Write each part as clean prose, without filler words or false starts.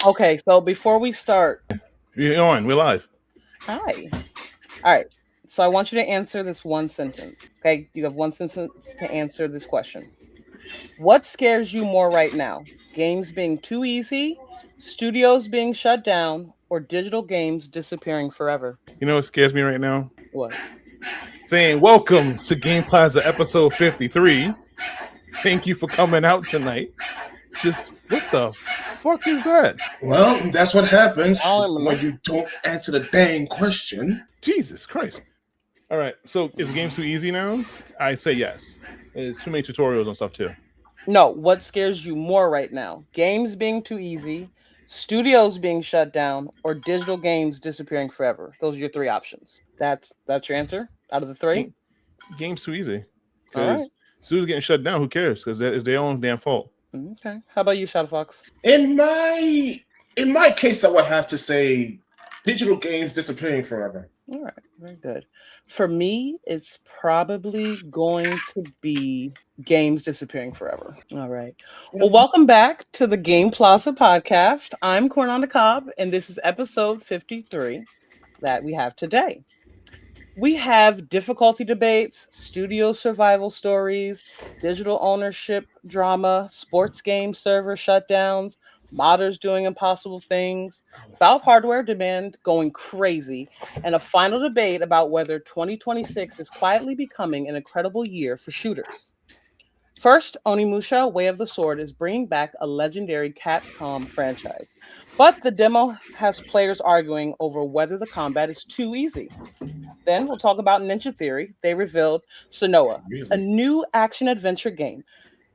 Okay, so before we start, You're on. We're live. hi. All right. So I want you to answer this one sentence. Okay, you have one sentence to answer this question. What scares you more right now? Games being too easy, studios being shut down, or digital games disappearing forever? You know what scares me right now? What? Saying welcome to Game Plaza episode 53. Thank you for coming out tonight. Just what the fuck is that? Well, that's what happens I don't even know. when you don't answer the dang question. Jesus Christ. All right. So is the game too easy now? I say yes. There's too many tutorials and stuff too. No, what scares you more right now? Games being too easy, studios being shut down, or digital games disappearing forever? Those are your three options. That's your answer out of the three? Game's too easy. All right. Because studios getting shut down, who cares? Because it's their own damn fault. Okay. How about you, Shadow Fox? In my case, I would have to say digital games disappearing forever. All right, very good. For me, it's probably going to be games disappearing forever. All right. Well, welcome back to the Game Plaza Podcast. I'm Corn on the Cob, and this is episode 53 that we have today. We have difficulty debates, studio survival stories, digital ownership drama, sports game server shutdowns, modders doing impossible things, Valve hardware demand going crazy, and a final debate about whether 2026 is quietly becoming an incredible year for shooters. First, Onimusha, Way of the Sword, is bringing back a legendary Capcom franchise, but the demo has players arguing over whether the combat is too easy. Then we'll talk about Ninja Theory. They revealed Sonoa, a new action-adventure game.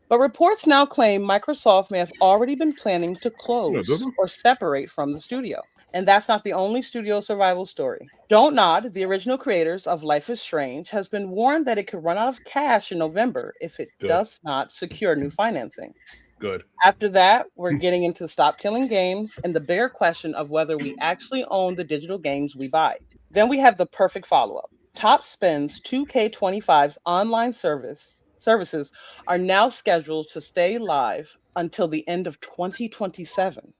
But reports now claim Microsoft may have already been planning to close or separate from the studio. And that's not the only studio survival story. Don't Nod, the original creators of Life is Strange, has been warned that it could run out of cash in November if it does not secure new financing. Good. After that, we're getting into Stop Killing Games and the bigger question of whether we actually own the digital games we buy. Then we have the perfect follow-up. TopSpin's 2K25's online services are now scheduled to stay live until the end of 2027.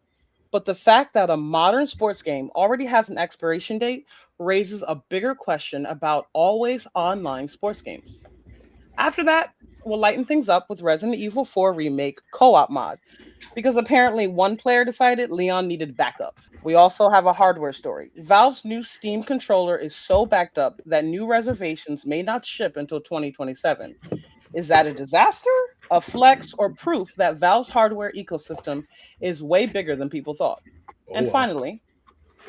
But the fact that a modern sports game already has an expiration date raises a bigger question about always online sports games. After that, we'll lighten things up with Resident Evil 4 Remake co-op mod, because apparently one player decided Leon needed backup. We also have a hardware story. Valve's new Steam controller is so backed up that new reservations may not ship until 2027. Is that a disaster, a flex, or proof that Valve's hardware ecosystem is way bigger than people thought? And finally,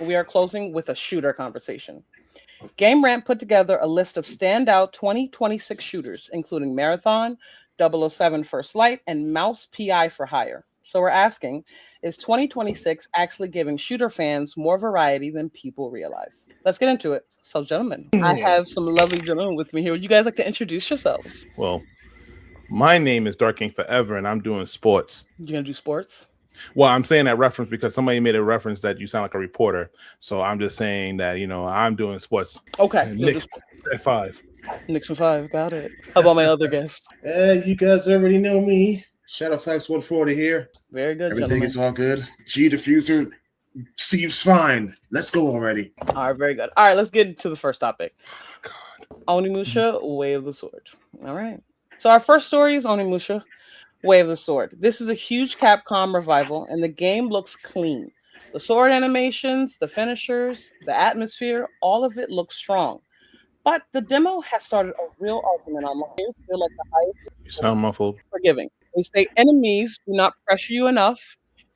we are closing with a shooter conversation. Game Rant put together a list of standout 2026 shooters, including Marathon, 007 First Light, and Mouse PI for Hire. So we're asking, is 2026 actually giving shooter fans more variety than people realize? Let's get into it. So, gentlemen, I have some lovely gentlemen with me here. Would you guys like to introduce yourselves? Well, my name is Dark King Forever, and I'm doing sports. You gonna do sports? Well, I'm saying that reference because somebody made a reference that you sound like a reporter. So I'm just saying that, I'm doing sports. Okay. Nick at 5. Nixon 5, got it. How about my other guest? You guys already know me. Shadowfax 140 here. Very good, Everything gentlemen. is all good. G diffuser seems fine. Let's go already. All right, very good. All right, let's get into the first topic. Onimusha, Way of the Sword. All right. So our first story is Onimusha, Way of the Sword. This is a huge Capcom revival, and the game looks clean. The sword animations, the finishers, the atmosphere, all of it looks strong. But the demo has started a real argument online. Players feel like the highest. You sound muffled. Forgiving. They say enemies do not pressure you enough.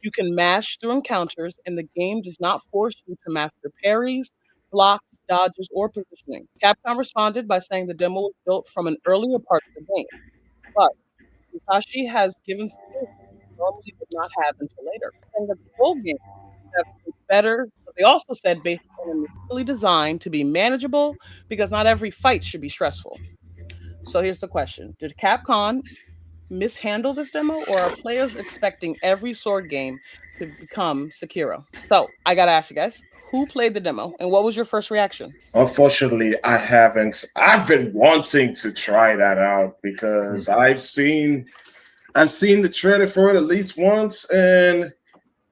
You can mash through encounters, and the game does not force you to master parries, blocks, dodges, or positioning. Capcom responded by saying the demo was built from an earlier part of the game, but Musashi has given skills he normally would not have until later, saying that the full game have been better. But they also said basic enemies are really designed to be manageable because not every fight should be stressful. So here's the question: did Capcom mishandle this demo, or are players expecting every sword game to become Sekiro? So I gotta ask you guys, who played the demo and what was your first reaction? Unfortunately, I haven't. I've been wanting to try that out because I've seen the trailer for it at least once, and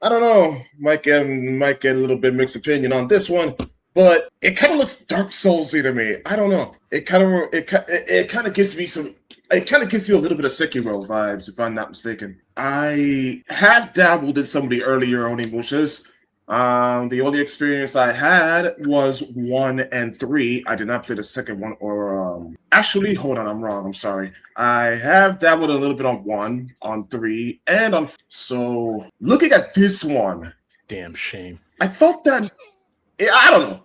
I don't know. Might get a little bit mixed opinion on this one, but it kind of looks Dark Soulsy to me. I don't know. It kind of gives me some. It kind of gives you a little bit of Sekiro vibes, if I'm not mistaken. I have dabbled in some of the earlier Onimushas. The only experience I had was 1 and 3. I did not play the second one, or actually, hold on, I'm wrong. I'm sorry. I have dabbled a little bit on 1, on 3, and on. So looking at this one, Damn shame. I thought that. I don't know.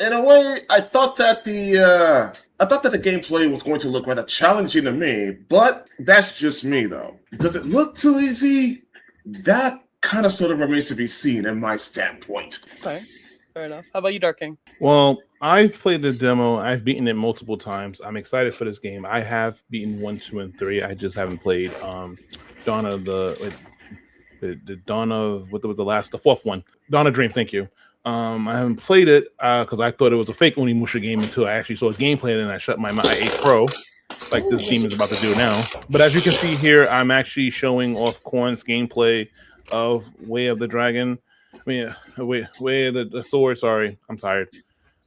In a way, I thought that the gameplay was going to look rather challenging to me, but that's just me, though. Does it look too easy? That kind of sort of remains to be seen in my standpoint. Okay, fair enough. How about you, Dark King? Well, I've played the demo. I've beaten it multiple times. I'm excited for this game. I have beaten 1, 2, and 3. I just haven't played Dawn of the Dawn of the fourth one, Dawn of Dream. Thank you. I haven't played it because I thought it was a fake Onimusha game until I actually saw gameplay and I shut my mouth. I ate Pro, like this game is about to do now. But as you can see here, I'm actually showing off Korn's gameplay of Way of the Dragon. I mean, Way of the Sword. Sorry, I'm tired.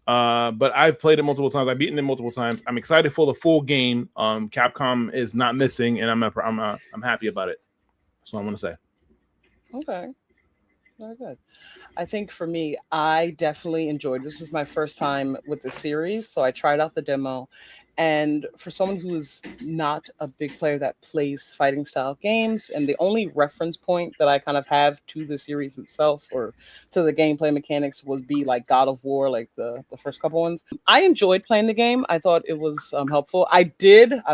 But I've played it multiple times. I've beaten it multiple times. I'm excited for the full game. Capcom is not missing, and I'm happy about it. That's all I'm gonna say. Okay, very good. I think for me, I definitely enjoyed this. Is my first time with the series, so I tried out the demo. And for someone who is not a big player that plays fighting style games, and the only reference point that I kind of have to the series itself or to the gameplay mechanics would be like God of War, like the first couple ones. I enjoyed playing the game. I thought it was helpful. I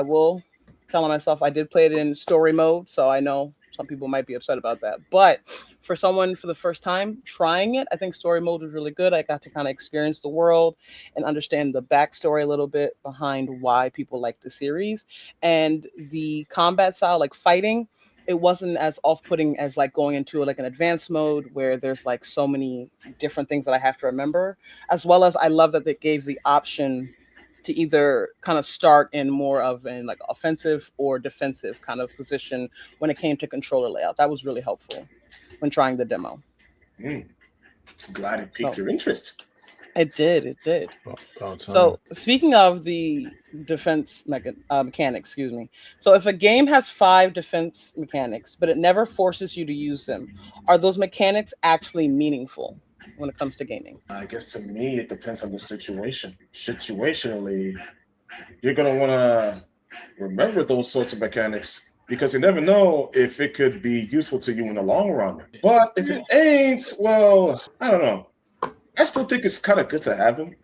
will tell myself I did play it in story mode, so I know some people might be upset about that. But for someone for the first time trying it, I think story mode was really good. I got to kind of experience the world and understand the backstory a little bit behind why people like the series. And the combat style, like fighting, it wasn't as off-putting as like going into like an advanced mode where there's like so many different things that I have to remember. As well as I love that they gave the option to either kind of start in more of an like offensive or defensive kind of position when it came to controller layout. That was really helpful when trying the demo. Glad it piqued your interest. It did. So speaking of the defense mechanics, excuse me. So if a game has 5 defense mechanics, but it never forces you to use them, are those mechanics actually meaningful when it comes to gaming? I guess to me, it depends on the situation. Situationally, you're going to want to remember those sorts of mechanics because you never know if it could be useful to you in the long run. But if it ain't, well, I don't know. I still think it's kind of good to have them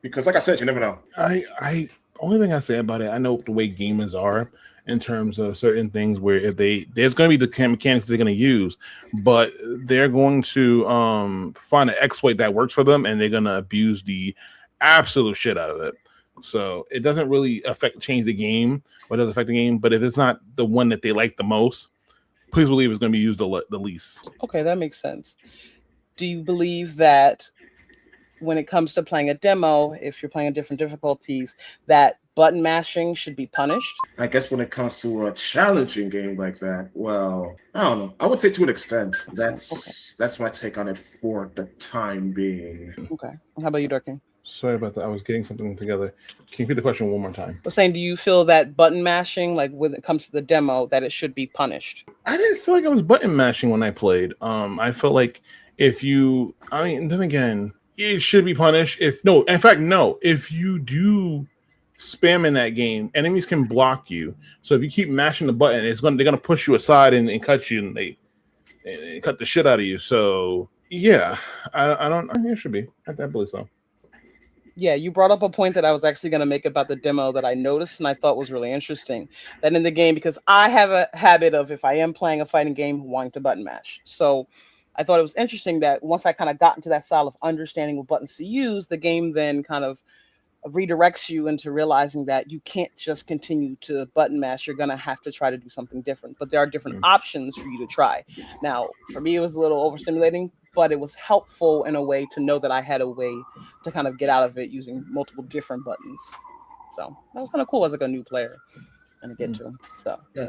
because, like I said, you never know. I only thing I say about it, I know the way gamers are in terms of certain things where if there's going to be the mechanics they're going to use, but they're going to find an exploit that works for them and they're going to abuse the absolute shit out of it. So it doesn't really change the game, or it does affect the game. But if it's not the one that they like the most, please believe it's going to be used the least. Okay, that makes sense. Do you believe that when it comes to playing a demo, if you're playing at different difficulties, that button mashing should be punished? I guess when it comes to a challenging game like that, well, I don't know. I would say to an extent. That's my take on it for the time being. Okay. How about you, Darkin? Sorry about that. I was getting something together. Can you repeat the question one more time? I was saying, do you feel that button mashing, like when it comes to the demo, that it should be punished? I didn't feel like I was button mashing when I played. I felt like then again, it should be punished. If you do spam in that game, enemies can block you. So if you keep mashing the button, they're gonna push you aside and cut you, and they cut the shit out of you. So yeah, I think it should be. I believe so. Yeah, you brought up a point that I was actually going to make about the demo that I noticed and I thought was really interesting. That in the game, because I have a habit of, if I am playing a fighting game, wanting to button mash. So I thought it was interesting that once I kind of got into that style of understanding what buttons to use, the game then kind of redirects you into realizing that you can't just continue to button mash. You're going to have to try to do something different. But there are different options for you to try. Now, for me, it was a little overstimulating, but it was helpful in a way to know that I had a way to kind of get out of it using multiple different buttons. So that was kind of cool as like a new player and to get to. So yeah.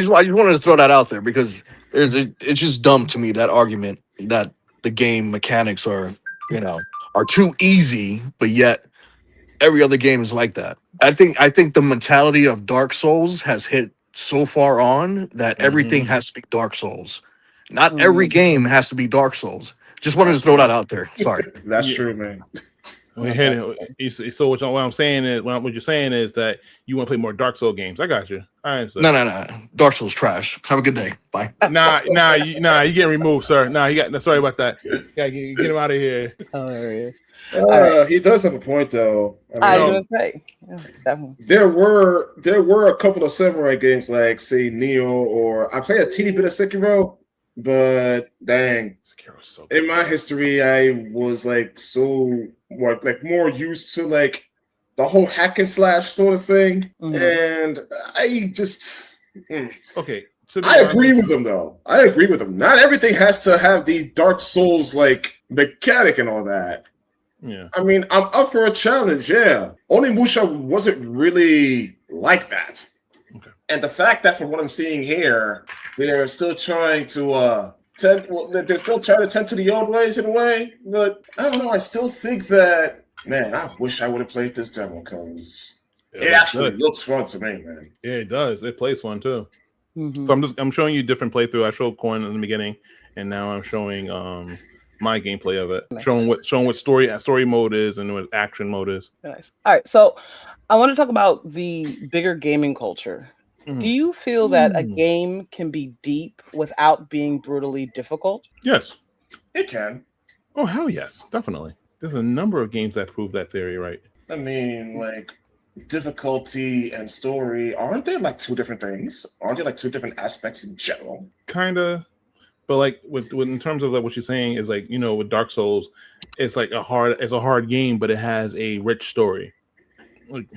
just wanted to throw that out there because it's just dumb to me, that argument that the game mechanics are too easy, but yet every other game is like that. I think the mentality of Dark Souls has hit so far on that everything has to be Dark Souls. Not every game has to be Dark Souls. Just wanted to throw that out there. Sorry. That's true, man. So what I'm saying is, what you're saying is that you want to play more Dark Soul games. I got you. All right, so. No. Dark Souls trash. Have a good day. Bye. Nah, you getting removed, sir. Sorry about that. Yeah, get him out of here. Hilarious. He does have a point, though. I was gonna say there were a couple of samurai games like, say, Neo, or I played a teeny bit of Sekiro, but dang, so in my history, I was more used to like the whole hack and slash sort of thing, and I just okay. I agree with them, though. I agree with them. Not everything has to have the Dark Souls like mechanic and all that. Yeah. I mean, I'm up for a challenge, yeah. Onimusha wasn't really like that. Okay. And the fact that from what I'm seeing here, they're still trying to tend to the old ways in a way. But I don't know, I still think that, man, I wish I would have played this demo because it actually looks fun to me, man. Yeah, it does. It plays fun too. So I'm showing you different playthrough. I showed Coin in the beginning, and now I'm showing my gameplay of it, showing what story mode is and what action mode is. Nice. All right, so I want to talk about the bigger gaming culture. Do you feel that a game can be deep without being brutally difficult? Yes. It can. Oh, hell yes, definitely. There's a number of games that prove that theory right. I mean, like, difficulty and story, aren't they like two different things? Aren't they like two different aspects in general? Kinda, but like with in terms of like what you're saying is like, you know, with Dark Souls, it's like a hard game, but it has a rich story. Like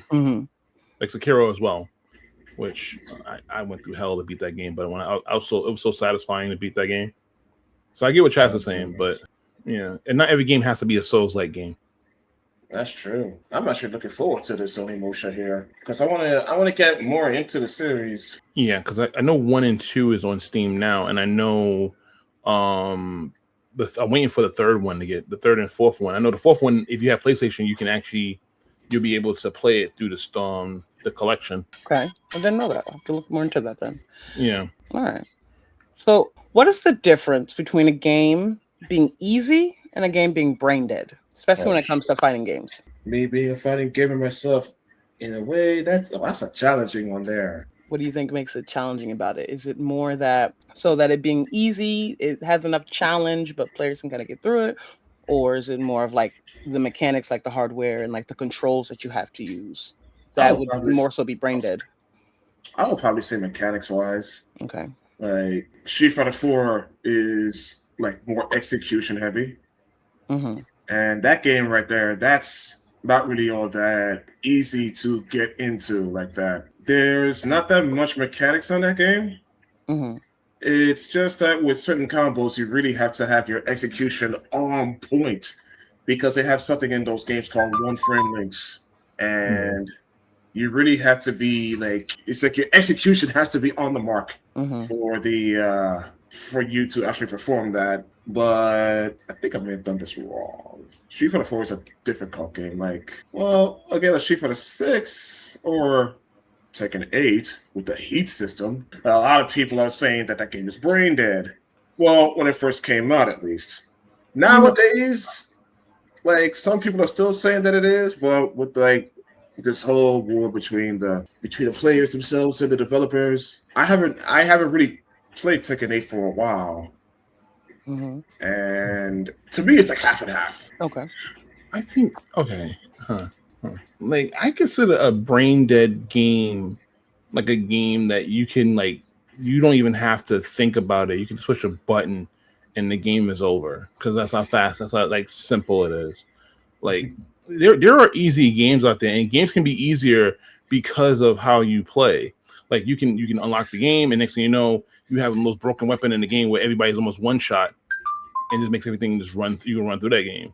Sekiro as well, which I went through hell to beat that game, but when it was so satisfying to beat that game. So I get what Chaz is saying, but yeah, and not every game has to be a Souls-like game. That's true. I'm actually looking forward to this Onimusha here because I want to get more into the series. Yeah, because I know 1 and 2 is on Steam now, and I know I'm waiting for the third one to get the third and fourth one. I know the fourth one, if you have PlayStation, you'll be able to play it through the collection. Okay, I didn't know that. I'll have to look more into that then. Yeah. All right. So, what is the difference between a game being easy and a game being brain dead, especially when it comes to fighting games? Me being a fighting gamer myself, in a way, that's a challenging one there. What do you think makes it challenging about it? Is it more that it being easy, it has enough challenge, but players can kind of get through it? Or is it more of like the mechanics, like the hardware and like the controls that you have to use? That would more so be brain dead. I would probably say mechanics wise. Okay. Like Street Fighter 4 is like more execution heavy. And that game right there, that's not really all that easy to get into like that. There's not that much mechanics on that game. It's just that with certain combos, you really have to have your execution on point because they have something in those games called one-frame links. And you really have to be like, it's like your execution has to be on the mark for you to actually perform that. But I think I may have done this wrong. Street Fighter 4 is a difficult game. Like, well, again, Street Fighter 6 or Tekken 8 with the heat system, a lot of people are saying that game is brain dead. Well, when it first came out, at least. Nowadays, like, some people are still saying that it is, but with like this whole war between the players themselves and the developers, I haven't really played Tekken 8 for a while. And to me, it's like half and half. Okay. I think, like, I consider a brain dead game like a game that you can, like, you don't even have to think about it. You can push a button and the game is over because that's how fast, that's how like simple it is. Like, there are easy games out there, and games can be easier because of how you play. Like, you can unlock the game, and next thing you know, you have the most broken weapon in the game where everybody's almost one shot, and just makes everything just run. You can run through that game.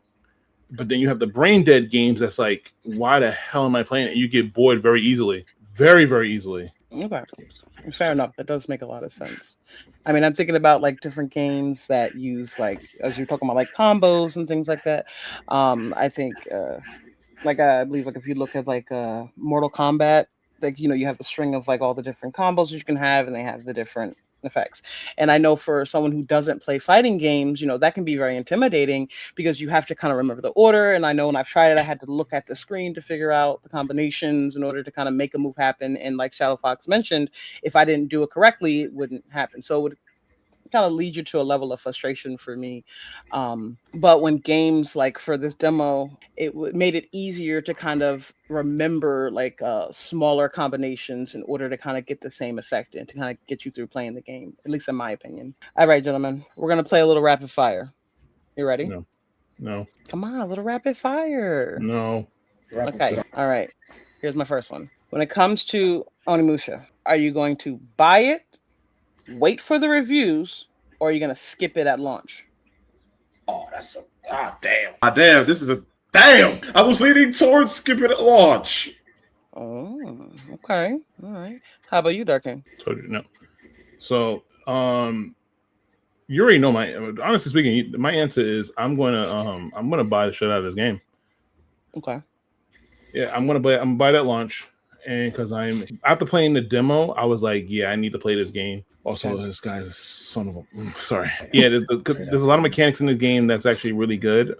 But then you have the brain dead games that's like, why the hell am I playing it? You get bored very easily, very, very easily. Okay, fair enough. That does make a lot of sense. I mean, I'm thinking about like different games that use, like, as you're talking about, like combos and things like that. I think, like, I believe, like, if you look at like Mortal Kombat, like, you know, you have the string of like all the different combos you can have, and they have the different effects. And I know for someone who doesn't play fighting games, you know, that can be very intimidating because you have to kind of remember the order. And I know when I've tried it, I had to look at the screen to figure out the combinations in order to kind of make a move happen. And like Shadow Fox mentioned, if I didn't do it correctly, it wouldn't happen. So it would kind of lead you to a level of frustration for me. But when games, like for this demo, it made it easier to kind of remember like smaller combinations in order to kind of get the same effect and to kind of get you through playing the game, at least in my opinion. All right, gentlemen, we're going to play a little rapid fire. You ready? No. Come on, a little rapid fire. No. Okay. All right. Here's my first one. When it comes to Onimusha, are you going to buy it, wait for the reviews, or are you going to skip it at launch? Oh, that's a damn. This is a damn. I was leaning towards skipping at launch. Oh, okay. All right. How about you, Darkin? Told you no. So, you already know honestly speaking, my answer is I'm gonna buy the shit out of this game. Okay. Yeah, I'm gonna buy that launch, and because after playing the demo, I was like, yeah, I need to play this game. Also, this guy's a son of a. Sorry. Yeah, there's a lot of mechanics in the game that's actually really good.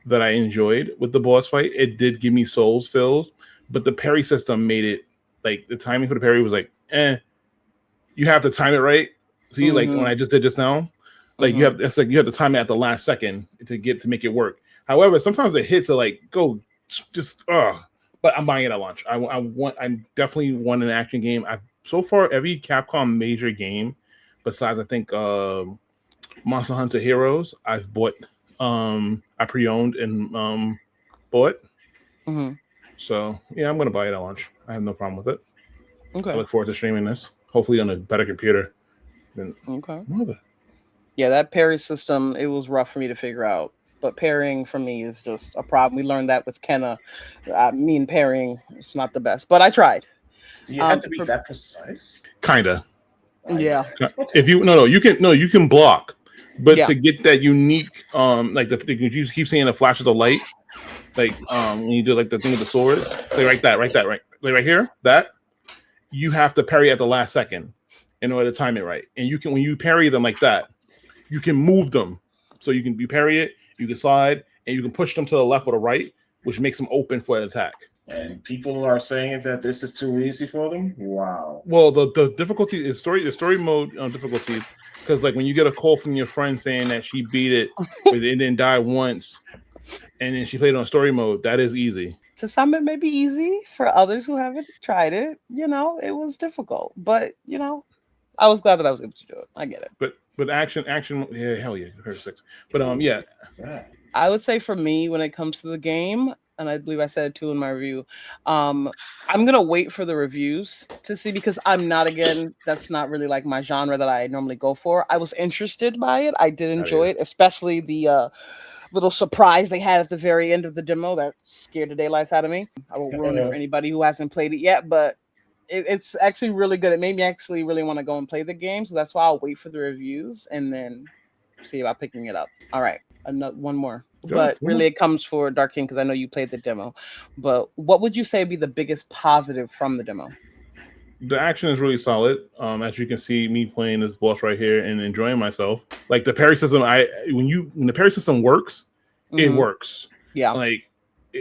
That I enjoyed with the boss fight. It did give me souls fills, but the parry system made it like the timing for the parry was like, you have to time it right. See, like when I just did just now, like you have to time it at the last second to make it work. However, sometimes the hits are like go just but I'm buying it at launch. I definitely want an action game. So far every Capcom major game, besides I think Monster Hunter Heroes, I've bought. I pre-owned and bought. So yeah, I'm gonna buy it at launch. I have no problem with it. Okay. I look forward to streaming this, hopefully on a better computer. Yeah, that parry system, it was rough for me to figure out. But parrying for me is just a problem. We learned that with Kenna. Me and parrying, it's not the best, but I tried. Do you have to be that precise? Kinda. Yeah. If you can block, but to get that unique, like you keep seeing the flashes of light, like when you do like the thing with the sword, like right here, that you have to parry at the last second in order to time it right. And you can when you parry them like that, you can move them. So you parry it, you can slide, and you can push them to the left or the right, which makes them open for an attack. And people are saying that this is too easy for them. Wow. Well, the difficulty is the story mode difficulties, because like when you get a call from your friend saying that she beat it, but it didn't die once, and then she played it on story mode, that is easy. To some, it may be easy. For others who haven't tried it, it was difficult. But I was glad that I was able to do it. I get it. But action, yeah, hell yeah, her 6. But yeah. I would say for me, when it comes to the game, and I believe I said it too in my review, I'm gonna wait for the reviews to see, because that's not really like my genre that I normally go for. I was interested by it. I did enjoy it, especially the little surprise they had at the very end of the demo that scared the daylights out of me. I won't ruin it for anybody who hasn't played it yet, but it's actually really good. It made me actually really want to go and play the game, so that's why I'll wait for the reviews and then see about picking it up. All right, one more. But really, it comes for Dark King because I know you played the demo. But what would you say be the biggest positive from the demo? The action is really solid. As you can see, me playing this boss right here and enjoying myself. Like the parry system, when the parry system works, it works. Yeah. Like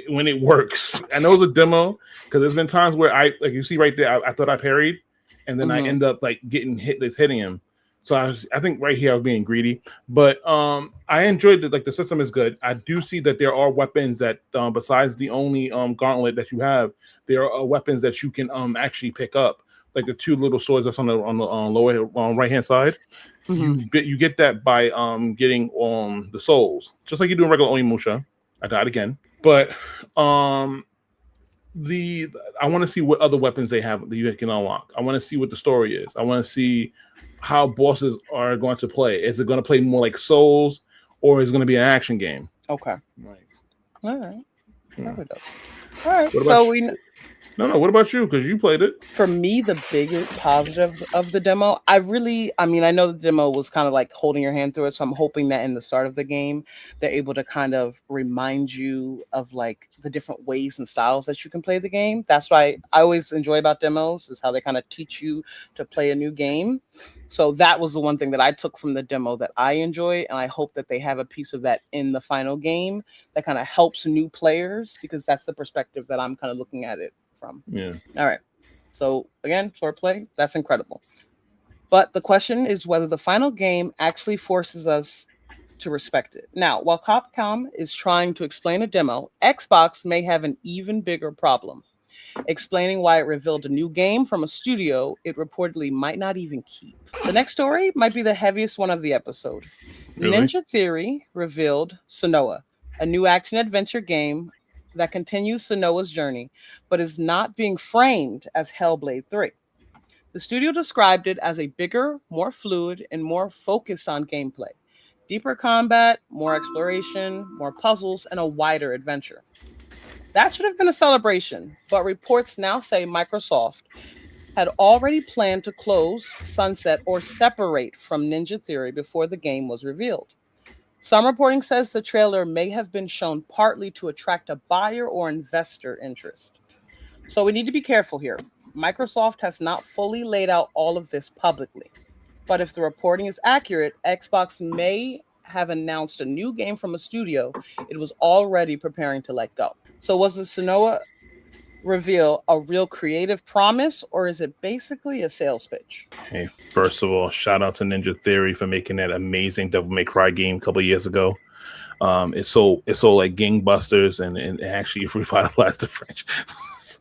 when it works. I know it's a demo because there's been times where like you see right there, I thought I parried, and then I end up like getting hitting him. So I think right here I was being greedy, but I enjoyed it. Like the system is good. I do see that there are weapons that besides the only gauntlet that you have, there are weapons that you can actually pick up, like the 2 little swords that's on the lower right hand side. You get that by getting the souls, just like you do in regular Onimusha. I died again, but I want to see what other weapons they have that you can unlock. I want to see what the story is. I want to see how bosses are going to play. Is it going to play more like Souls, or is it going to be an action game? Okay. Right. All right. Yeah. All right. So No. What about you? Because you played it. For me, the biggest positive of the demo, I know the demo was kind of like holding your hand through it. So I'm hoping that in the start of the game, they're able to kind of remind you of like the different ways and styles that you can play the game. That's why I always enjoy about demos, is how they kind of teach you to play a new game. So that was the one thing that I took from the demo that I enjoy. And I hope that they have a piece of that in the final game that kind of helps new players, because that's the perspective that I'm kind of looking at it from. Yeah. All right. So again, swordplay, that's incredible. But the question is whether the final game actually forces us to respect it. Now, while Capcom is trying to explain a demo, Xbox may have an even bigger problem, explaining why it revealed a new game from a studio it reportedly might not even keep. The next story might be the heaviest one of the episode. Really? Ninja Theory revealed Sonoa, a new action-adventure game that continues Sonoa's journey, but is not being framed as Hellblade 3. The studio described it as a bigger, more fluid, and more focused on gameplay. Deeper combat, more exploration, more puzzles, and a wider adventure. That should have been a celebration, but reports now say Microsoft had already planned to close, sunset, or separate from Ninja Theory before the game was revealed. Some reporting says the trailer may have been shown partly to attract a buyer or investor interest. So we need to be careful here. Microsoft has not fully laid out all of this publicly. But if the reporting is accurate, Xbox may have announced a new game from a studio it was already preparing to let go. So was the Sonoa reveal a real creative promise, or is it basically a sales pitch? Hey, first of all, shout out to Ninja Theory for making that amazing Devil May Cry game a couple of years ago. It's so like gangbusters, and it actually revitalized the franchise.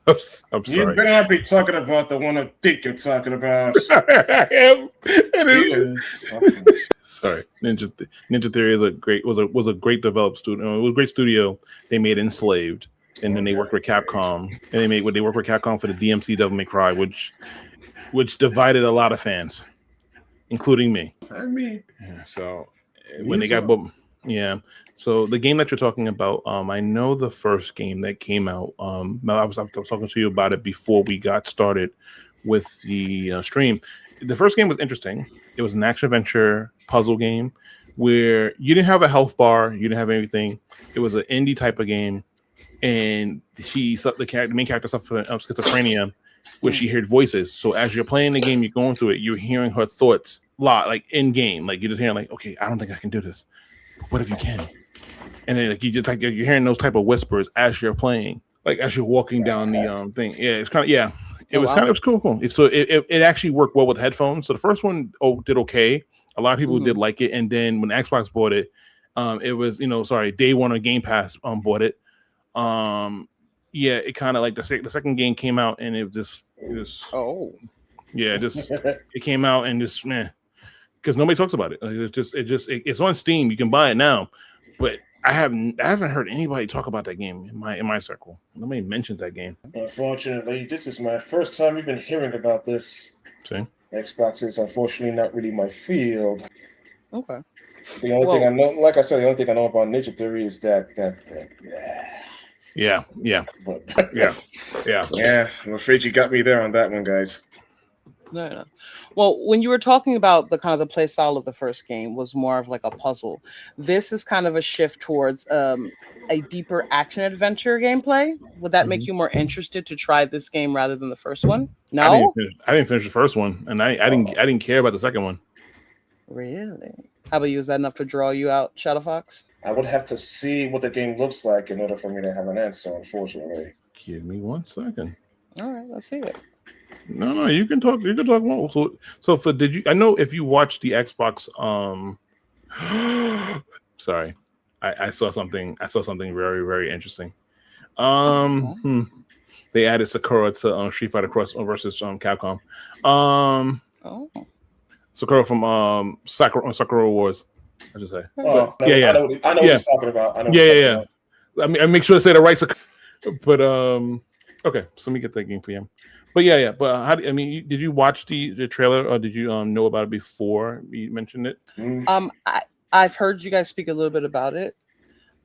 I'm sorry. You better not be talking about the one I think you're talking about. I am. It is. Sorry, Ninja Theory was a great developed studio. It was a great studio. They made Enslaved, and then they worked with Capcom, and they worked with Capcom for the DMC Devil May Cry, which divided a lot of fans, including me. Yeah, so when they got booked, yeah. So the game that you're talking about, I know the first game that came out. I was talking to you about it before we got started with the stream. The first game was interesting. It was an action adventure puzzle game where you didn't have a health bar, you didn't have anything. It was an indie type of game, and the main character suffered from schizophrenia, where she heard voices. So as you're playing the game, you're going through it, you're hearing her thoughts like in game, like you're just hearing like, okay, I don't think I can do this. What if you can? And then like you're hearing those type of whispers as you're playing, like as you're walking down the thing. Yeah, it's kind of It was cool. So it actually worked well with headphones. So the first one did okay. A lot of people did like it, and then when Xbox bought it, it was day one on Game Pass bought it. It kind of like the second game came out, and it came out and just because nobody talks about it. Like, it's on Steam. You can buy it now, but I haven't heard anybody talk about that game in my circle. Nobody mentions that game. Unfortunately, this is my first time even hearing about this. See? Xbox is unfortunately not really my field. Okay. The only thing I know, like I said, the only thing I know about Ninja Theory is that. Yeah. I'm afraid you got me there on that one, guys. No. Well, when you were talking about the kind of the play style of the first game was more of like a puzzle, this is kind of a shift towards a deeper action adventure gameplay. Would that make you more interested to try this game rather than the first one? No, I didn't finish the first one, and I didn't care about the second one. Really? How about you? Is that enough to draw you out, Shadow Fox? I would have to see what the game looks like in order for me to have an answer, unfortunately. Give me 1 second. All right, let's see it. No, you can talk. You can talk more. So did you? I know if you watched the Xbox. Sorry, I saw something. I saw something very, very interesting. They added Sakura to Street Fighter Cross versus Capcom. Sakura from Sakura Wars. I just say. I know what he's talking about. I mean, I make sure to say the right. But okay, so let me get that game for you. But yeah. But did you watch the trailer, or did you know about it before you mentioned it? I've heard you guys speak a little bit about it.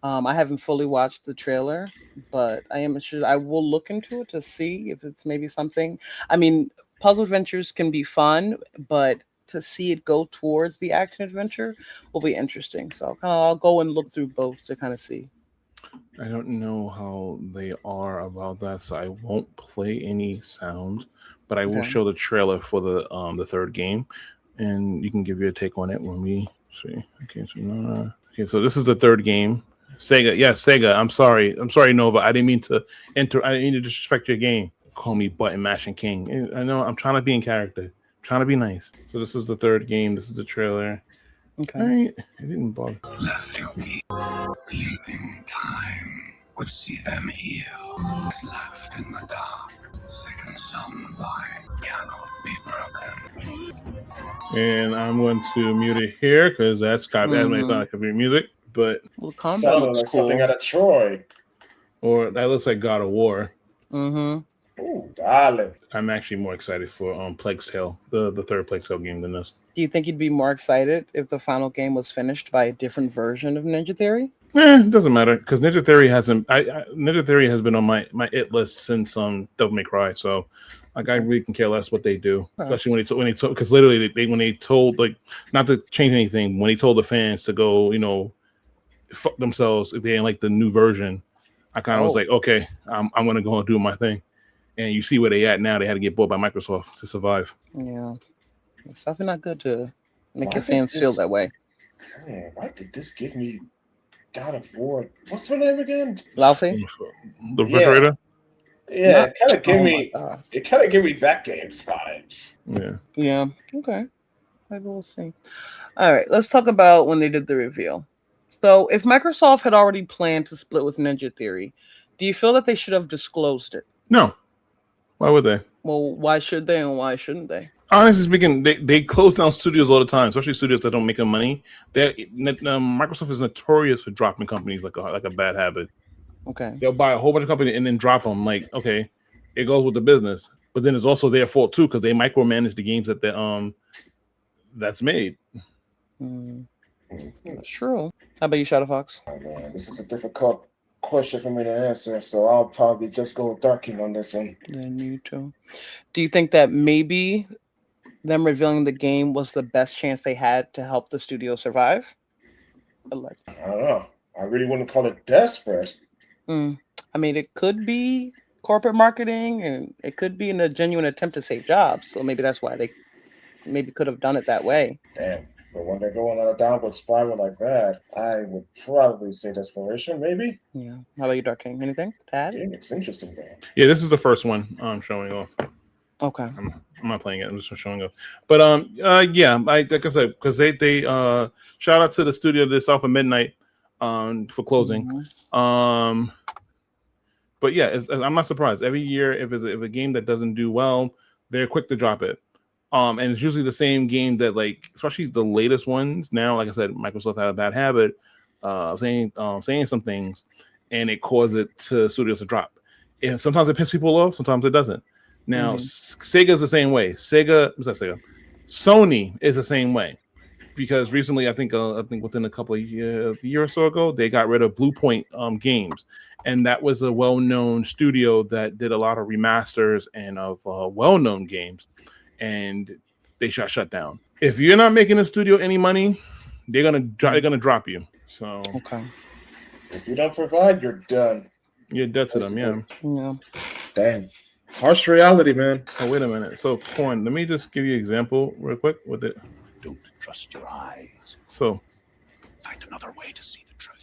I haven't fully watched the trailer, but I am sure I will look into it to see if it's maybe something. I mean, puzzle adventures can be fun, but to see it go towards the action adventure will be interesting. So I'll go and look through both to kind of see. I don't know how they are about that, so I won't play any sound, but I will show the trailer for the third game, and you can give your take on it when we see. So this is the third game. Sega, yes, Sega. I'm sorry, Nova. I didn't mean to enter. I didn't mean to disrespect your game. Call me button mashing king. I know. I'm trying to be in character. I'm trying to be nice. So this is the third game. This is the trailer. Okay. It didn't bother. Left your people believing time would see them heal. Left in the dark, second sunlight cannot be broken. And I'm going to mute it here because that's copyright music. But sounded like something out of Troy, or that looks like God of War. Ooh, darling. I'm actually more excited for Plague's Tale, the third Plague's Tale game than this. Do you think you'd be more excited if the final game was finished by a different version of Ninja Theory? It doesn't matter because Ninja Theory Ninja Theory has been on my it list since Devil May Cry. So like I really can care less what they do, especially when they told because literally when they told like not to change anything when they told the fans to go fuck themselves if they didn't like the new version. I kind of was like, okay, I'm gonna go and do my thing. And you see where they at now. They had to get bought by Microsoft to survive. Yeah, it's definitely not good to make Why your did fans feel this- that way. Man, why did this give me God of War? What's her name again? Laufey? The refrigerator. Yeah, it kind of gave Oh my me. God. It kind of gave me that game's vibes. Yeah. Yeah. Okay. Maybe we'll see. All right. Let's talk about when they did the reveal. So, if Microsoft had already planned to split with Ninja Theory, do you feel that they should have disclosed it? No. Why would they? Well, why should they and why shouldn't they? Honestly speaking, they close down studios all the time, especially studios that don't make them money. Microsoft is notorious for dropping companies like a bad habit. Okay. They'll buy a whole bunch of companies and then drop them. Like, okay, it goes with the business, but then it's also their fault too because they micromanage the games that that's made. That's true. How about you, Shadow Fox? Oh man, this is a difficult question for me to answer, so I'll probably just go with Dark King on this one. Then you too. Do you think that maybe them revealing the game was the best chance they had to help the studio survive? I don't know. I really wouldn't call it desperate. I mean, it could be corporate marketing, and it could be in a genuine attempt to save jobs. So maybe that's why they maybe could have done it that way. Damn. But when they're going on a downward spiral like that, I would probably say desperation, maybe. Yeah. How about you, Dark King? Anything to add? Yeah, it's interesting though. Yeah, this is the first one I'm showing off. Okay. I'm not playing it. I'm just showing off. But yeah, like I said, because they shout out to the studio this off of Midnight for closing. But yeah, I'm not surprised. Every year, if a game that doesn't do well, they're quick to drop it. And it's usually the same game that, like, especially the latest ones. Now, like I said, Microsoft had a bad habit saying some things, and it caused it to studios to drop. And sometimes it pisses people off, sometimes it doesn't. Now, Sega's the same way. Sony is the same way, because recently, I think within a couple of years, a year or so ago, they got rid of Blue Point Games, and that was a well-known studio that did a lot of remasters and of well-known games. And they shut down. If you're not making the studio any money, they're gonna drop you. So Okay. If you don't provide, you're done. You're dead to them, yeah. Yeah. Damn. Harsh reality, man. Oh, wait a minute. So, Corn, let me just give you an example real quick with it. Don't trust your eyes. So, Find another way to see the truth.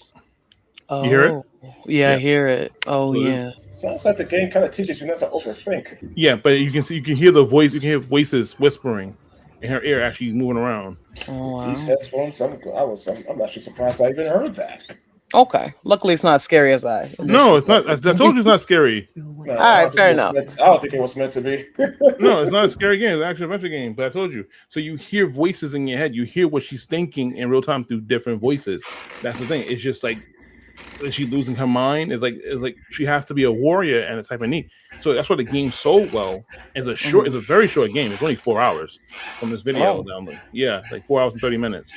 Oh, you hear it? Yeah, I hear it. Oh, So yeah. Sounds like the game kind of teaches you not to overthink. yeah, but you can hear the voice. You can hear voices whispering, and her ear actually moving around. Oh, wow. These headphones, I'm actually surprised I even heard that. Okay. Luckily, it's not as scary as I. No, it's not. I told you it's not scary. No, All right, fair enough. I don't think it was meant to be. No, it's not a scary game. It's actually an adventure game. But I told you. So you hear voices in your head. You hear what she's thinking in real time through different voices. That's the thing. It's just like, is she losing her mind? It's like she has to be a warrior and a type of need. So that's why the game sold well. It's a very short game. It's only 4 hours from this video. Yeah, like 4 hours and 30 minutes.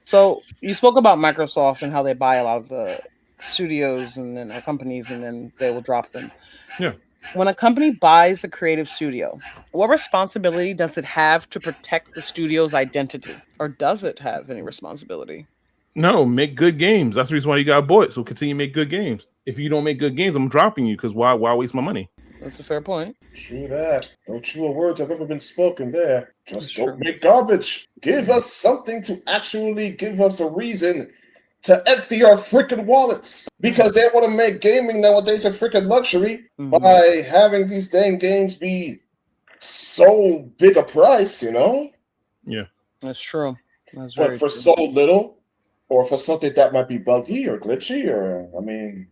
So you spoke about Microsoft and how they buy a lot of the studios and then companies, and then they will drop them. Yeah. When a company buys a creative studio, what responsibility does it have to protect the studio's identity, or does it have any responsibility? No, make good games. That's the reason why you got bought. So continue to make good games. If you don't make good games, I'm dropping you, because why waste my money? That's a fair point. True that. No truer words have ever been spoken there. Just don't make garbage. Give us something to actually give us a reason to empty our freaking wallets. Because they want to make gaming nowadays a freaking luxury by having these dang games be so big a price, you know? Yeah. That's true. That's very But for true. so little, or for something that might be buggy or glitchy, or, I mean,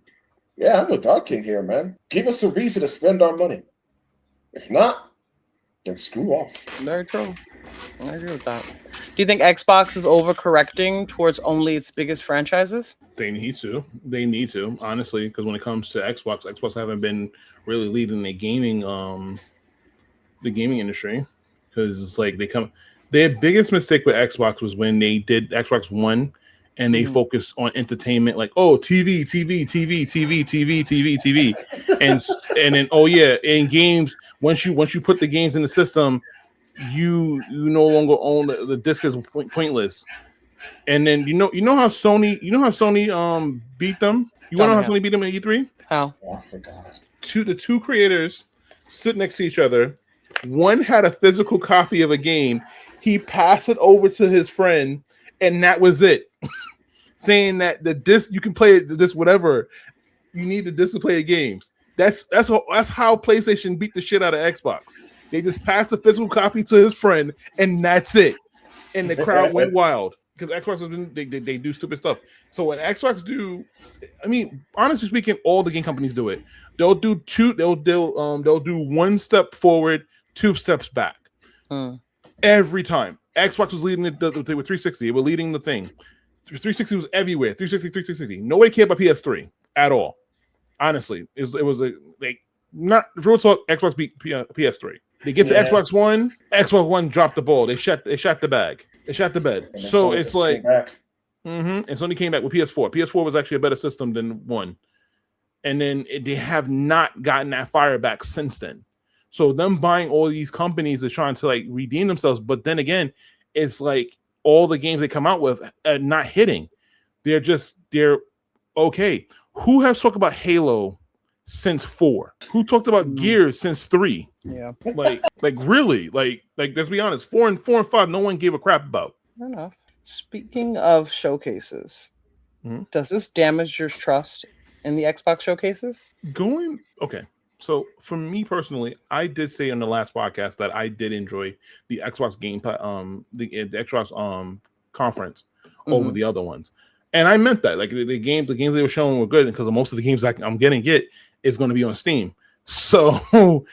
yeah, I'm with Dark King here, man. Give us a reason to spend our money. If not, then screw off. Very true. I agree with that. Do you think Xbox is overcorrecting towards only its biggest franchises? They need to. They need to, honestly, because when it comes to Xbox haven't been really leading the gaming industry, because it's like their biggest mistake with Xbox was when they did Xbox One and they focused on entertainment, like, oh, TV, and then, oh yeah, in games, once you put the games in the system, you no longer own the disc is pointless. And then you know how Sony beat them. You want to know how Sony beat them in E3? How? Oh, I forgot. The two creators sit next to each other. One had a physical copy of a game. He passed it over to his friend, and that was it. Saying that the disc you can play this whatever you need the disc to play the games. That's how PlayStation beat the shit out of Xbox. They just passed the physical copy to his friend, and that's it. And the crowd went wild because Xbox they do stupid stuff. So when Xbox do, I mean, honestly speaking, all the game companies do it. They'll do do one step forward, 2 steps back. Every time. Xbox was leading they were 360. They were leading the thing. 360 was everywhere. 360. Nobody cared about PS3 at all. Honestly, it was not real talk. Xbox beat PS3. They get to Xbox One. Xbox One dropped the ball. They shot the bag. They shot the bed. So it's like, and Sony came back with PS4. PS4 was actually a better system than One, and then they have not gotten that fire back since then. So them buying all these companies is trying to like redeem themselves, but then again, it's like all the games they come out with are not hitting. They're okay. Who has talked about Halo since 4? Who talked about Gears since 3? Yeah. Like really? Like let's be honest, 4 and 5, no one gave a crap about. I don't know. Speaking of showcases, does this damage your trust in the Xbox showcases? Okay. So for me personally, I did say on the last podcast that I did enjoy the Xbox game the Xbox conference over the other ones. And I meant that. Like the games they were showing were good because most of the games I'm getting is going to be on Steam. So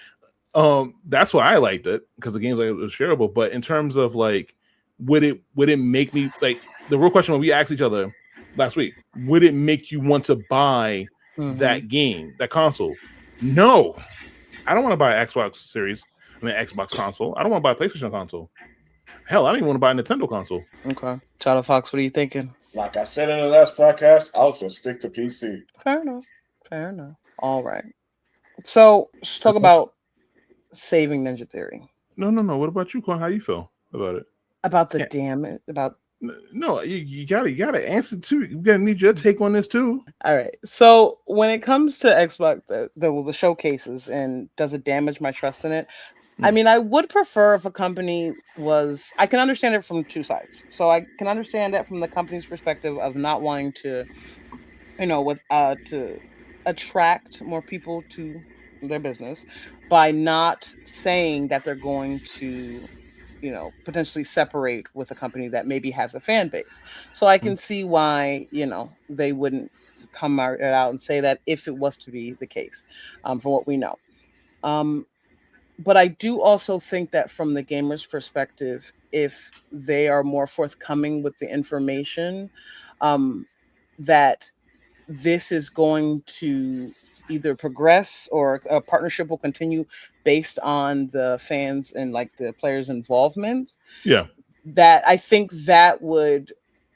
that's why I liked it, because the games like it was shareable. But in terms of like, would it make me like, the real question when we asked each other last week, would it make you want to buy that game, that console? No, I don't want to buy an Xbox console. I don't want to buy a PlayStation console. Hell, I don't even want to buy a Nintendo console. Okay. Shadow Fox, what are you thinking? Like I said in the last podcast, I'll just stick to PC. Fair enough. All right. So let's talk about saving Ninja Theory. No. What about you, Quan? How you feel about it? About the damage? About no, you gotta answer too. You gotta need your take on this too. All right. So when it comes to Xbox, the showcases, and does it damage my trust in it? I mean, I would prefer if a company was. I can understand it from two sides. So I can understand that from the company's perspective of not wanting to, to attract more people to their business by not saying that they're going to, potentially separate with a company that maybe has a fan base. So I can see why, they wouldn't come out and say that if it was to be the case, from what we know. But I do also think that from the gamer's perspective, if they are more forthcoming with the information, that this is going to either progress or a partnership will continue based on the fans and like the players' involvement. Yeah. That I think that would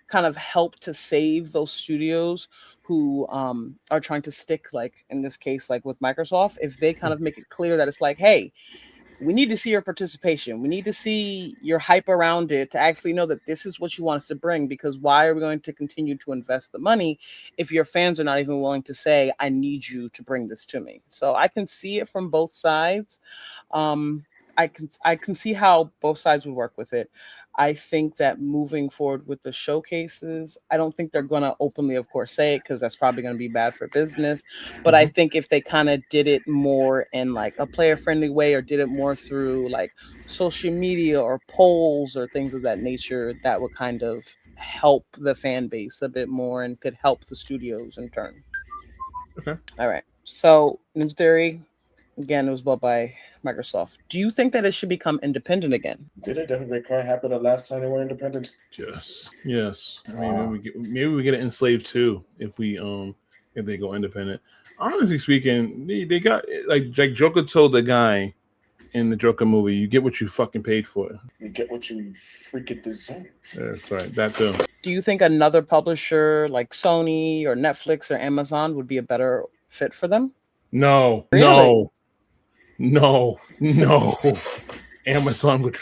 kind of help to save those studios who are trying to stick, like in this case, like with Microsoft, if they kind of make it clear that it's like, hey, we need to see your participation. We need to see your hype around it to actually know that this is what you want us to bring, because why are we going to continue to invest the money if your fans are not even willing to say, I need you to bring this to me? So I can see it from both sides. I can see how both sides would work with it. I think that moving forward with the showcases, I don't think they're going to openly, of course, say it because that's probably going to be bad for business. But I think if they kind of did it more in like a player-friendly way, or did it more through like social media or polls or things of that nature, that would kind of help the fan base a bit more and could help the studios in turn. Okay. All right. So Ninja Theory, again, it was bought by Microsoft. Do you think that it should become independent again? Didn't Devil May Cry happen the last time they were independent? Yes. I mean, maybe we get it Enslaved too if they go independent. Honestly speaking, they got like Joker told the guy in the Joker movie, "You get what you fucking paid for. You get what you freaking deserve." That's right. That too. Do you think another publisher like Sony or Netflix or Amazon would be a better fit for them? No, really? no. Amazon would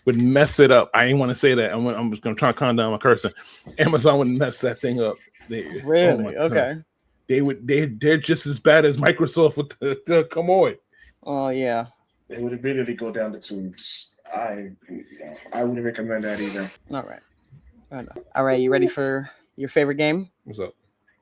mess it up. I didn't want to say that. I'm just gonna try to calm down my cursing. Amazon would mess that thing up. Really? Okay. they're just as bad as Microsoft with the come on. Oh yeah. They would immediately go down the tubes. I wouldn't recommend that either. All right. All right. You ready for your favorite game? What's up?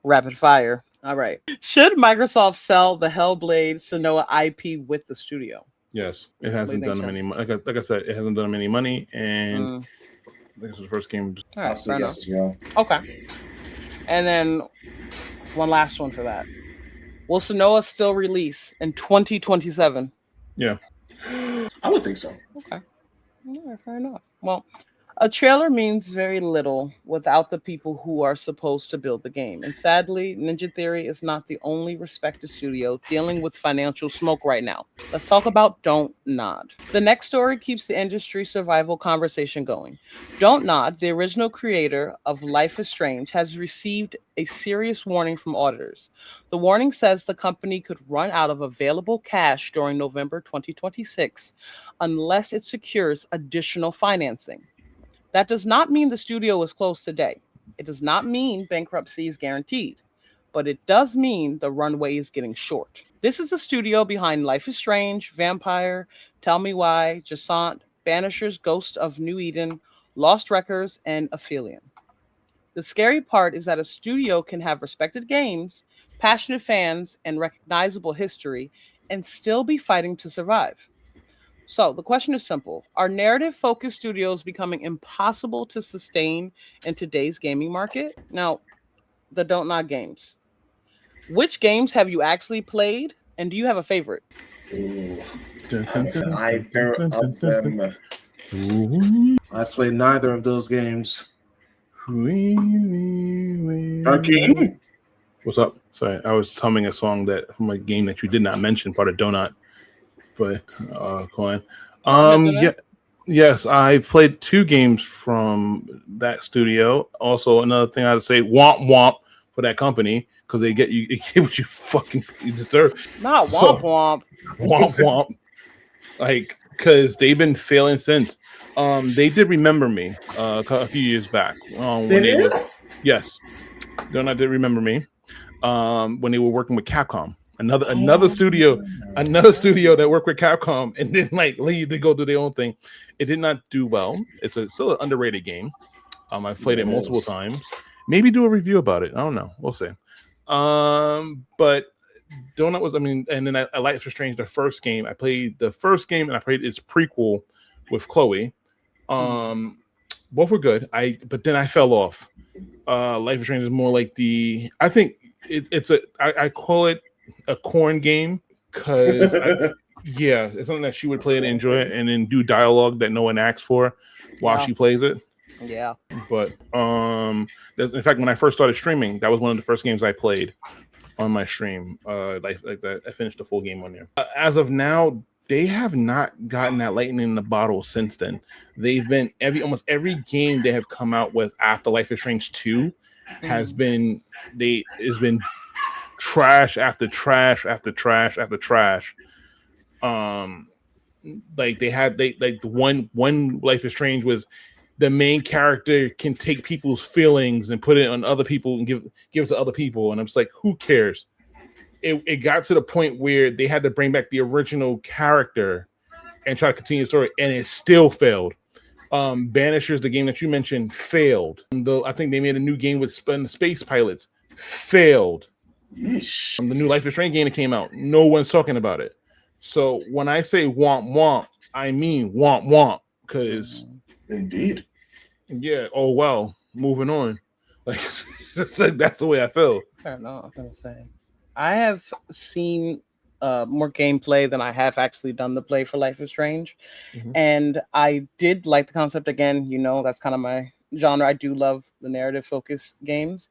Rapid fire. All right. Should Microsoft sell the Hellblade Senua IP with the studio? Yes, it hasn't done them any money. Like I said, it hasn't done them any money, and I think it's the first game. All right, I'll say yes as well. Okay. And then one last one for that. Will Senua still release in 2027? Yeah. I would think so. Okay. All right, fair enough. Well, a trailer means very little without the people who are supposed to build the game. And sadly, Ninja Theory is not the only respected studio dealing with financial smoke right now. Let's talk about Don't Nod. The next story keeps the industry survival conversation going. Don't Nod, the original creator of Life is Strange, has received a serious warning from auditors. The warning says the company could run out of available cash during November 2026 unless it secures additional financing. That does not mean the studio is closed today. It does not mean bankruptcy is guaranteed, but it does mean the runway is getting short. This is the studio behind Life is Strange, Vampire, Tell Me Why, Jasant, Banishers, Ghost of New Eden, Lost Records, and Aphelion. The scary part is that a studio can have respected games, passionate fans, and recognizable history, and still be fighting to survive. So the question is simple. Are narrative-focused studios becoming impossible to sustain in today's gaming market? Now, the Don't Nod games. Which games have you actually played, and do you have a favorite? Neither of them. I played neither of those games. Arcane? What's up? Sorry, I was humming a song that from a game that you did not mention, part of Donut. But Coin. Yes, I've played 2 games from that studio. Also, another thing I'd say, womp womp for that company because they get you what you deserve. Not womp womp. Womp womp. Like, because they've been failing since. They did Remember Me a few years back. Yes, Donut did Remember Me when they were working with Capcom. Another studio that worked with Capcom and then leave to go do their own thing. It did not do well. It's still an underrated game. I've played it multiple times. Maybe do a review about it. I don't know. We'll see. But Donut was, and then I Life is Strange, the first game. I played the first game and I played its prequel with Chloe. Both were good. But then I fell off. Life is Strange is more like I think I call it a corn game because it's something that she would play and enjoy it and then do dialogue that no one asks for while she plays it. Yeah. But in fact, when I first started streaming, that was one of the first games I played on my stream. Like that, I finished the full game on there. As of now, they have not gotten that lightning in the bottle since then. They've been almost every game they have come out with after Life is Strange 2 has been trash after trash after trash after trash. One Life is Strange was the main character can take people's feelings and put it on other people and give it to other people, and I'm just like, who cares? It got to the point where they had to bring back the original character and try to continue the story, and it still failed. Banishers, the game that you mentioned, failed. I think they made a new game with space pilots, failed. Yeesh. The new Life is Strange game that came out, no one's talking about it. So when I say womp womp, I mean womp womp, because indeed, yeah. Oh well, moving on. That's the way I feel. Fair enough. I'm saying I have seen more gameplay than I have actually done the play for Life is Strange, and I did like the concept. Again, that's kind of my genre. I do love the narrative focused games.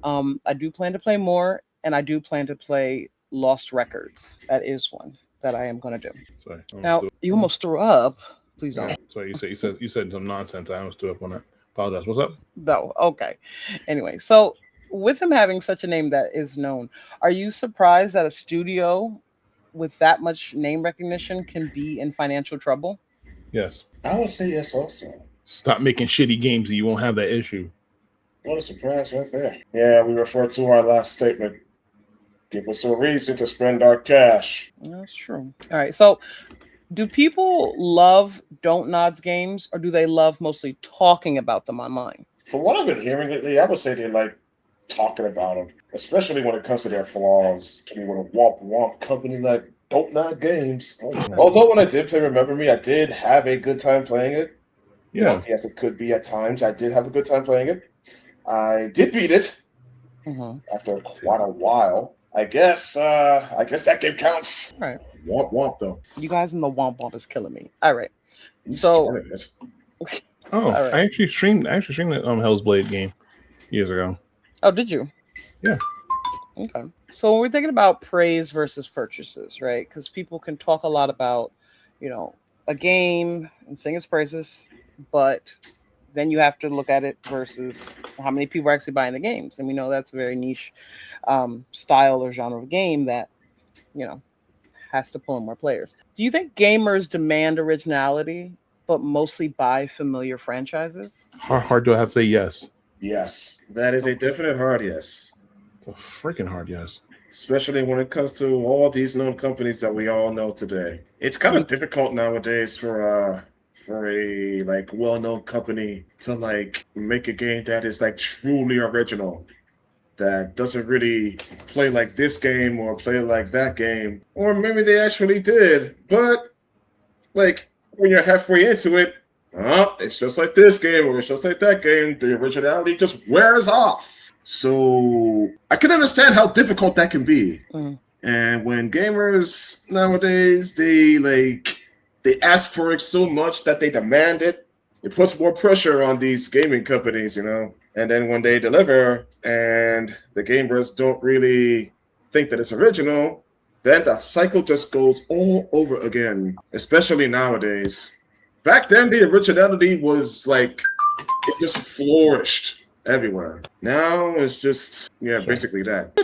I do plan to play more. And I do plan to play Lost Records. That is one that I am going to do. Sorry. Now, you almost threw up. Please don't. Sorry, you said some nonsense. I almost threw up on that. Apologize. What's up? No. Okay. Anyway, so with him having such a name that is known, are you surprised that a studio with that much name recognition can be in financial trouble? Yes. I would say yes also. Stop making shitty games and you won't have that issue. What a surprise right there. Yeah, we refer to our last statement. Give us a reason to spend our cash. That's true. All right. So, do people love Don't Nods games, or do they love mostly talking about them online? From what I've been hearing lately, I would say they like talking about them, especially when it comes to their flaws. I mean, with a womp company like Don't Not Games. Although when I did play Remember Me, I did have a good time playing it. Yeah. Yes, it could be at times. I did have a good time playing it. I did beat it after quite a while. I guess that game counts. All right. Womp though. You guys in the womp is killing me. All right. You So- started it. Oh, All right. I actually streamed the Hell's Blade game years ago. Oh, did you? Yeah. Okay. So when we're thinking about praise versus purchases, right? Because people can talk a lot about, a game and sing its praises, but then you have to look at it versus how many people are actually buying the games. And we know that's a very niche style or genre of game that, has to pull in more players. Do you think gamers demand originality, but mostly buy familiar franchises? Hard do I have to say yes? Yes, that is a definite hard yes. It's a freaking hard yes. Especially when it comes to all these known companies that we all know today. It's kind of difficult nowadays for a like well-known company to like make a game that is like truly original, that doesn't really play like this game or play like that game, or maybe they actually did, but like when you're halfway into it, it's just like this game or it's just like that game. The originality just wears off. So I can understand how difficult that can be. And when gamers nowadays, they ask for it so much that they demand it, it puts more pressure on these gaming companies, And then when they deliver and the gamers don't really think that it's original, then the cycle just goes all over again, especially nowadays. Back then, the originality was like, it just flourished everywhere. Now it's just, basically that.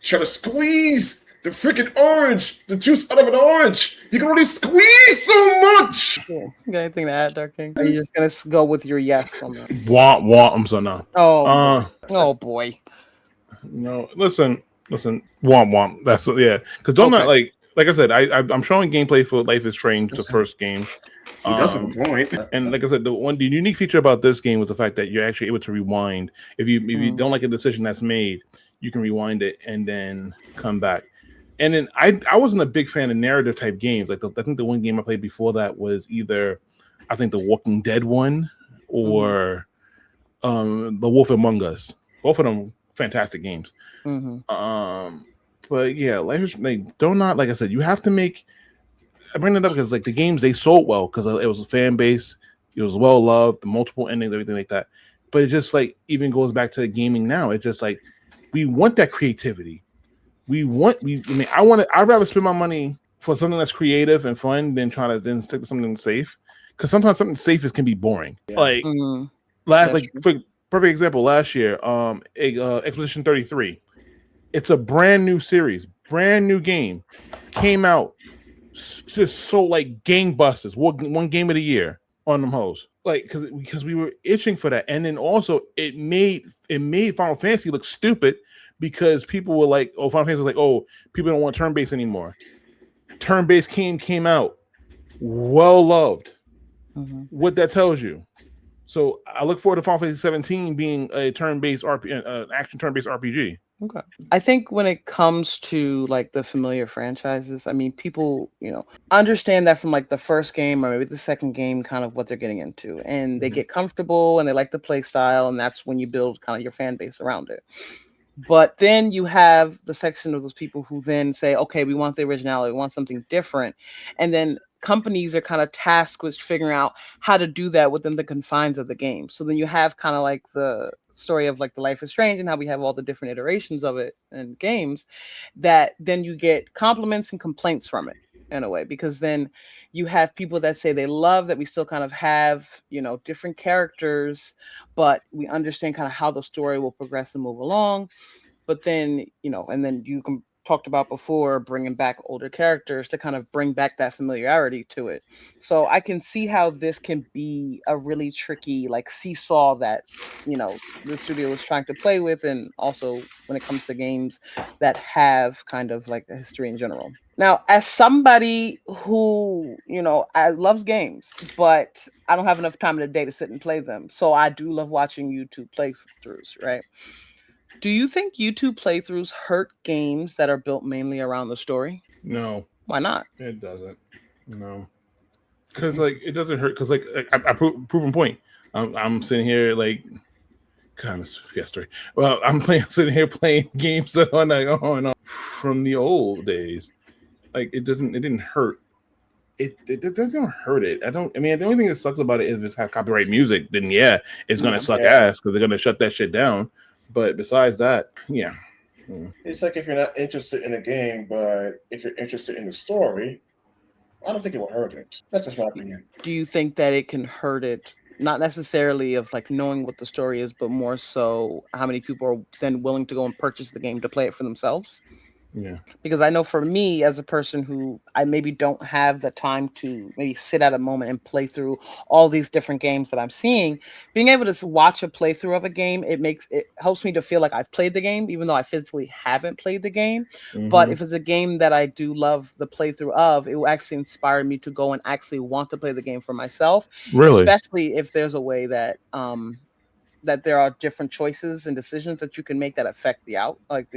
Try to squeeze the freaking orange, the juice out of an orange. You can only squeeze so much. Yeah. You got anything to add, Dark King? Or are you just going to go with your yes on that? I'm so no. Oh, boy. No, listen, womp. That's because don't not like I said, I'm showing gameplay for Life is Strange, the first game. He does have a point. And like I said, the unique feature about this game was the fact that you're actually able to rewind. If you don't like a decision that's made, you can rewind it and then come back. And then I wasn't a big fan of narrative type games. Like I think the one game I played before that was either I think the Walking Dead one or The Wolf Among Us. Both of them fantastic games. But yeah, like I said, you have to make. I bring it up because like the games they sold well because it was a fan base, it was well loved, the multiple endings, everything like that. But it just like even goes back to gaming now. It's just like we want that creativity. I'd rather spend my money for something that's creative and fun than trying to stick to something safe. Because sometimes something safe can be boring. Yeah. For perfect example, last year, Expedition 33. It's a brand new series, brand new game. Came out just so like gangbusters. One game of the year on them hoes. Like because we were itching for that. And then also it made Final Fantasy look stupid because people were like, Final Fantasy was like, people don't want turn-based anymore. Turn-based came out. Well loved. What that tells you. So I look forward to Final Fantasy 17 being a turn-based action turn-based RPG. Okay. I think when it comes to like the familiar franchises, I mean, people, understand that from like the first game or maybe the second game, kind of what they're getting into, and they get comfortable and they like the play style, and that's when you build kind of your fan base around it. But then you have the section of those people who then say, okay, we want the originality, we want something different, and then companies are kind of tasked with figuring out how to do that within the confines of the game. So then you have kind of like the story of like the Life is Strange and how we have all the different iterations of it in games, that then you get compliments and complaints from it in a way, because then you have people that say they love that we still kind of have, different characters, but we understand kind of how the story will progress and move along. But then, and then you can talked about before, bringing back older characters to kind of bring back that familiarity to it. So I can see how this can be a really tricky like seesaw that the studio was trying to play with, and also when it comes to games that have kind of like a history in general. Now, as somebody who, I loves games, but I don't have enough time in the day to sit and play them. So I do love watching YouTube playthroughs, right? Do you think YouTube playthroughs hurt games that are built mainly around the story? No, Why not? it doesn't. No, because like it doesn't hurt. Because like I proven point. I'm sitting here like, God, it's yesterday. Well, sitting here playing games that are like on from the old days. Like it didn't hurt. It doesn't hurt it. I mean, the only thing that sucks about it is if it's have copyright music, then yeah, it's gonna suck ass because they're gonna shut that shit down. But besides that, yeah. It's like if you're not interested in a game, but if you're interested in the story, I don't think it will hurt it. That's just my opinion. Do you think that it can hurt it? Not necessarily of like knowing what the story is, but more so how many people are then willing to go and purchase the game to play it for themselves? Yeah. Because I know for me, as a person who I maybe don't have the time to maybe sit at a moment and play through all these different games that I'm seeing, being able to watch a playthrough of a game, it helps me to feel like I've played the game, even though I physically haven't played the game. Mm-hmm. But if it's a game that I do love the playthrough of, it will actually inspire me to go and actually want to play the game for myself. Really? Especially if there's a way that that there are different choices and decisions that you can make that affect the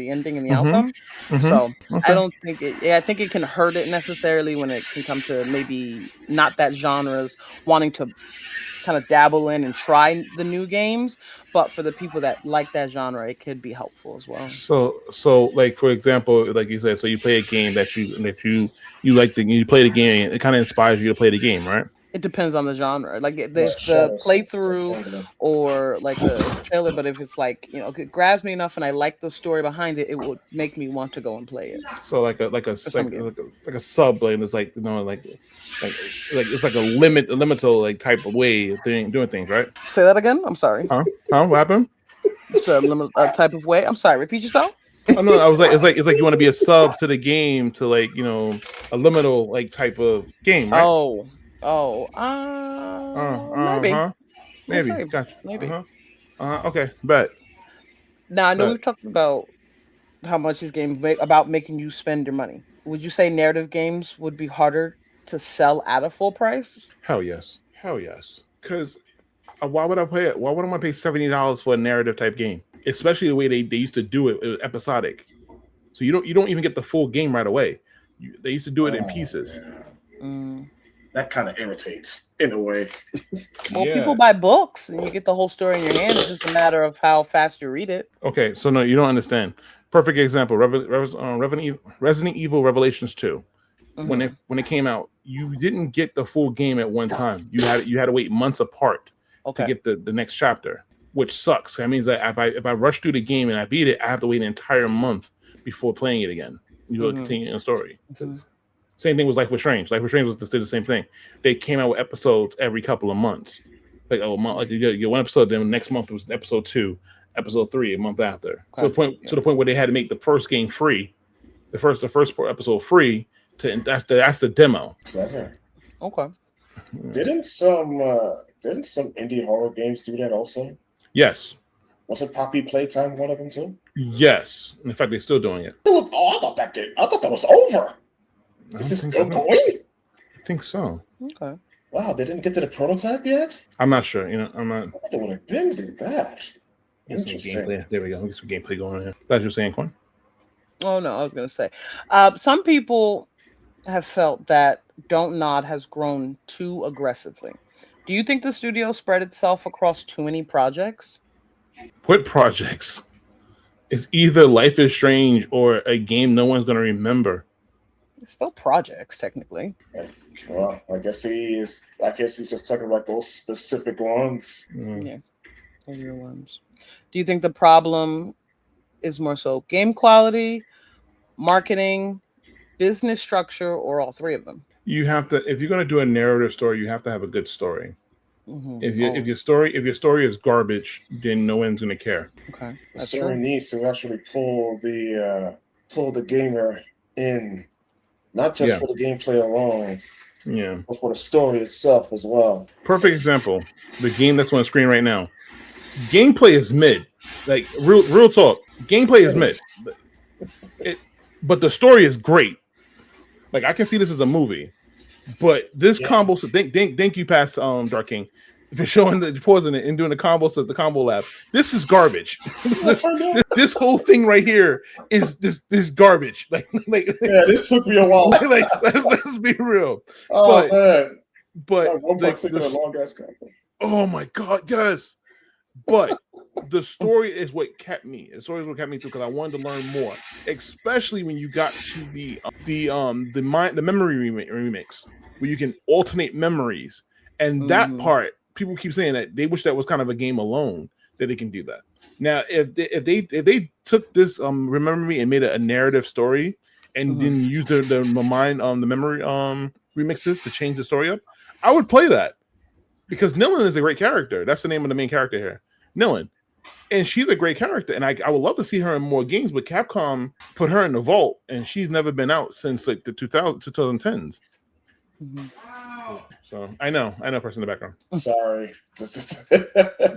ending and the outcome. So I don't think I think it can hurt it necessarily when it can come to maybe not that genre's wanting to kind of dabble in and try the new games, but for the people that like that genre, it could be helpful as well. So like for example, like you said, so you play a game that you like you play the game, it kind of inspires you to play the game, right? It depends on the genre. Like the playthrough or like the trailer, but if it's like, it grabs me enough and I like the story behind it, it would make me want to go and play it. So like a sub, like it's like like it's like a liminal like type of way of doing things, right? Say that again. I'm sorry. Huh? What happened? It's a type of way. I'm sorry. Repeat yourself. Oh no, I was like, it's like you want to be a sub to the game to like a liminal like type of game, right? Maybe. Gotcha. Maybe. Okay, bet. Now I know we've talked about how much these games about making you spend your money. Would you say narrative games would be harder to sell at a full price? Hell yes. Because why would I pay it? Why wouldn't I pay $70 for a narrative type game? Especially the way they used to do it. It was episodic, so you don't even get the full game right away. They used to do it in pieces. Yeah. That kind of irritates in a way. Well, people buy books and you get the whole story in your hand. It's just a matter of how fast you read it. Okay, so no, you don't understand. Perfect example: Resident Evil Revelations 2. When it came out, you didn't get the full game at one time. You had to wait months apart to get the next chapter, which sucks. That means that if I rush through the game and I beat it, I have to wait an entire month before playing it again. You will continue the story. Same thing with Life was Strange. Life was Strange did the same thing. They came out with episodes every couple of months. Like a month, like you get one episode, then next month it was episode 2, episode 3, a month after. To the point where they had to make the first game free, the first episode free. That's the demo. Clever. Okay. Didn't some indie horror games do that also? Yes. Wasn't Poppy Playtime one of them too? Yes. In fact, they're still doing it. I thought that was over. Is this still going? I think so. Okay. Wow, they didn't get to the prototype yet? I'm not sure. I'm not. I thought they would have been did that. Interesting. There we go. Get some gameplay going on here. That's what you're saying, Quan? Oh no, I was gonna say, some people have felt that Don't Nod has grown too aggressively. Do you think the studio spread itself across too many projects? What projects? It's either Life is Strange or a game no one's gonna remember. It's still projects, technically. Well, I guess he's just talking about those specific ones. Yeah, those are your ones. Do you think the problem is more so game quality, marketing, business structure, or all three of them? You have to, if you're going to do a narrative story, you have to have a good story. If your story is garbage, then no one's going to care. Okay, the story needs to actually pull the pull the gamer in, not just for the gameplay alone, but for the story itself as well. Perfect example. The game that's on the screen right now. Gameplay is mid. Like real talk. Gameplay is mid. But the story is great. Like I can see this as a movie. But this combo, so thank you, past Dark King, for showing the pausing it and doing the combo the combo lab. This is garbage. this whole thing right here is this garbage. Like this took me a while. Let's be real. Oh man. But one particular long ass combo. Oh my god, yes. But the story is what kept me. The story is what kept me too, because I wanted to learn more, especially when you got to the memory remix, where you can alternate memories, and that part people keep saying that they wish that was kind of a game alone that they can do that. Now, if they took this Remember Me and made a narrative story, and then used the memory remixes to change the story up, I would play that, because Nilin is a great character. That's the name of the main character here, Nilin. And she's a great character, and I would love to see her in more games, but Capcom put her in the vault, and she's never been out since like the 2010s. So I know, person in the background. Sorry.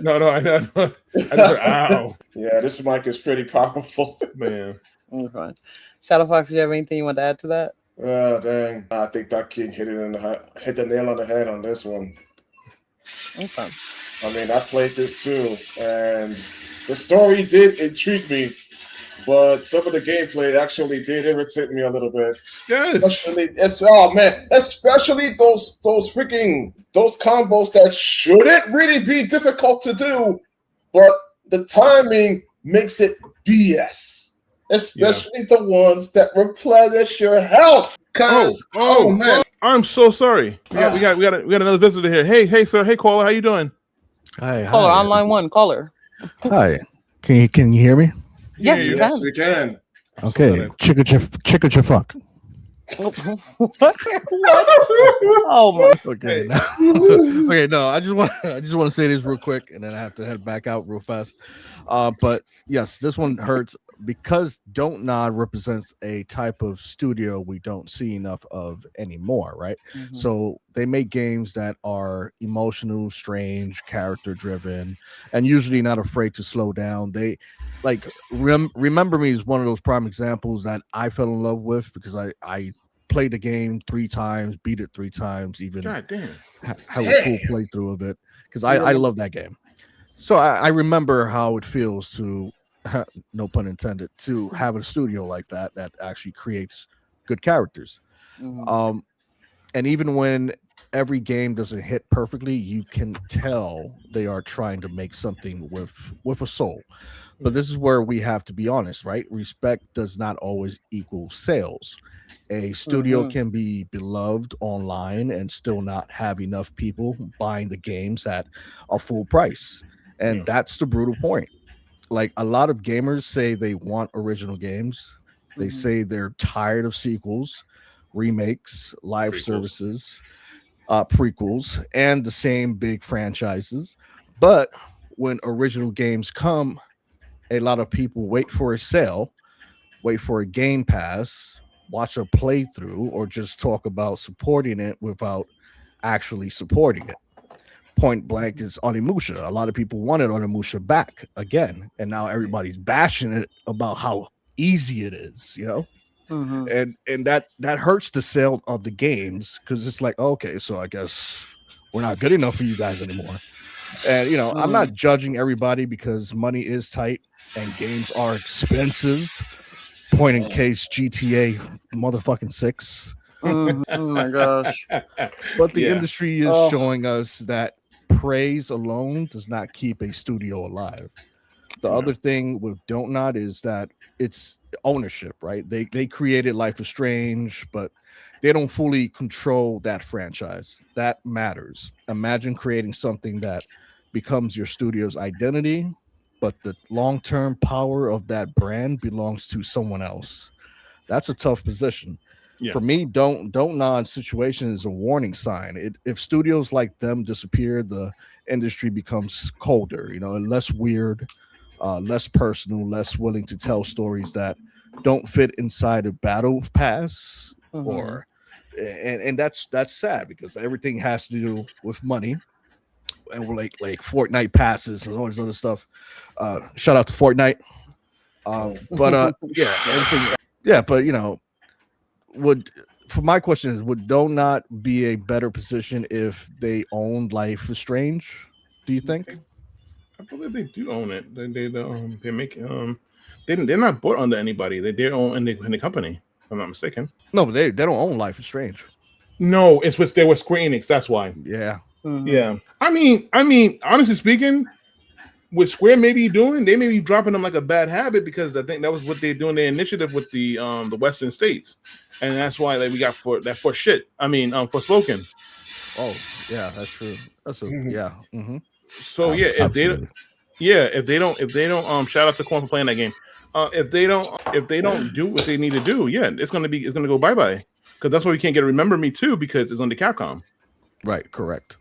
No, I know. I just heard, ow. Yeah, this mic is pretty powerful. Man. Okay. Shadow Fox, do you have anything you want to add to that? Oh, dang. I think Dark King hit the nail on the head on this one. Okay. I mean, I played this too, and the story did intrigue me, but some of the gameplay actually did irritate me a little bit. Yes. Especially those combos that shouldn't really be difficult to do, but the timing makes it BS. Especially the ones that replenish your health. Oh man, I'm so sorry. We got another visitor here. Hey, sir. Hey, caller. How you doing? Hi. Caller, online one. Caller. Hi. Can you hear me? Yes, we can. Okay. Chicka fuck. What? Oh my. Okay. Okay. No, I just want to say this real quick, and then I have to head back out real fast. But yes, this one hurts because Don't Nod represents a type of studio we don't see enough of anymore, right? So they make games that are emotional, strange, character driven, and usually not afraid to slow down. They like Remember Me is one of those prime examples that I fell in love with, because I played the game 3 times, beat it 3 times, even God damn. have a cool playthrough of it, because I love that game. So I remember how it feels to, no pun intended, to have a studio like that actually creates good characters. And even when every game doesn't hit perfectly, you can tell they are trying to make something with a soul. But this is where we have to be honest, right? Respect does not always equal sales. A studio can be beloved online and still not have enough people buying the games at a full price. And that's the brutal point. Like, a lot of gamers say they want original games. They say they're tired of sequels, remakes, live services, prequels, and the same big franchises. But when original games come, a lot of people wait for a sale, wait for a Game Pass, watch a playthrough, or just talk about supporting it without actually supporting it. Point blank is Onimusha. A lot of people wanted Onimusha back again, and now everybody's bashing it about how easy it is, you know? And that hurts the sale of the games, because it's like, okay, so I guess we're not good enough for you guys anymore. And you know, I'm not judging everybody, because money is tight and games are expensive. Point in case GTA motherfucking 6. Oh my gosh. But the industry is showing us that praise alone does not keep a studio alive. The other thing with Don't Nod is that it's ownership, right? They created Life is Strange, but they don't fully control that franchise. That matters. Imagine creating something that becomes your studio's identity, but the long-term power of that brand belongs to someone else. That's a tough position. For me, Don't Nod situation is a warning sign. If studios like them disappear, the industry becomes colder, you know, less weird, less personal, less willing to tell stories that don't fit inside a battle pass, Mhm. or and that's sad because everything has to do with money, and we're like Fortnite passes and all this other stuff. Shout out to Fortnite. But yeah, everything. Yeah, but for my question is, would Donut be a better position if they owned Life is Strange? Do you think? I believe they do own it. They make they're not bought under anybody. They're own in the company. If I'm not mistaken. No, but they don't own Life is Strange. No, it's with they were Square Enix. That's why. Yeah. Mhm. Yeah. I mean, honestly speaking, with Square maybe doing, they may be dropping them like a bad habit because I think that was what they're doing their initiative with the Western states, and that's why we got for shit. I mean, for Spoken. Oh, yeah, that's true. That's yeah. Mm-hmm. So yeah, if they don't, shout out to Corn for playing that game. If they don't do what they need to do, yeah, it's gonna go bye because that's why we can't get Remember Me too because it's on the Capcom. Right. Correct.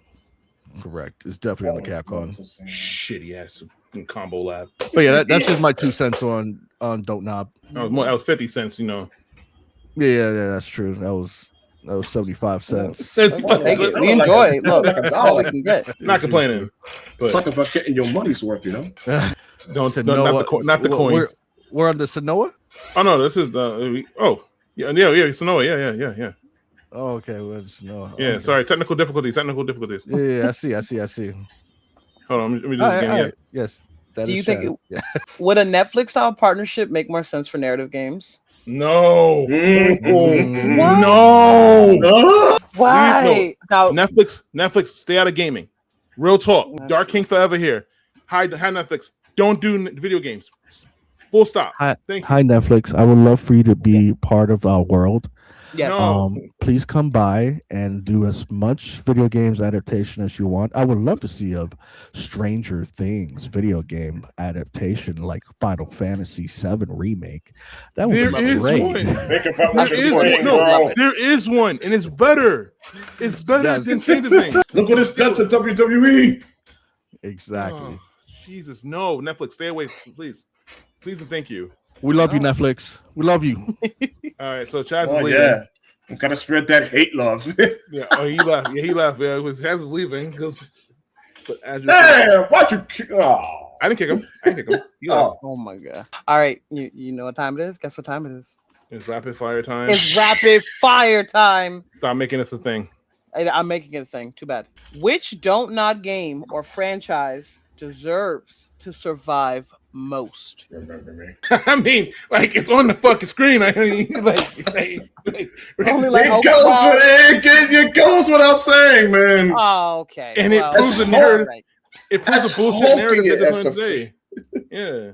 It's definitely on the Capcom. Shitty ass combo lab. But yeah, that's just my 2 cents on Don't Knob. That was 50 cents, Yeah, that's true. That was 75 cents. We enjoy it. Look, that's all we can get. Not complaining. But Talk about getting your money's worth, you know. not the coins. We're on the Sonoa. Oh no, this is the Sonoa. Yeah. Oh, okay. Well, Sonoa. Yeah, okay. Sorry, technical difficulties. Yeah, I see. Hold on, let me do this again. Yeah. Yes. Do you think would a Netflix style partnership make more sense for narrative games? No. What? No. Why? Now, Netflix, stay out of gaming. Real talk. Dark King forever here. Hi Netflix. Don't do video games. Full stop. Hi Netflix. I would love for you to be part of our world. yes. No. Please come by and do as much video games adaptation as you want. I would love to see a Stranger Things video game adaptation like Final Fantasy VII Remake. That would be great. There is one, and it's better. It's better than Stranger Things. Look what it's done to WWE. Exactly. Oh, Jesus, no, Netflix, stay away, please. Please and thank you. We love you, Netflix. We love you. All right, so Chaz is leaving. Yeah, I'm gonna spread that hate love. Yeah, he left. Yeah, he left. Yeah, because Chaz is leaving. Damn, why'd you? Oh. I didn't kick him. He left. Oh my god! All right, you know what time it is? Guess what time it is? It's rapid fire time. It's rapid fire time. Stop making this a thing. I'm making it a thing. Too bad. Which Don't Nod game or franchise deserves to survive most? Remember me. I mean, like it's on the fucking screen. I mean, Only like It goes without saying, man. Oh, okay. And it proves the narrative. Right. It proves the bullshit narrative that they're going to say. Yeah.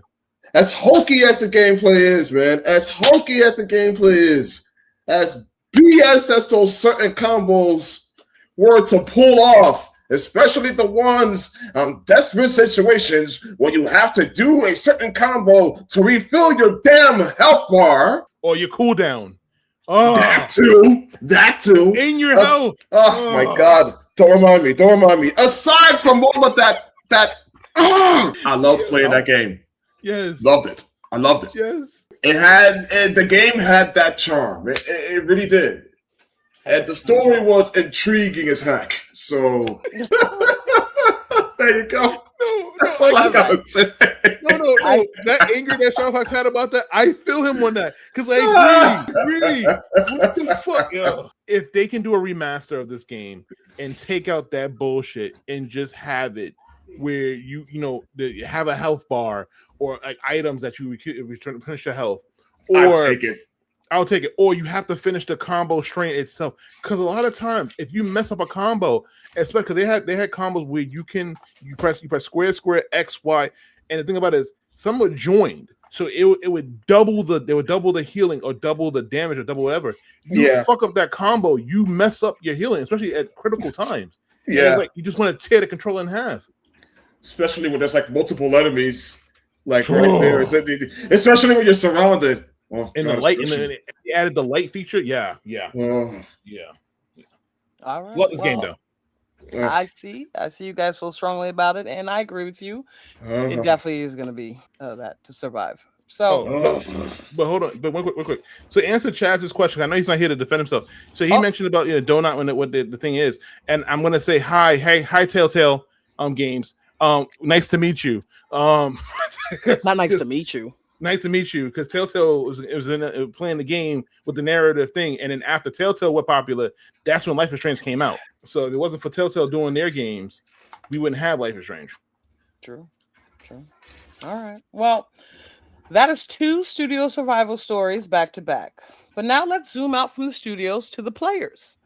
As hokey as the gameplay is, man. As hokey as the gameplay is, as BS as those certain combos were to pull off, especially the ones desperate situations where you have to do a certain combo to refill your damn health bar or your cooldown. Oh, that too. In your health. Oh my God! Don't remind me. Aside from all of that, I loved playing that game. Yes, loved it. I loved it. Yes, the game had that charm. It really did. And the story was intriguing as heck. So there you go. That's all I gotta say. No. That anger that Sean Fox had about that, I feel him on that. Because I agree. What the fuck? Yo. If they can do a remaster of this game and take out that bullshit and just have it where you have a health bar or like items that you return to finish your health. Or I'll take it. Or you have to finish the combo strain itself. Because a lot of times, if you mess up a combo, especially because they had combos where you press square, X, Y, and the thing about it is some were joined, so it would double the healing or double the damage or double whatever. You fuck up that combo, you mess up your healing, especially at critical times. Yeah, it's like you just want to tear the controller in half. Especially when there's like multiple enemies, like right there. Especially when you're surrounded. Oh, and the light, and they added the light feature. Yeah. All right. Love this game though. I see you guys feel strongly about it, and I agree with you. It definitely is going to be that to survive. So, but hold on, but one quick. So answer Chaz's question. I know he's not here to defend himself. So he mentioned about donut when what the thing is, and I'm gonna say hi Telltale games. Nice to meet you. not nice to meet you. Nice to meet you, because Telltale was playing the game with the narrative thing, and then after Telltale went popular, that's when Life is Strange came out. So if it wasn't for Telltale doing their games, we wouldn't have Life is Strange. True. All right. Well, that is 2 studio survival stories back to back. But now let's zoom out from the studios to the players,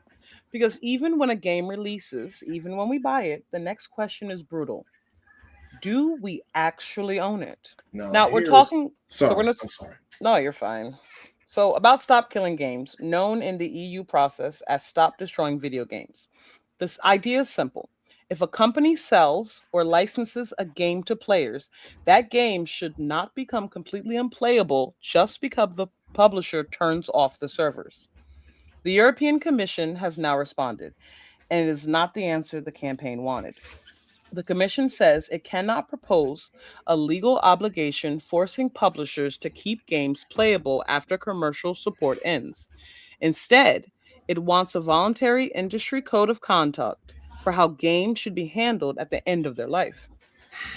because even when a game releases, even when we buy it, the next question is brutal. Do we actually own it? No, now we're talking. Sorry, I'm sorry. No, you're fine. So about Stop Killing Games, known in the EU process as Stop Destroying Video Games. This idea is simple. If a company sells or licenses a game to players, that game should not become completely unplayable just because the publisher turns off the servers. The European Commission has now responded, and it is not the answer the campaign wanted. The Commission says it cannot propose a legal obligation forcing publishers to keep games playable after commercial support ends. Instead, it wants a voluntary industry code of conduct for how games should be handled at the end of their life.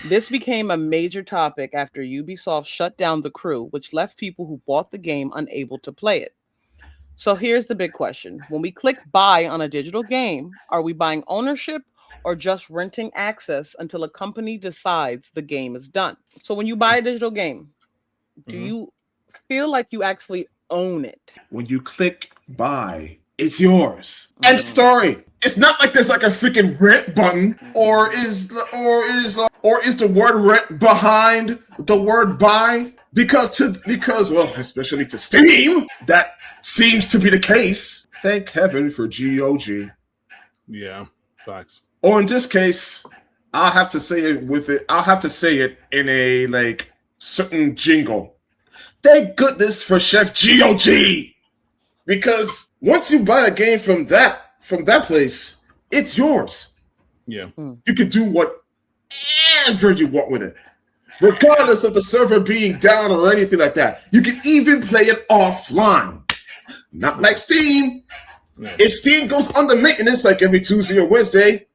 This became a major topic after Ubisoft shut down The Crew, which left people who bought the game unable to play it. So here's the big question. When we click buy on a digital game, are we buying ownership or just renting access until a company decides the game is done? So when you buy a digital game, do you feel like you actually own it? When you click buy, it's yours. End story. It's not like there's like a freaking rent button, or is the word rent behind the word buy? Because well, especially to Steam, that seems to be the case. Thank heaven for GOG. Yeah, facts. Or in this case, I'll have to say it in a like certain jingle. Thank goodness for Chef GOG. Because once you buy a game from that place, it's yours. Yeah. You can do whatever you want with it, regardless of the server being down or anything like that. You can even play it offline. Not like Steam. Yeah. If Steam goes under maintenance like every Tuesday or Wednesday,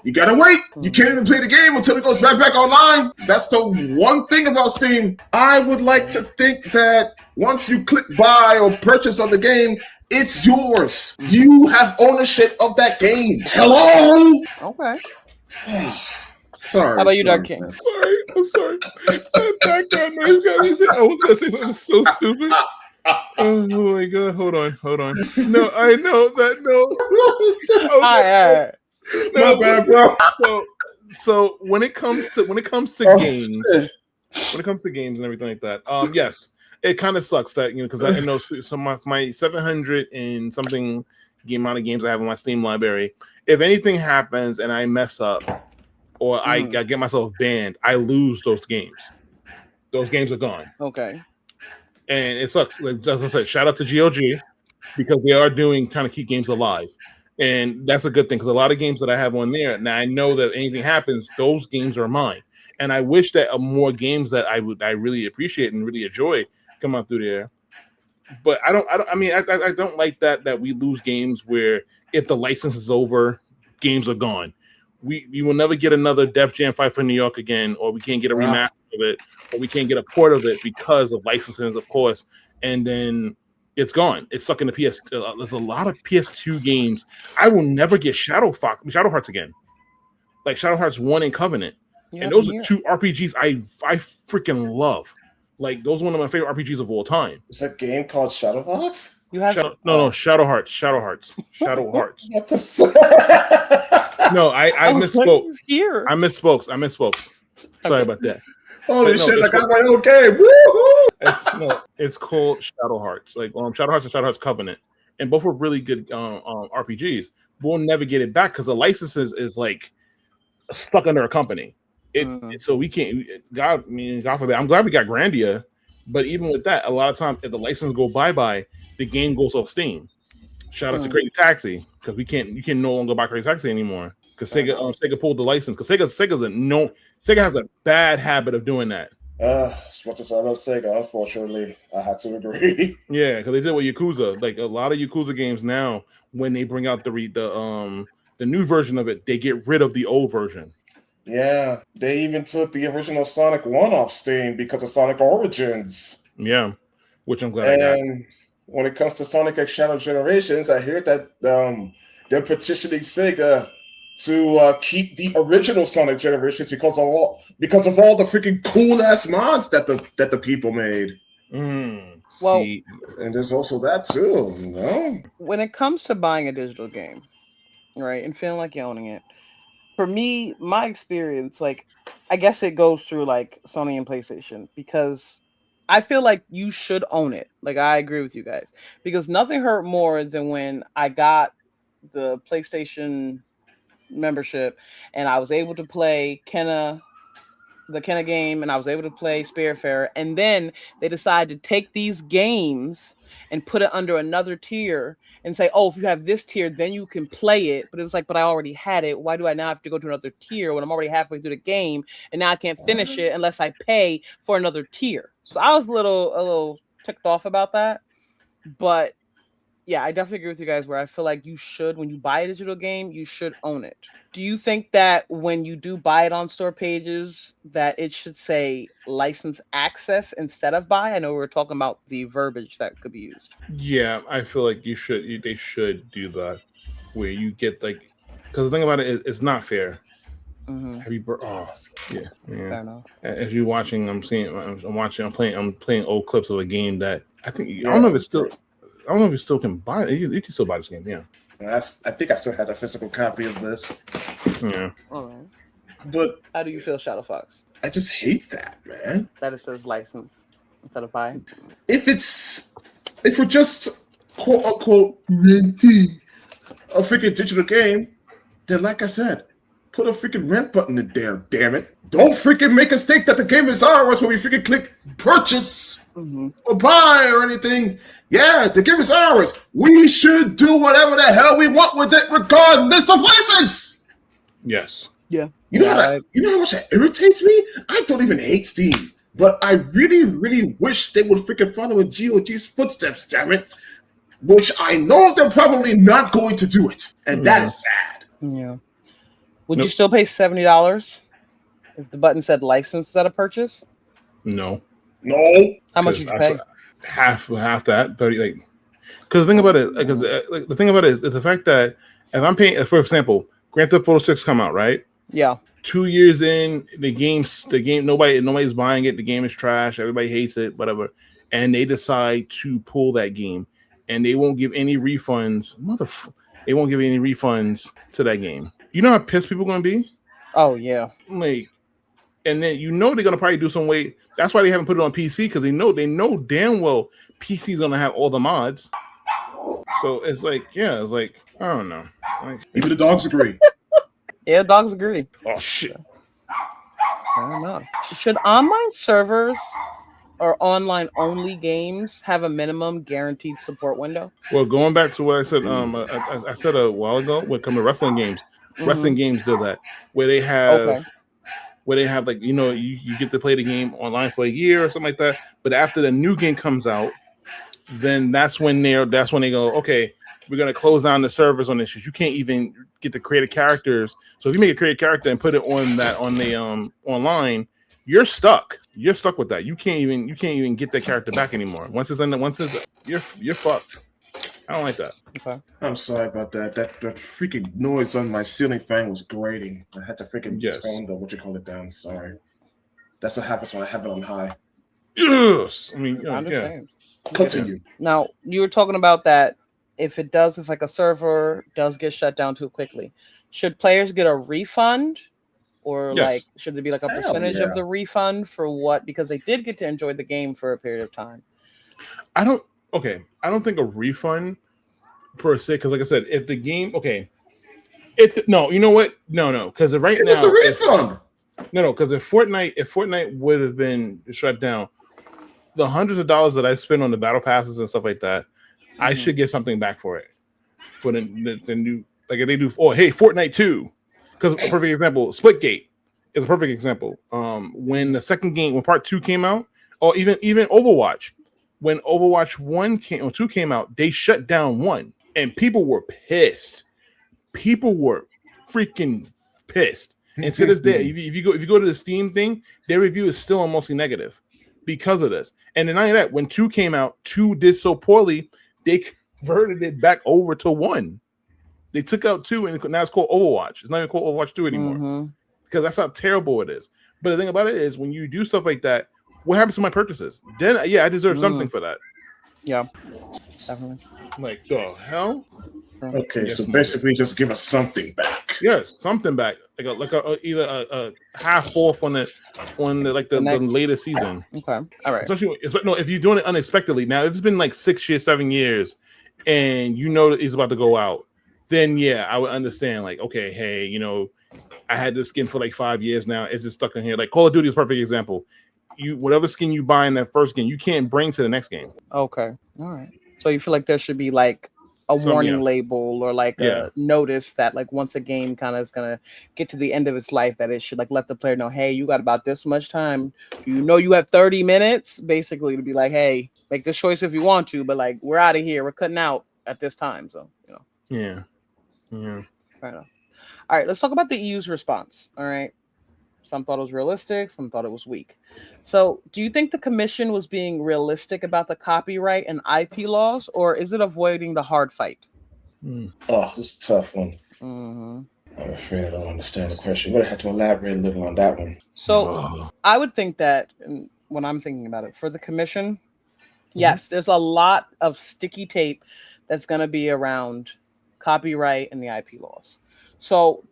you gotta wait. You can't even play the game until it goes back online. That's the one thing about Steam. I would like to think that once you click buy or purchase on the game, it's yours. You have ownership of that game. Hello? Okay. Sorry. How about you, Dark King? I'm sorry. That background noise got me. I was gonna say something so stupid. Oh my god! Hold on. No, I know that. No. All right. My bad, bro. So when it comes to games, and everything like that, yes, it kind of sucks that because I know some of my 700 and something amount of games I have in my Steam library. If anything happens and I mess up or I get myself banned, I lose those games. Those games are gone. Okay. And it sucks. Like as I said, shout out to GOG because they are trying to keep games alive. And that's a good thing because a lot of games that I have on there now, I know that anything happens, those games are mine. And I wish that more games that I really appreciate and really enjoy come out through there. But I don't like that we lose games where if the license is over, games are gone. We will never get another Def Jam Fight for New York again, or we can't get a remaster of it, or we can't get a port of it because of licenses, of course. And then it's gone. It's stuck in the PS. There's a lot of PS2 games. I will never get Shadow Hearts again. Like Shadow Hearts 1 and Covenant. And those are 2 RPGs I freaking love. Like those are one of my favorite RPGs of all time. Is that game called Shadow Hearts? You have Shadow Hearts. Shadow Hearts. What to say? No, I misspoke. Here. I misspoke. Sorry about that. Holy shit! I got my own game. Woohoo! It's called Shadow Hearts. Like Shadow Hearts and Shadow Hearts Covenant, and both were really good RPGs. We'll never get it back because the licenses is like stuck under a company. So we can't. God forbid. I'm glad we got Grandia, but even with that, a lot of times if the license go bye, the game goes off Steam. Shout out to Crazy Taxi because you can no longer buy Crazy Taxi anymore because Sega pulled the license because Sega has a bad habit of doing that. As much as I love Sega, unfortunately, I had to agree. Yeah, because they did with Yakuza. Like a lot of Yakuza games now, when they bring out the new version of it, they get rid of the old version. Yeah, they even took the original Sonic 1 off Steam because of Sonic Origins. Yeah, which I'm glad I got. And when it comes to Sonic X Shadow Generations, I hear that they're petitioning Sega to keep the original Sonic Generations because of all the freaking cool ass mods that the people made. Well, See, And there's also that too, you know? when it comes to buying a digital game, right, and feeling like you're owning it, for me, my experience, like, I guess it goes through like Sony and PlayStation because I feel like you should own it. Like, I agree with you guys because nothing hurt more than when I got the PlayStation membership and I was able to play the Kenna game, and I was able to play Spiritfarer, and then they decided to take these games and put it under another tier and say, oh, if you have this tier, then you can play it. But it was like, but I already had it. Why do I now have to go to another tier when I'm already halfway through the game and now I can't finish it unless I pay for another tier? So I was a little ticked off about that. But yeah, I definitely agree with you guys where I feel like you should, when you buy a digital game, you should own it. Do you think that when you do buy it on store pages, that it should say license access instead of buy? I know we were talking about the verbiage that could be used. yeah, I feel like they should do that, where you get like, because the thing about it is, it's not fair. Mm-hmm. Have you? Yeah. Fair enough. As you're watching, I'm playing old clips of a game that I think I don't know if you still can buy it. You can still buy this game, yeah. I think I still had a physical copy of this. Yeah. All right. But How do you feel, Shadow Fox? I just hate that, man. That it says license instead of buy? If we're just quote unquote renting a freaking digital game, then like I said, put a freaking rent button in there, damn it. Don't freaking make us think that the game is ours when we freaking click purchase or buy or anything. Yeah, the game is ours. We should do whatever the hell we want with it regardless of license. Yes. Yeah. You know how much that irritates me? I don't even hate Steam, but I really, really wish they would freaking follow in GOG's footsteps, damn it. Which I know they're probably not going to do it. And that is sad. Yeah. Would you still pay $70 if the button said license instead of purchase? No. How much did you pay? Half that 30. Like, because the thing about it, the thing about it is the fact that if I'm paying, for example, Grand Theft Auto 6 come out, right? Yeah. 2 years in, the game, nobody's buying it. The game is trash. Everybody hates it, whatever. And they decide to pull that game, and they won't give any refunds. They won't give any refunds to that game. You know how pissed people are gonna be? Oh yeah. Like, and then they're gonna probably do some way. That's why they haven't put it on PC, because they know damn well PC's gonna have all the mods. So it's like, I don't know. Like, even the dogs agree. Yeah, dogs agree. Oh shit. I don't know. Should online servers or online only games have a minimum guaranteed support window? Well, going back to what I said, I said a while ago when it comes to wrestling games. Wrestling games do that, where they have like, you get to play the game online for a year or something like that. But after the new game comes out, then that's when they go, okay, we're gonna close down the servers on this. You can't even get the creative characters. So if you make a creative character and put it on the online, you're stuck. You're stuck with that. You can't even get that character back anymore. Once you're fucked. I don't like that. Okay. I'm sorry about that. That freaking noise on my ceiling fan was grating. I had to freaking tone the down. Sorry. That's what happens when I have it on high. Yes. I mean, I understand. Continue. Now, you were talking about that if like a server does get shut down too quickly, should players get a refund? Or like, should there be like a percentage of the refund for what? Because they did get to enjoy the game for a period of time. I don't think a refund per se, because like I said, if the game, you know what? No, because right now it's a refund. No, because if Fortnite would have been shut down, the hundreds of dollars that I spend on the battle passes and stuff like that, I should get something back for it. For the new, like if they do, hey, Fortnite 2. Because, perfect example, Splitgate. is a perfect example. When the second game, when part 2 came out, or even Overwatch, when Overwatch 1 came or 2 came out, they shut down 1, and people were pissed. People were freaking pissed. And to this day, if you go to the Steam thing, their review is still mostly negative because of this. And then not only that, when 2 came out, 2 did so poorly, they converted it back over to 1. They took out 2, and now it's called Overwatch. It's not even called Overwatch 2 anymore because that's how terrible it is. But the thing about it is, when you do stuff like that, what happens to my purchases? Then, I deserve something for that. Yeah, definitely. Like, the hell? Okay, Yes, so basically, just give us something back. Yes, something back, like either a half off on the latest season. Okay, all right. Especially if you're doing it unexpectedly. Now, if it's been like 6 years, 7 years, and you know that it's about to go out, then I would understand. Like, okay, hey, I had this skin for like 5 years now. It's just stuck in here. Like Call of Duty is a perfect example. Whatever skin you buy in that first game, you can't bring to the next game. Okay, all right. So you feel like there should be like a warning label or like a notice that like once a game kind of is gonna get to the end of its life, that it should like let the player know, hey, you got about this much time. You have 30 minutes basically to be like, hey, make this choice if you want to, but like we're out of here. We're cutting out at this time. So Yeah. Fair enough. All right, let's talk about the EU's response. All right. Some thought it was realistic, some thought it was weak. So do you think the commission was being realistic about the copyright and IP laws, or is it avoiding the hard fight? Oh, this is a tough one. I'm afraid I don't understand the question. We're going to have to elaborate a little on that one. So I would think that, and when I'm thinking about it, for the commission, yes, there's a lot of sticky tape that's going to be around copyright and the IP laws. So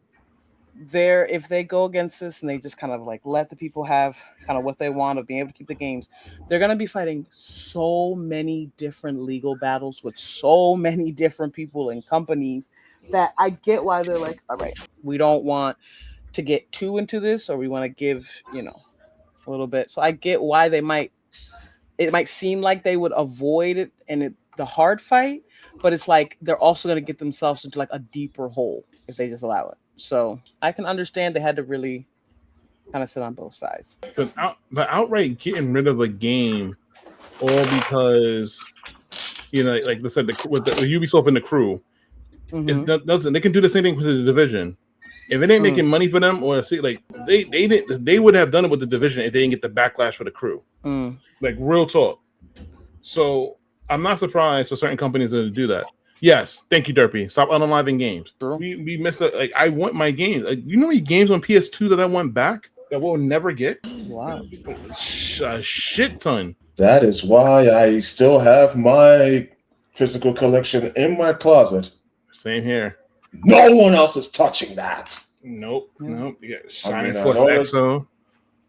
if they go against this and they just kind of like let the people have kind of what they want of being able to keep the games, they're going to be fighting so many different legal battles with so many different people and companies that I get why they're like, all right, we don't want to get too into this, or we want to give, a little bit. So I get why it might seem like they would avoid it and the hard fight, but it's like they're also going to get themselves into like a deeper hole if they just allow it. So I can understand they had to really kind of sit on both sides. Because the outright getting rid of a game, all because like they said, with the Ubisoft and the crew, they can do the same thing with the Division. If it ain't making money for them, or like they would have done it with the Division if they didn't get the backlash for the crew. Like real talk. So I'm not surprised for certain companies to do that. Yes, thank you, Derpy. Stop unaliving games. True. We missed it. Like I want my games. Like, you know how many games on PS2 that I want back that we'll never get? Wow, a shit ton. That is why I still have my physical collection in my closet. Same here. No one else is touching that. Nope. You got Shining Force Exo.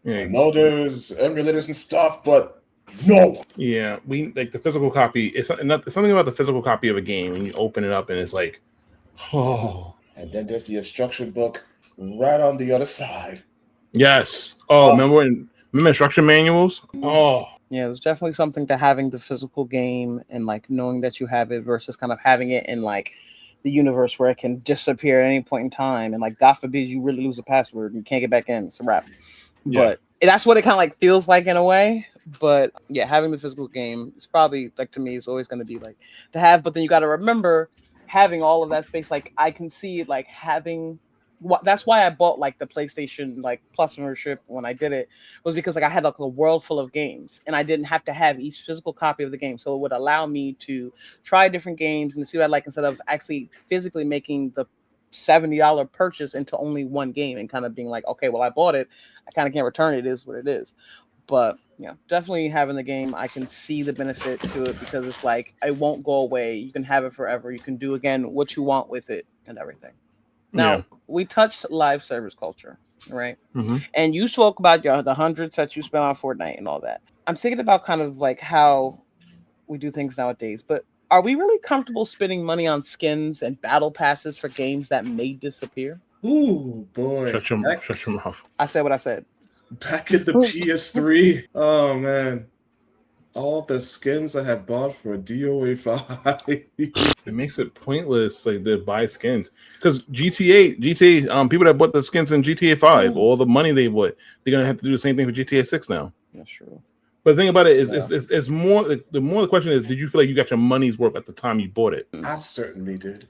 I know there's emulators and stuff, but no. Yeah, we like the physical copy. It's something about the physical copy of a game when you open it up and it's like, oh. And then there's the instruction book right on the other side. Yes. Remember instruction manuals? Oh. Yeah, there's definitely something to having the physical game and like knowing that you have it versus kind of having it in like the universe where it can disappear at any point in time, and like God forbid you really lose a password and you can't get back in. It's a wrap. Yeah. But that's what it kind of like feels like in a way. But yeah, having the physical game is probably like, to me, is always going to be like to have. But then you got to remember having all of that space. Like I can see like having. That's why I bought like the PlayStation like Plus membership when I did it, was because like I had like a world full of games and I didn't have to have each physical copy of the game, so it would allow me to try different games and to see what I like instead of actually physically making the $70 purchase into only one game and kind of being like, okay, well I bought it, I kind of can't return it. It is what it is. But yeah, definitely having the game, I can see the benefit to it because it's like it won't go away. You can have it forever. You can do again what you want with it and everything. Now, we touched live service culture, right? And you spoke about the hundreds that you spent on Fortnite and all that. I'm thinking about kind of like how we do things nowadays, but are we really comfortable spending money on skins and battle passes for games that may disappear? Ooh, boy. Shut your mouth. I said what I said. Back at the PS3. Oh, man. all the skins I have bought for DOA 5. It makes it pointless, like to buy skins, because GTA, people that bought the skins in GTA 5, all the money they bought, they're gonna have to do the same thing for GTA 6 now. That's true. But the thing about it is, it's more. The more the question is, did you feel like you got your money's worth at the time you bought it? I certainly did.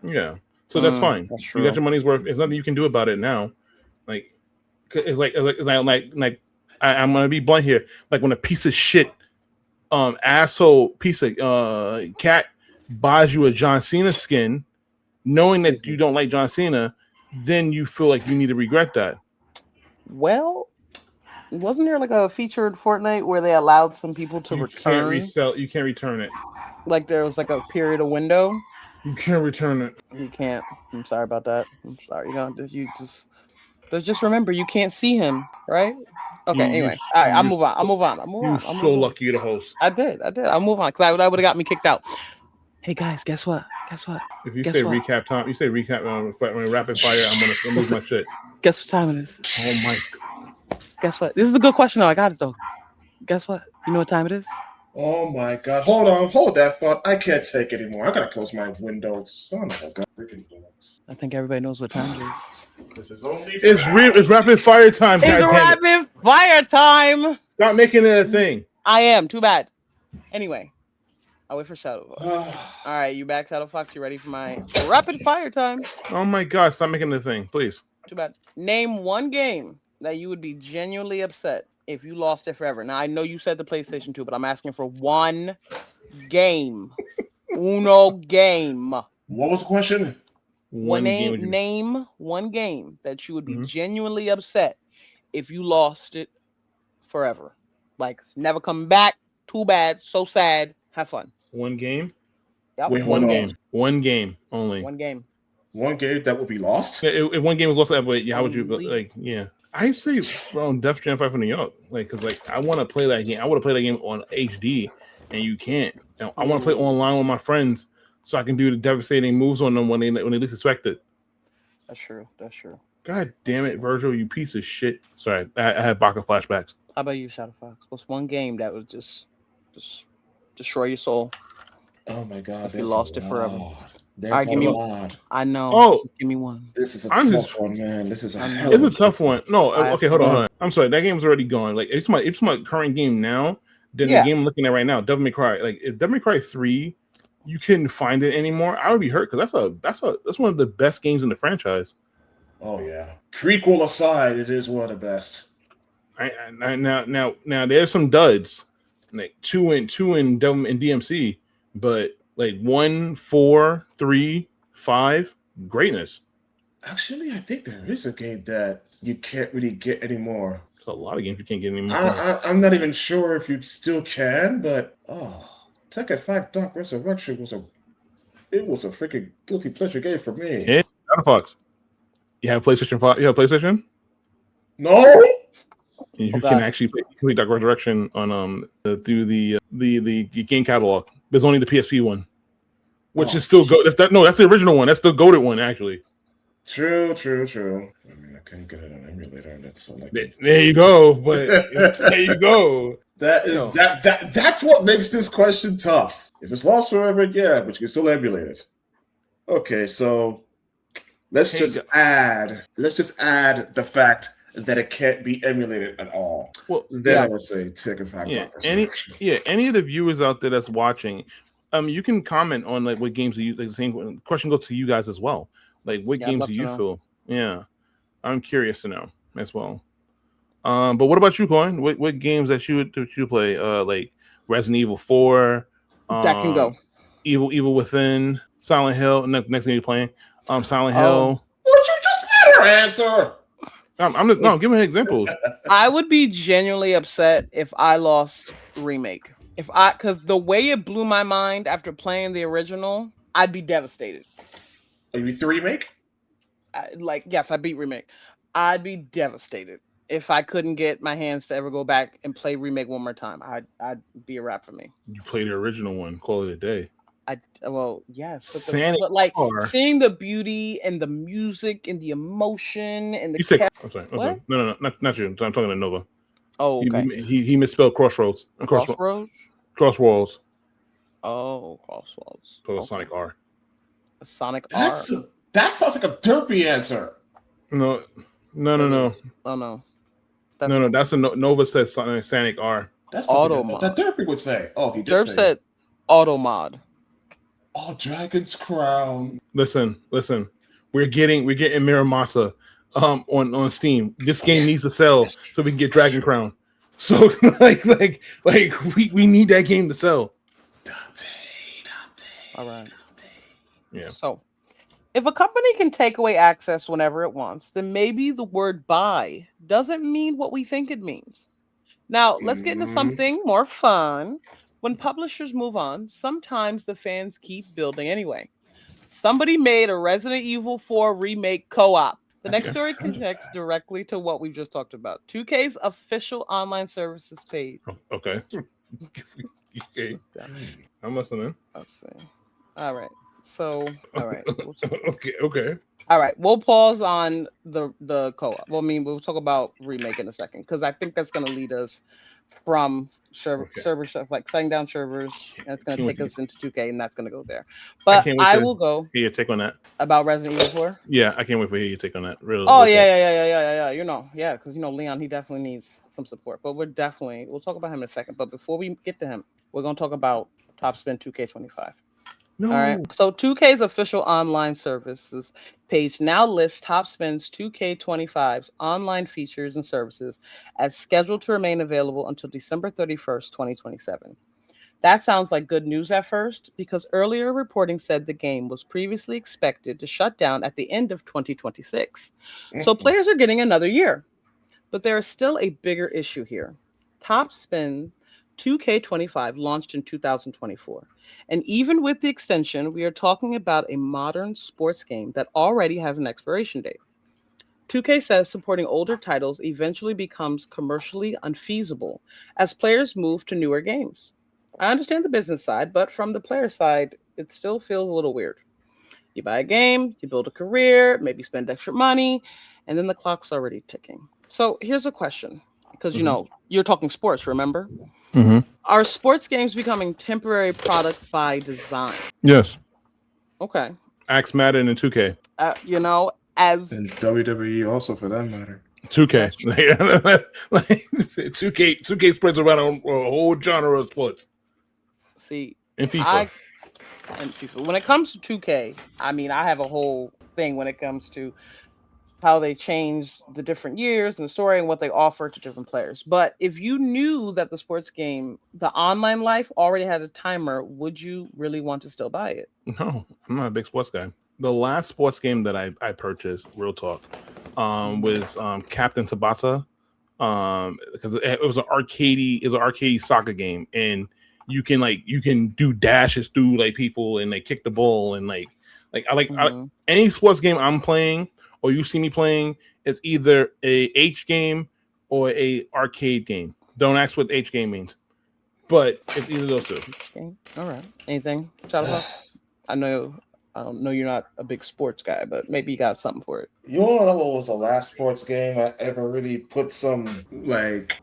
Yeah, so that's fine. That's true. You got your money's worth. There's nothing you can do about it now. Like, I'm gonna be blunt here. Like when a piece of shit, asshole piece of cat buys you a John Cena skin, knowing that you don't like John Cena, then you feel like you need to regret that. Well, wasn't there like a featured Fortnite where they allowed some people to return? You can't return it. Like there was like a period of window. You can't return it. You can't. I'm sorry about that. I'm sorry. Just remember you can't see him, right? Okay. Anyway, all right. I'll move on. You're so lucky you're the host. I did. I'll move on because that would have got me kicked out. Hey guys, guess what? If you say recap time, you say recap when rapid fire, I'm gonna lose my shit. Guess what time it is? Oh my god. Guess what? This is a good question though. I got it though. Guess what? You know what time it is? Oh my god. Hold that thought. I can't take it anymore. I gotta close my window. Son of a god. Freaking dogs. I think everybody knows what time it is. This is only It's rapid fire time. It's rapid fire time. Stop making it a thing. I am. Too bad. Anyway, I'll wait for Shadow. All right, you back, Shadow Fox? You ready for my rapid fire time? Oh my god! Stop making it a thing, please. Too bad. Name one game that you would be genuinely upset if you lost it forever. Now I know you said the PlayStation 2, but I'm asking for one game. Uno game. What was the question? Name one game that you would be genuinely upset if you lost it forever. Like never coming back. Too bad. So sad. Have fun. One game. Yep. Wait, One game. One game only. One game. One game that will be lost. If one game was lost forever, how would you like? Yeah, I say Def Jam 5 for New York. Like, cause like I want to play that game. I want to play that game on HD, and you can't. I want to play online with my friends, so I can do the devastating moves on them when they least expect it. That's true. God damn it, Virgil, you piece of shit. Sorry, I had Baka flashbacks. How about you, Shadow Fox? What's one game that would just destroy your soul? Oh my god, if you lost it forever. There's a lot. I know. Oh, give me one. This is a tough one, man. This is It's a tough one. No, okay, hold on. I'm sorry, that game's already gone. Like it's my current game now. Then the game I'm looking at right now, Devil May Cry. Like if Devil May Cry 3, you couldn't find it anymore, I would be hurt because that's one of the best games in the franchise. Oh yeah. Prequel aside, it is one of the best. Now there's some duds, like two in Devil in DMC, but like 1, 4, 3, 5, greatness. Actually, I think there is a game that you can't really get anymore. There's a lot of games you can't get anymore. I'm not even sure if you still can, but Tekken 5 Dark Resurrection was a freaking guilty pleasure game for me. Yeah, Shadow Fox. You have PlayStation 5? You have PlayStation? No. You can actually play Dark Resurrection on through the game catalog. There's only the PSP one, which is still good. That's the original one. That's the goated one, actually. True. I mean, I couldn't get it on emulator, and that's so like. There you go. But there you go. That's what makes this question tough. If it's lost forever, yeah, but you can still emulate it. Okay, so let's just add the fact that it can't be emulated at all. Well, then I would say Tekken 5. Any of the viewers out there that's watching, you can comment on like what games do you like. The same question goes to you guys as well. Like what games do you feel? Yeah, I'm curious to know as well. But what about you, Coin? What games that you play? Like Resident Evil 4. That can go. Evil Within, Silent Hill. Next thing you're playing, Silent Hill. Would you just let her answer? I'm giving examples. I would be genuinely upset if I lost Remake. Because the way it blew my mind after playing the original, I'd be devastated. You beat the Remake? Yes, I beat Remake. I'd be devastated if I couldn't get my hands to ever go back and play Remake one more time. I'd be a wrap for me. You play the original one, call it a day. Yes, but like seeing the beauty and the music and the emotion and the. I'm sorry. No, not you. I'm talking to Nova. Oh, okay. He misspelled crossroads. Crossroads. Crossroads. Oh, crossroads. So Sonic R. A Sonic R. That sounds like a derpy answer. No. Oh no. That's a Nova said Sonic R. That's Automod. that Derpy would say. Oh, he did Derp say said Automod. Oh, Dragon's Crown. Listen. We're getting Miramasa on Steam. This game needs to sell so we can get Dragon Crown. So like we need that game to sell. Dante. All right. Yeah. So, if a company can take away access whenever it wants, then maybe the word buy doesn't mean what we think it means. Now, let's get into something more fun. When publishers move on, sometimes the fans keep building anyway. Somebody made a Resident Evil 4 remake co-op. The next story connects directly to what we've just talked about. 2K's official online services page. Okay. Okay. I'm listening. Let's see. All right. So, all right. Okay. All right. We'll pause on the co-op. Well, I mean, we'll talk about Remake in a second because I think that's going to lead us from server stuff, like setting down servers, and it's going to take us into 2K, and that's going to go there. But I will go. Hear your take on that about Resident Evil 4. Yeah, I can't wait for your take on that. Really. Oh yeah. Because Leon, he definitely needs some support. But we'll talk about him in a second. But before we get to him, we're going to talk about TopSpin 2K25. No. All right. So 2K's official online services page now lists TopSpin's 2K25's online features and services as scheduled to remain available until December 31st, 2027. That sounds like good news at first, because earlier reporting said the game was previously expected to shut down at the end of 2026. So players are getting another year. But there is still a bigger issue here. TopSpin 2K25 launched in 2024. And even with the extension, we are talking about a modern sports game that already has an expiration date. 2K says supporting older titles eventually becomes commercially unfeasible as players move to newer games. I understand the business side, but from the player side, it still feels a little weird. You buy a game, you build a career, maybe spend extra money, and then the clock's already ticking. So here's a question, because you're talking sports, remember? Mm-hmm. Are sports games becoming temporary products by design? Yes. Okay. Axe Madden and 2K. As and WWE also for that matter. 2K. 2K spreads around a whole genre of sports. See, and FIFA. When it comes to 2K, I mean, I have a whole thing when it comes to how they change the different years and the story and what they offer to different players. But if you knew that the sports game, the online life already had a timer, would you really want to still buy it? No, I'm not a big sports guy. The last sports game that I purchased, real talk, was Captain Tabata. Because it was an arcade soccer game, and you can do dashes through like people and kick the ball and any sports game I'm playing or you see me playing, it's either a H game or a arcade game. Don't ask what H game means, but it's either those two. Okay. All right. Anything? I know you're not a big sports guy, but maybe you got something for it. You want to know what was the last sports game I ever really put some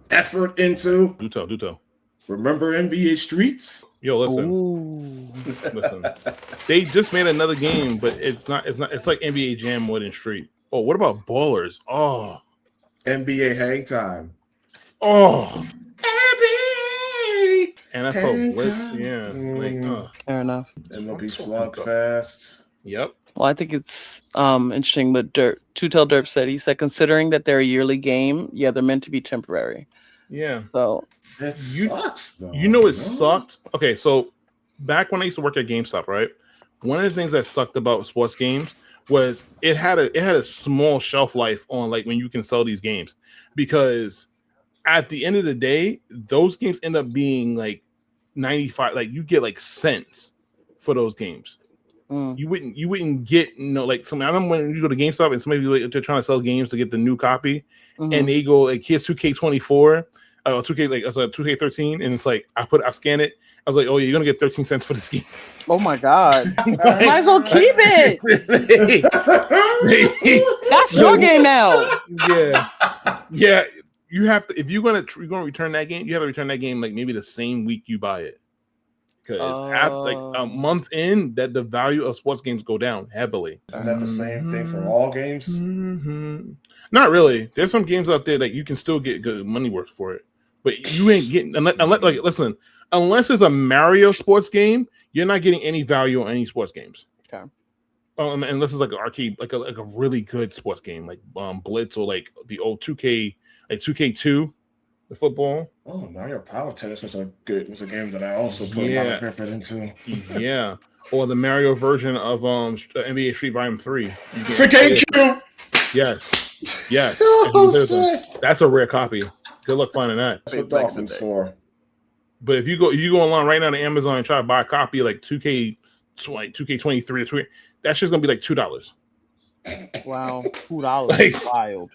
effort into? Do tell. Remember NBA Streets? Yo, listen. They just made another game, but it's like NBA Jam more than Street. Oh, what about Ballers? Oh, NBA Hang Time. Oh, NBA NFL Blitz. Yeah, fair enough. MLB Slugfest. Yep. Well, I think it's interesting what Derp said. He said, considering that they're a yearly game, yeah, they're meant to be temporary. Yeah. So it sucks, though. It sucked. Okay, so back when I used to work at GameStop, right? One of the things that sucked about sports games was it had a small shelf life on when you can sell these games, because at the end of the day, those games end up being 95. You get cents for those games. You wouldn't get some. I remember when you go to GameStop and somebody they're trying to sell games to get the new copy, and they go here's 2K24. 2K13, and it's I scan it. I was like, oh yeah, you're gonna get 13 cents for this game. Oh my god. Might as well keep it. That's your game now. Yeah. you have to if you're gonna return that game, you have to return that game like maybe the same week you buy it. Because after like a month in, that the value of sports games go down heavily. Isn't that the same thing for all games? Not really. There's some games out there that you can still get good money worth for it, but you ain't getting unless it's a Mario sports game, you're not getting any value on any sports games. Okay. Unless it's like an arcade, like a really good sports game, like Blitz or like the old 2K, like 2K2, the football. Oh, Mario Power Tennis was a game that I also put a lot of effort into. Yeah, or the Mario version of NBA Street Volume 3 for GameCube. Yes. Oh, that's a rare copy. Good luck finding that. That's what Dolphins for. But if you go online right now to Amazon and try to buy a copy like 2K23, that's just gonna be like $2. Wow, $2 is wild.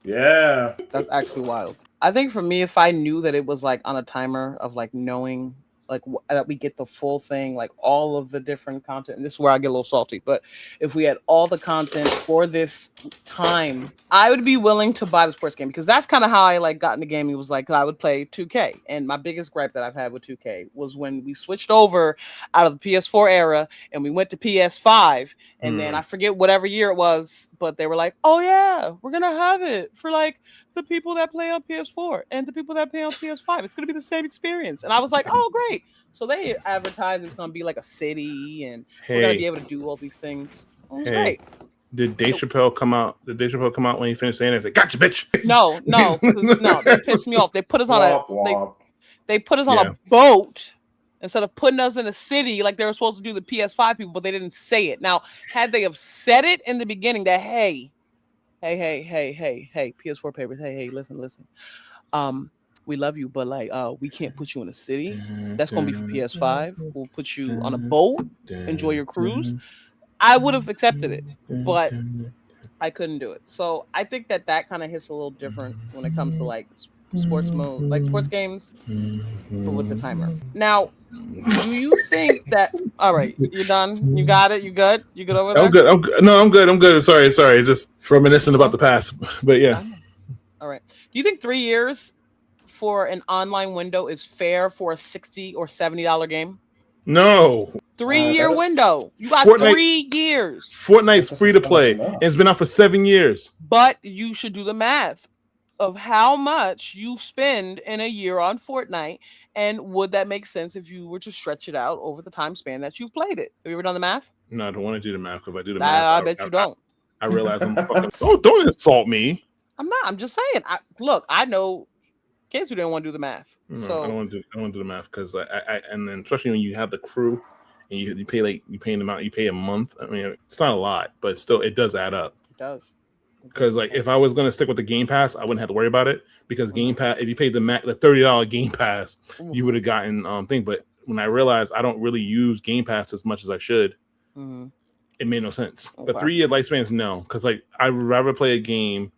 Yeah, that's actually wild. I think for me, if I knew that it was like on a timer of like knowing like that we get the full thing, like all of the different content, and this is where I get a little salty, but if we had all the content for this time, I would be willing to buy the sports game, because that's kind of how I like got into gaming. It was like I would play 2K, and my biggest gripe that I've had with 2K was when we switched over out of the PS4 era and we went to PS5, and then I forget whatever year it was, but they were like, oh yeah, we're gonna have it for like the people that play on PS4 and the people that play on PS5. It's going to be the same experience. And I was like, oh, great. So they advertised it's going to be like a city and we're going to be able to do all these things. It was great. Did Dave Chappelle come out? When he finished saying it? Say, gotcha, bitch. No. They pissed me off. They put us on they put us on a boat instead of putting us in a city like they were supposed to do the PS5 people, but they didn't say it. Now, had they have said it in the beginning that, hey, PS4 papers. Hey, listen. We love you, but like, we can't put you in a city. That's gonna be for PS5. We'll put you on a boat, enjoy your cruise. I would have accepted it, but I couldn't do it. So I think that kind of hits a little different when it comes to like sports mode, like sports games, but with the timer. Now, do you think that? All right, you're done. You got it. You good? You good over there? I'm good. I'm good. Sorry. Just reminiscing about the past. But yeah. All right. Do you think 3 years for an online window is fair for a $60 or $70 game? No. 3-year window. You got Fortnite, 3 years. Fortnite's free to play, and it's been out for 7 years. But you should do the math of how much you spend in a year on Fortnite, and would that make sense if you were to stretch it out over the time span that you've played it? Have you ever done the math? No, I don't want to do the math, because if I do the math, I bet you don't. I realize I'm fucking. Don't insult me. I'm not. I'm just saying. I know kids who didn't want to do the math. No, so I don't want to do the math, because I and then especially when you have the crew and you pay them out, you pay a month. I mean, it's not a lot, but still, it does add up. It does. Because like if I was gonna stick with the Game Pass, I wouldn't have to worry about it, because Game Pass, if you paid the $30 Game Pass, you would have gotten thing. But when I realized I don't really use Game Pass as much as I should, it made no sense. Okay. But 3-year lifespans, no, because like I would rather play a game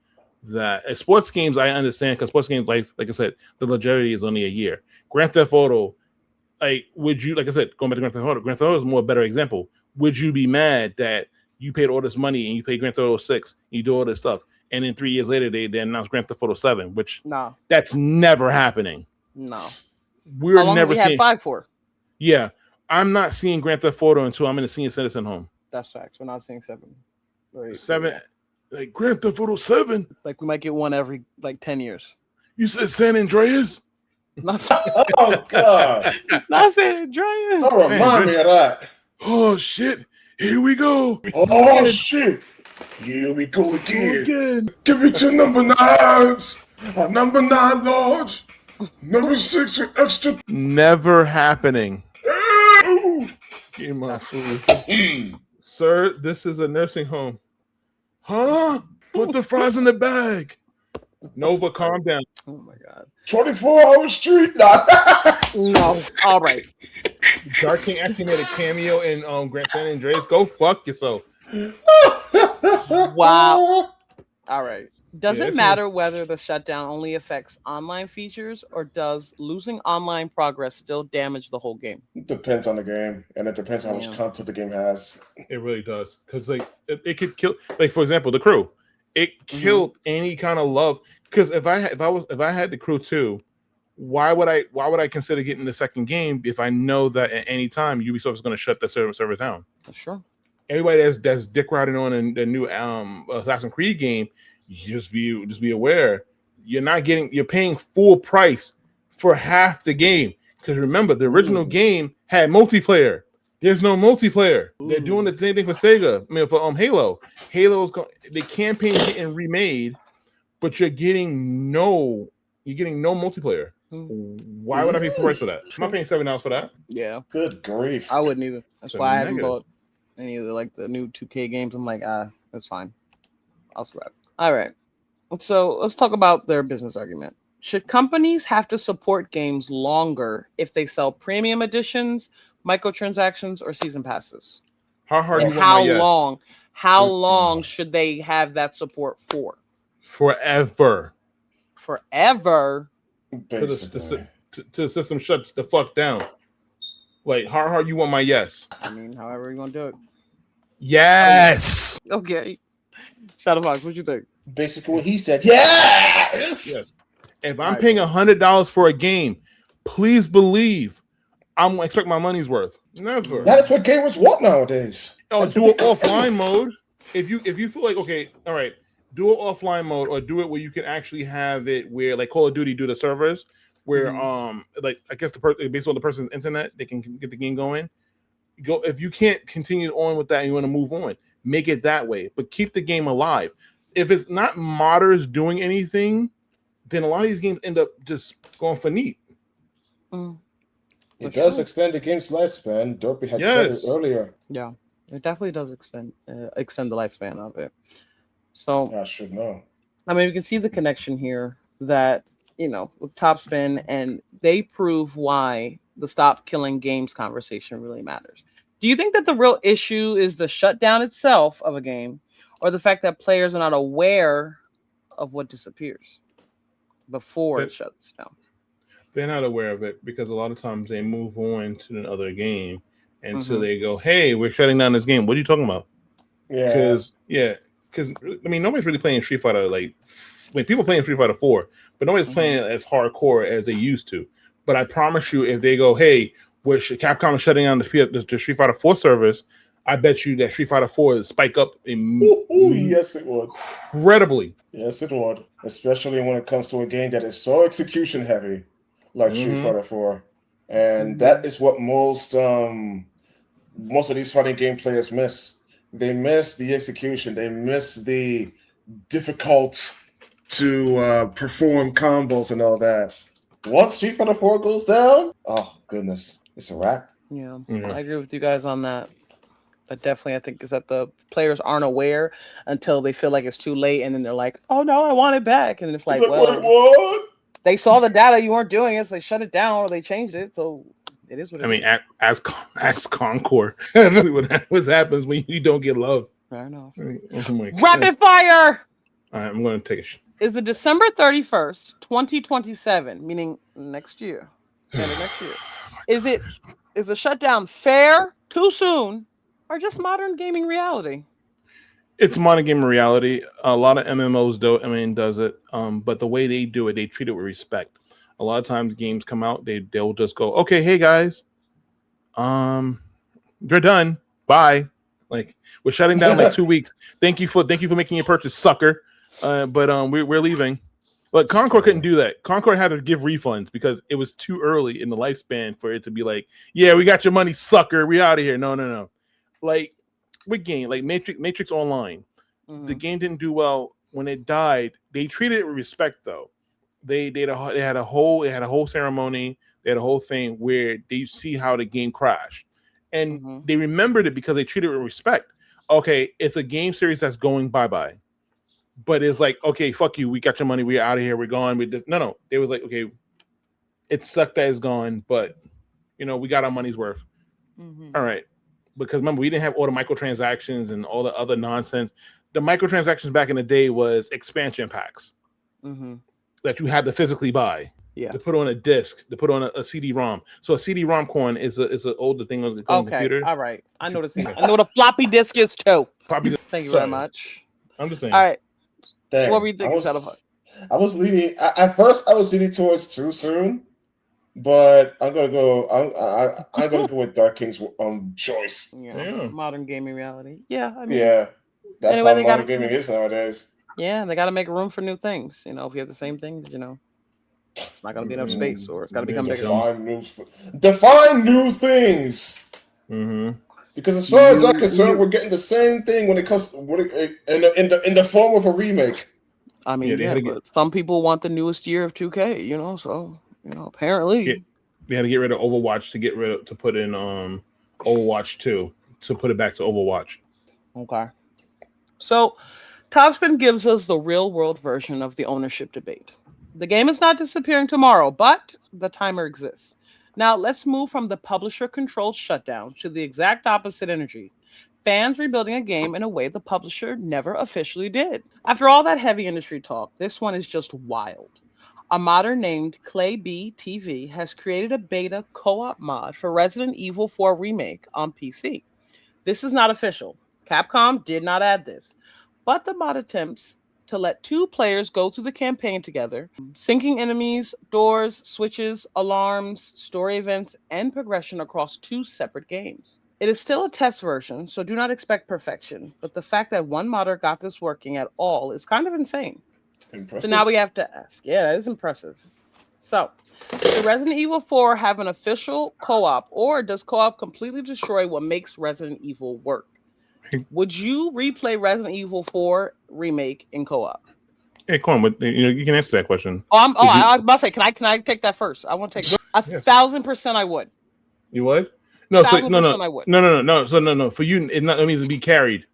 that sports games I understand, because sports games like I said, the longevity is only a year. Grand Theft Auto, like would you, like I said, going back to Grand Theft Auto is more a better example. Would you be mad that you paid all this money and you paid Grand Theft Auto 6, you do all this stuff, and then 3 years later they announced Grand Theft Auto 7, which that's never happening. No, we're never seeing 5 for. Yeah, I'm not seeing Grand Theft Auto until I'm in a senior citizen home. That's facts. We're not seeing 7. 7, like Grand Theft Auto 7. Like we might get one every like 10 years. You said San Andreas? Oh God! Not San Andreas. Don't remind me of that. Oh shit! Here we go. Oh shit! Here we go again. Give me 2 number 9s. A number 9 large. Number 6 with extra. Never happening. Give my food. Sir, this is a nursing home. Huh? Put the fries in the bag. Nova, calm down. Oh my God. 24-hour street. No. All right. Dark King actually made a cameo in Grand San Andreas. Go fuck yourself. Wow. All right. Does it matter whether the shutdown only affects online features, or does losing online progress still damage the whole game? It depends on the game, and it depends how much content the game has. It really does, because like it could kill. Like for example, the crew. It killed any kind of love. Because if I had the Crew 2, why would I consider getting the second game if I know that at any time Ubisoft is going to shut the server down? Sure. Everybody that's dick riding on the new Assassin's Creed game, you just be aware you're paying full price for half the game. Because remember, the original game had multiplayer. There's no multiplayer. They're doing the same thing for Sega. I mean, for Halo. The campaign getting remade, but you're getting no multiplayer. Why would I pay full price for that? I'm not paying $7 for that. Yeah. Good grief. I wouldn't either. That's why I haven't bought any of the new 2K games. I'm like, that's fine. I'll scrap. All right. So let's talk about their business argument. Should companies have to support games longer if they sell premium editions, microtransactions, or season passes? How hard? And how long? How long should they have that support for? Forever. Forever. Till the system shuts the fuck down. Like, how hard you want my yes? I mean, however you want to do it. Yes. Okay. Shadow Fox, what you think? Basically, what he said. Yes. If I'm paying $100 for a game, please believe I'm gonna expect my money's worth. Never. That is what gamers want nowadays. Oh, do it offline mode. If you feel like, okay, all right, do it offline mode, or do it where you can actually have it where, like Call of Duty do the servers where like I guess based on the person's internet they can get the game going. If you can't continue on with that and you want to move on, make it that way, but keep the game alive. If it's not modders doing anything, then a lot of these games end up just going for neat. It does extend the game's lifespan. Dopey had said it earlier. Yeah, it definitely does extend the lifespan of it. So I should know. I mean, we can see the connection here that, with TopSpin, and they prove why the stop killing games conversation really matters. Do you think that the real issue is the shutdown itself of a game, or the fact that players are not aware of what disappears before it shuts down? They're not aware of it because a lot of times they move on to another game until they go, "Hey, we're shutting down this game. What are you talking about?" Because I mean, nobody's really playing Street Fighter. Like, when people playing Street Fighter 4, but nobody's playing it as hardcore as they used to. But I promise you, if they go, "Hey, Capcom is shutting down the Street Fighter 4 service," I bet you that Street Fighter 4 is spike up yes, it would. Incredibly. Yes, it would. Especially when it comes to a game that is so execution heavy, like Street Fighter 4. And that is what most of these fighting game players miss. They miss the execution. They miss the difficult to perform combos and all that. Once Street Fighter 4 goes down, oh goodness, it's a wrap. Yeah, I agree with you guys on that. But definitely, I think is that the players aren't aware until they feel like it's too late, and then they're like, "Oh no, I want it back," and it's like, well, what? They saw the data, you weren't doing it, so they shut it down or they changed it. So it is what it is. I mean, as Concord, what happens when you don't get love? I know. Rapid fire. All right, I'm going to take a shit. Is the December 31st, 2027, meaning next year? Next year. Is the shutdown fair, too soon, or just modern gaming reality? It's modern gaming reality. A lot of MMOs does it. But the way they do it, they treat it with respect. A lot of times games come out, they'll just go, "Okay, hey guys, you're done. Bye." Like, we're shutting down like 2 weeks. Thank you for making your purchase, sucker. But we're leaving. But Concord couldn't do that. Concord had to give refunds because it was too early in the lifespan for it to be like, "Yeah, we got your money, sucker. We out of here." No. Like, with game like Matrix Online, the game didn't do well when it died. They treated it with respect though. They had a whole ceremony. They had a whole thing where they see how the game crashed, and they remembered it because they treated it with respect. Okay, it's a game series that's going bye-bye. But it's like, okay, fuck you. We got your money. We're out of here. We're gone. No. They was like, okay, it sucked that it's gone, but we got our money's worth. All right. Because remember, we didn't have all the microtransactions and all the other nonsense. The microtransactions back in the day was expansion packs that you had to physically buy. Yeah. To put on a disc, to put on a CD-ROM. So a CD-ROM coin is an older thing on the computer. All right. I know I know what a floppy disk is too. Thank you very much. I'm just saying. All right. Damn, What were you thinking, Shadowhawk? I was leaning at first. I was leaning towards Too Soon, but I'm gonna go. I'm gonna go with Dark King's choice. Yeah, modern gaming reality. Yeah, I mean, Yeah, that's anyway, how they modern gotta gaming is nowadays. Yeah, they got to make room for new things. You know, if you have the same things, you know, it's not going to be enough space, or it's got to become bigger. Define new things. Because as far as I'm concerned, we're getting the same thing when it comes in the form of a remake. I mean, but some people want the newest year of 2K. You know, so apparently they had to get rid of Overwatch to put in Overwatch 2 to put it back to Overwatch. Okay, so TopSpin gives us the real-world version of the ownership debate. The game is not disappearing tomorrow, but the timer exists. Now, let's move from the publisher-controlled shutdown to the exact opposite energy. Fans rebuilding a game in a way the publisher never officially did. After all that heavy industry talk, this one is just wild. A modder named Clay B TV has created a beta co-op mod for Resident Evil 4 Remake on PC. This is not official. Capcom did not add this. But the mod attempts to let two players go through the campaign together, syncing enemies, doors, switches, alarms, story events, and progression across two separate games. It is still a test version, so do not expect perfection, but the fact that one modder got this working at all is kind of insane. Impressive. So now we have to ask. Yeah, that is impressive. So, does Resident Evil 4 have an official co-op, or does co-op completely destroy what makes Resident Evil work? Would you replay Resident Evil 4 Remake in co-op? Hey, Corn, but you can answer that question. I was about to say, can I take that first? I want to take 1,000%. I would. You would? No, so no, I would. No. So no. For you, it means to be carried.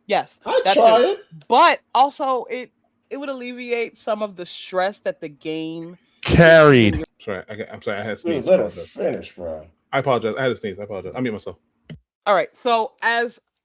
Yes, I'd try it, but also it would alleviate some of the stress that the game carried. Sorry, I'm sorry. I had to sneeze. Let her finish, bro. I apologize. I had to sneeze. I apologize. I mute myself. All right. So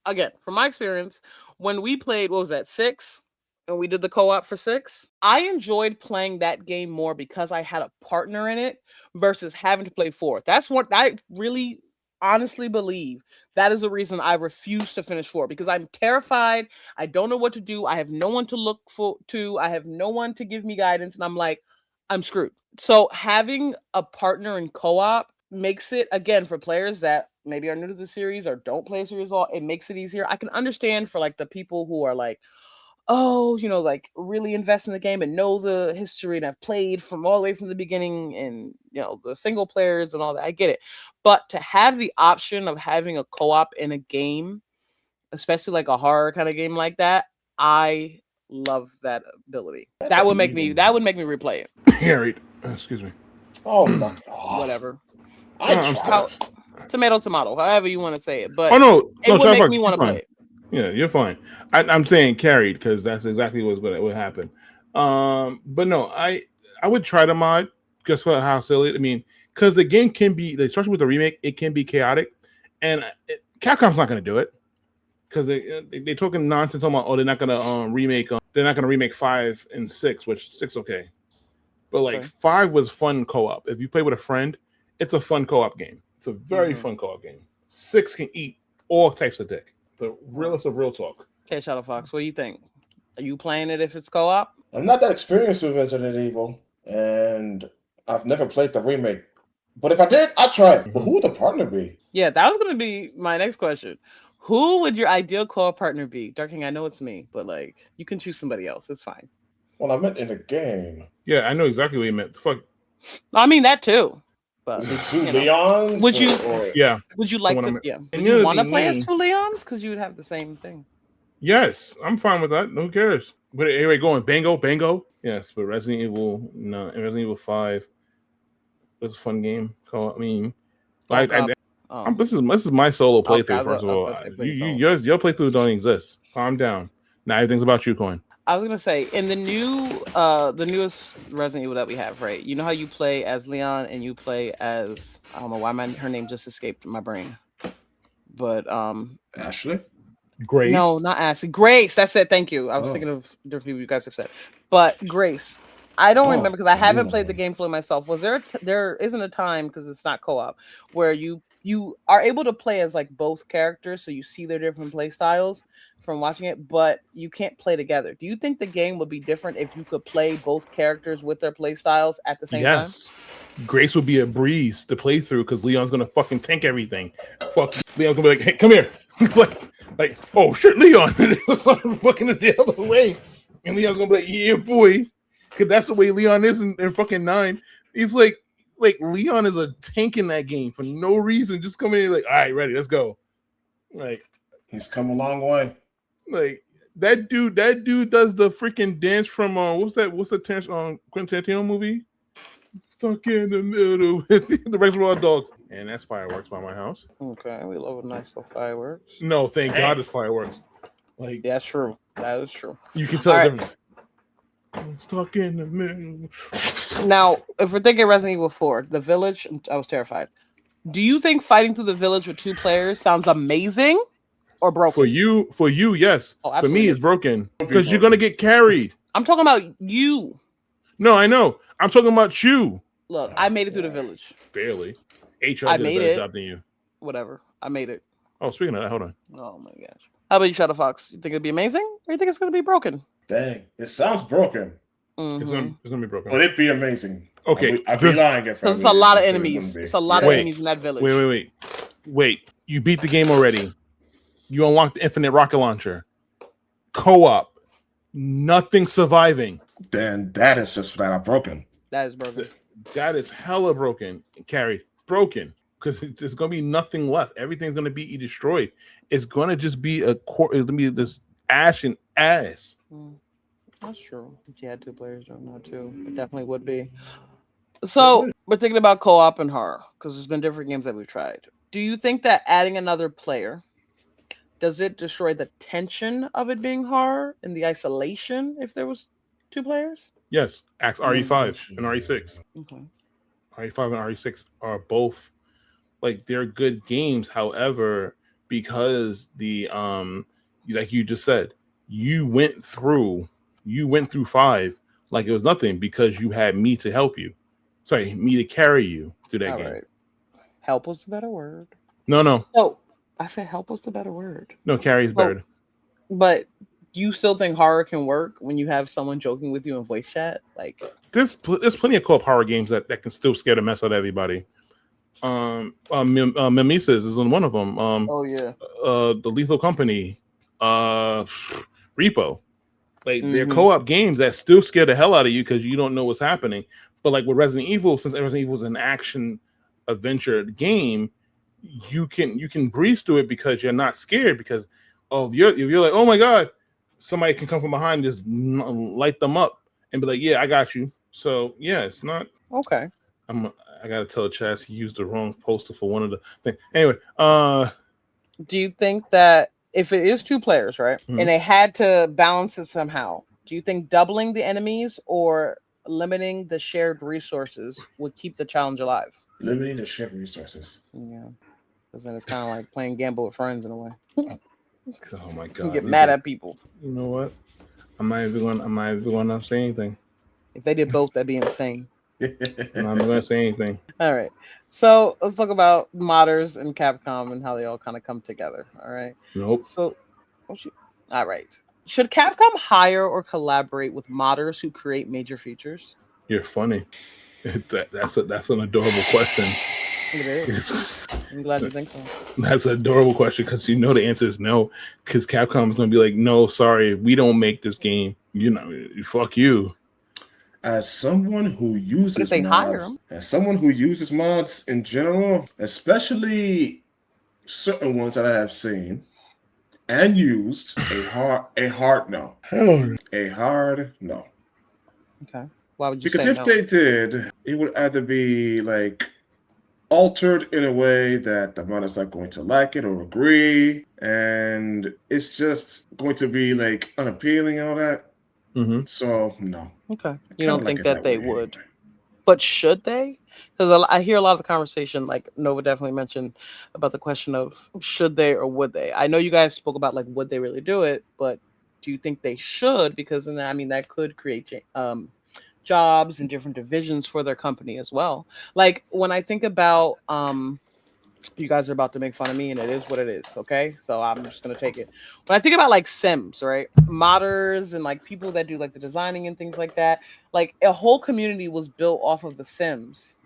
again, from my experience, when we played, what was that, 6? And we did the co-op for 6, I enjoyed playing that game more because I had a partner in it versus having to play 4. That's what I really honestly believe. That is the reason I refuse to finish 4, because I'm terrified. I don't know what to do. I have no one to look to. I have no one to give me guidance. And I'm like, I'm screwed. So having a partner in co-op makes it, again, for players that maybe are new to the series or don't play a series at all, it makes it easier. I can understand for like the people who are like, oh, like really invest in the game and know the history and have played from all the way from the beginning and, the single players and all that. I get it. But to have the option of having a co-op in a game, especially like a horror kind of game like that, I love that ability. That would make me replay it. Harry, excuse me. Oh, knock it off. Whatever. Tomato, however you want to say it. But it would make me want to play it. Yeah, you're fine. I'm saying carried because that's exactly what would happen. But no, I would try the mod just for how silly. I mean, because the game can be, especially with the remake, it can be chaotic, and Capcom's not going to do it because they're talking nonsense about they're not going to remake. They're not going to remake 5 and 6, which 6 okay, but 5 was fun co-op. If you play with a friend, it's a fun co-op game. It's a very fun co-op game. 6 can eat all types of dick. The realest of real talk. Okay, Shadow Fox, what do you think? Are you playing it if it's co-op? I'm not that experienced with Resident Evil, and I've never played the remake. But if I did, I'd try it. But who would the partner be? Yeah, that was going to be my next question. Who would your ideal co-op partner be? Darking, I know it's me, but you can choose somebody else. It's fine. Well, I meant in the game. Yeah, I know exactly what you meant. The fuck. I mean that too. But the two Leons? Would you? Yeah. Would you like to? Yeah. Would you want to play as 2 Leons? Because you would have the same thing. Yes, I'm fine with that. Who cares? But anyway, going bango. Yes, but Resident Evil, no, and Resident Evil 5 was a fun game. So I mean, this is my solo playthrough. First of all, your playthrough don't exist. Calm down. Now everything's about you, Coin. I was gonna say in the newest Resident Evil that we have, right? You know how you play as Leon and you play as, I don't know why her name just escaped my brain, but Ashley, Grace. No, not Ashley. Grace. That's it. Thank you. I was thinking of different people you guys have said, but Grace. I don't remember because I haven't played the game fully myself. Was there isn't a time because it's not co-op where you you are able to play as like both characters, so you see their different play styles from watching it, but you can't play together. Do you think the game would be different if you could play both characters with their play styles at the same time? Yes. Grace would be a breeze to play through because Leon's gonna fucking tank everything. Fuck, Leon's gonna be like, "Hey, come here." It's like, oh shit, Leon. It was fucking the other way, and Leon's gonna be like, "Yeah, boy," because that's the way Leon is in fucking 9. He's like Leon is a tank in that game for no reason. Just come in like, all right, ready, let's go. Like, he's come a long way. Like that dude does the freaking dance from what's the Quentin Tarantino movie? Stuck in the middle with the Reservoir Dogs, and that's fireworks by my house. Okay, we love a nice little fireworks. No, thank God it's fireworks. Like, that's true. That is true. You can tell All the right. difference. Stuck in the middle. Now, if we're thinking Resident Evil 4, the village, I was terrified. Do you think fighting through the village with 2 players sounds amazing or broken? For you, yes. Oh, for absolutely. me, it's broken because you're gonna get carried. I'm talking about you. No, I know. I'm talking about you. Look, I made it through the village. Barely. HR I did a made better it. job than you. Whatever. I made it. Oh, speaking of that, hold on. Oh my gosh. How about you, Shadow Fox? You think it'd be amazing, or you think it's gonna be broken? Dang, it sounds broken. Mhm. It's gonna be broken. Would it be amazing? Okay, I'd be lying if I Because it's a lot of said it enemies. wouldn't be. It's a lot of enemies in that village. Wait. You beat the game already. You unlocked the infinite rocket launcher. Co-op. Nothing surviving. Then that is just flat out broken. That is broken. That is hella broken. Carrie, broken. Because there's gonna be nothing left. Everything's gonna be destroyed. It's gonna just be it's gonna be this ash and ass. That's true. If you had 2 players doing that too, it definitely would be. So we're thinking about co-op and horror because there's been different games that we've tried. Do you think that adding another player, does it destroy the tension of it being horror and the isolation if there was 2 players? Yes. Ask RE5 and RE6. Okay. RE5 and RE6 are both like they're good games. However, because the like you just said, you went through 5 like it was nothing because you had me to help you. Sorry, me to carry you through that All game. right. Help was the better word. No. No, I said help was the better word. No, carry is better. But do you still think horror can work when you have someone joking with you in voice chat? Like, There's plenty of co-op horror games that can still scare the mess out of everybody. Mimesis is one of them. oh yeah. The Lethal Company, Repo. Like they're co-op games that still scare the hell out of you because you don't know what's happening. But like with Resident Evil, since Resident Evil is an action adventure game, you can breeze through it because you're not scared. Because if you're like, oh my god, somebody can come from behind, just light them up and be like, yeah, I got you. So yeah, it's not okay. I gotta tell Chaz he used the wrong poster for one of the things. Anyway, do you think that if it is 2 players, right, and they had to balance it somehow, do you think doubling the enemies or limiting the shared resources would keep the challenge alive? Limiting the shared resources. Yeah, because then it's kind of like playing gamble with friends in a way. Oh my god, You get mad at people. You know what? I'm not even going to say anything. If they did both, that'd be insane. I'm not going to say anything. All right. So let's talk about modders and Capcom and how they all kind of come together. All right. Nope. So, all right. Should Capcom hire or collaborate with modders who create major features? You're funny. That's an adorable question. It is. I'm glad you think so. That's an adorable question because you know the answer is no. Because Capcom is going to be like, no, sorry, we don't make this game. You know, fuck you. As someone who uses they hire mods, them? as someone who uses mods in general, especially certain ones that I have seen and used, a hard no. A hard no. Okay. Why would you Because say if no? they did, it would either be like altered in a way that the mod is not going to like it or agree, and it's just going to be like unappealing and all that. So no. Okay. You don't think it that they way. would. But should they? Because I hear a lot of the conversation, like Nova definitely mentioned about the question of should they or would they? I know you guys spoke about like would they really do it, but do you think they should? Because then I mean that could create jobs and different divisions for their company as well. Like when I think about You guys are about to make fun of me, and it is what it is. Okay, so I'm just gonna take it. When I think about like Sims, right? Modders and like people that do like the designing and things like that, like a whole community was built off of the Sims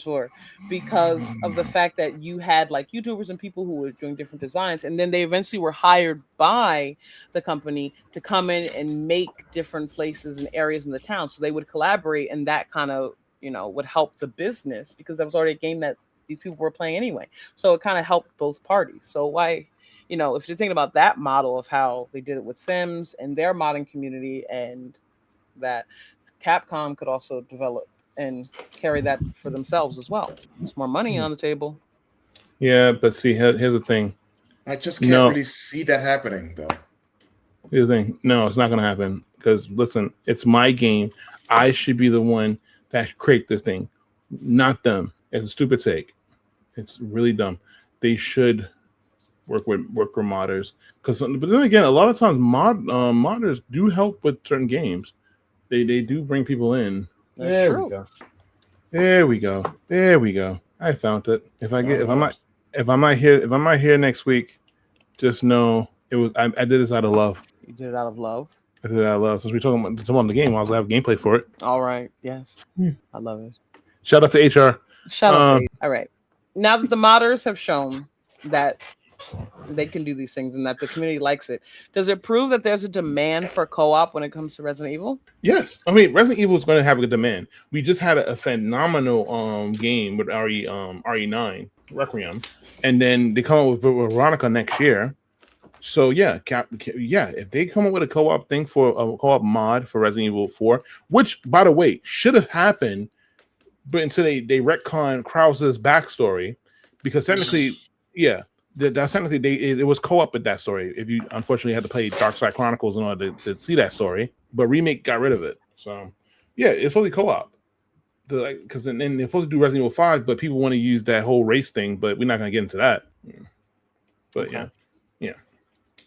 4, because of the fact that you had like YouTubers and people who were doing different designs, and then they eventually were hired by the company to come in and make different places and areas in the town. So they would collaborate, and that kind of would help the business because that was already a game that these people were playing anyway. So it kind of helped both parties. So why, if you're thinking about that model of how they did it with Sims and their modding community, and that Capcom could also develop and carry that for themselves as well. There's more money on the table. Yeah, but see, here's the thing. I just can't really see that happening, though. Here's the thing. No, it's not going to happen. Because, listen, it's my game. I should be the one that create this thing, not them. It's a stupid take. It's really dumb. They should work with modders. But then again, a lot of times modders do help with certain games. They do bring people in. There we go. I found it. If I'm not here next week, just know it was. I did this out of love. You did it out of love. I did it out of love. Since we're talking about the game, I was gonna have gameplay for it. All right. Yes. I love it. Shout out to HR. Shout out to HR. All right. Now that the modders have shown that they can do these things and that the community likes it, does it prove that there's a demand for co-op when it comes to Resident Evil? Yes. I mean, Resident Evil is going to have a demand. We just had a phenomenal game with RE9 Requiem, and then they come up with Veronica next year. So yeah, if they come up with a co-op thing for a co-op mod for Resident Evil 4, which by the way should have happened, but until they retcon Krauser's backstory, because technically, that's technically it was co-op with that story. If you unfortunately had to play Dark Side Chronicles in order to see that story, but Remake got rid of it. So yeah, it's supposed to be co-op. Because then they're supposed to do Resident Evil 5, but people want to use that whole race thing, but we're not going to get into that. But yeah.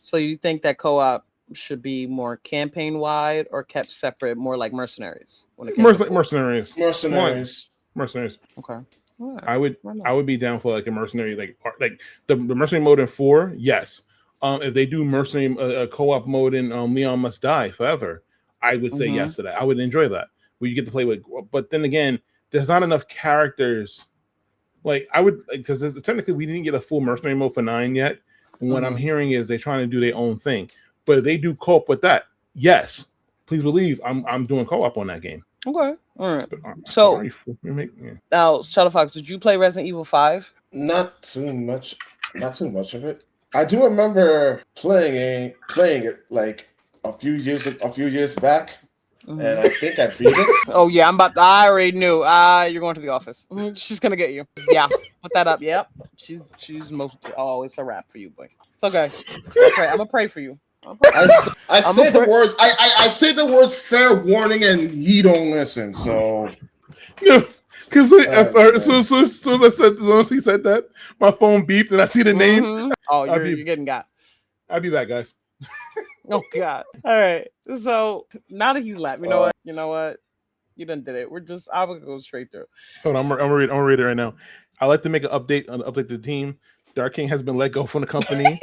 So you think that co-op should be more campaign-wide or kept separate, more like Mercenaries? Mercenaries. Okay. Right. I would be down for like a mercenary, like the mercenary mode in 4. Yes. If they do mercenary co-op mode in Leon Must Die Forever, I would say yes to that. I would enjoy that. Where you get to play with, but then again, there's not enough characters. Like I would, because technically we didn't get a full mercenary mode for 9 yet. And what I'm hearing is they're trying to do their own thing. But if they do co-op with that, yes, please believe I'm doing co-op on that game. Okay, all right. So now, Shadow Fox, did you play Resident Evil 5? Not too much of it. I do remember playing it like a few years back. And I think I beat it. Oh yeah, I already knew. You're going to the office. She's gonna get you. Yeah, put that up. Yep. She's most. Oh, it's a wrap for you, boy. It's okay. I'm gonna pray for you. I said the words. I said the words. Fair warning, and he don't listen. So yeah, because as soon as he said that, my phone beeped and I see the name. Oh, you're getting got. I'll be back, guys. Oh God! All right. So now that he's left, you know what? You done did it. I will go straight through. Hold on, I'm gonna read it right now. I'd like to make an update to the team. Dark King has been let go from the company.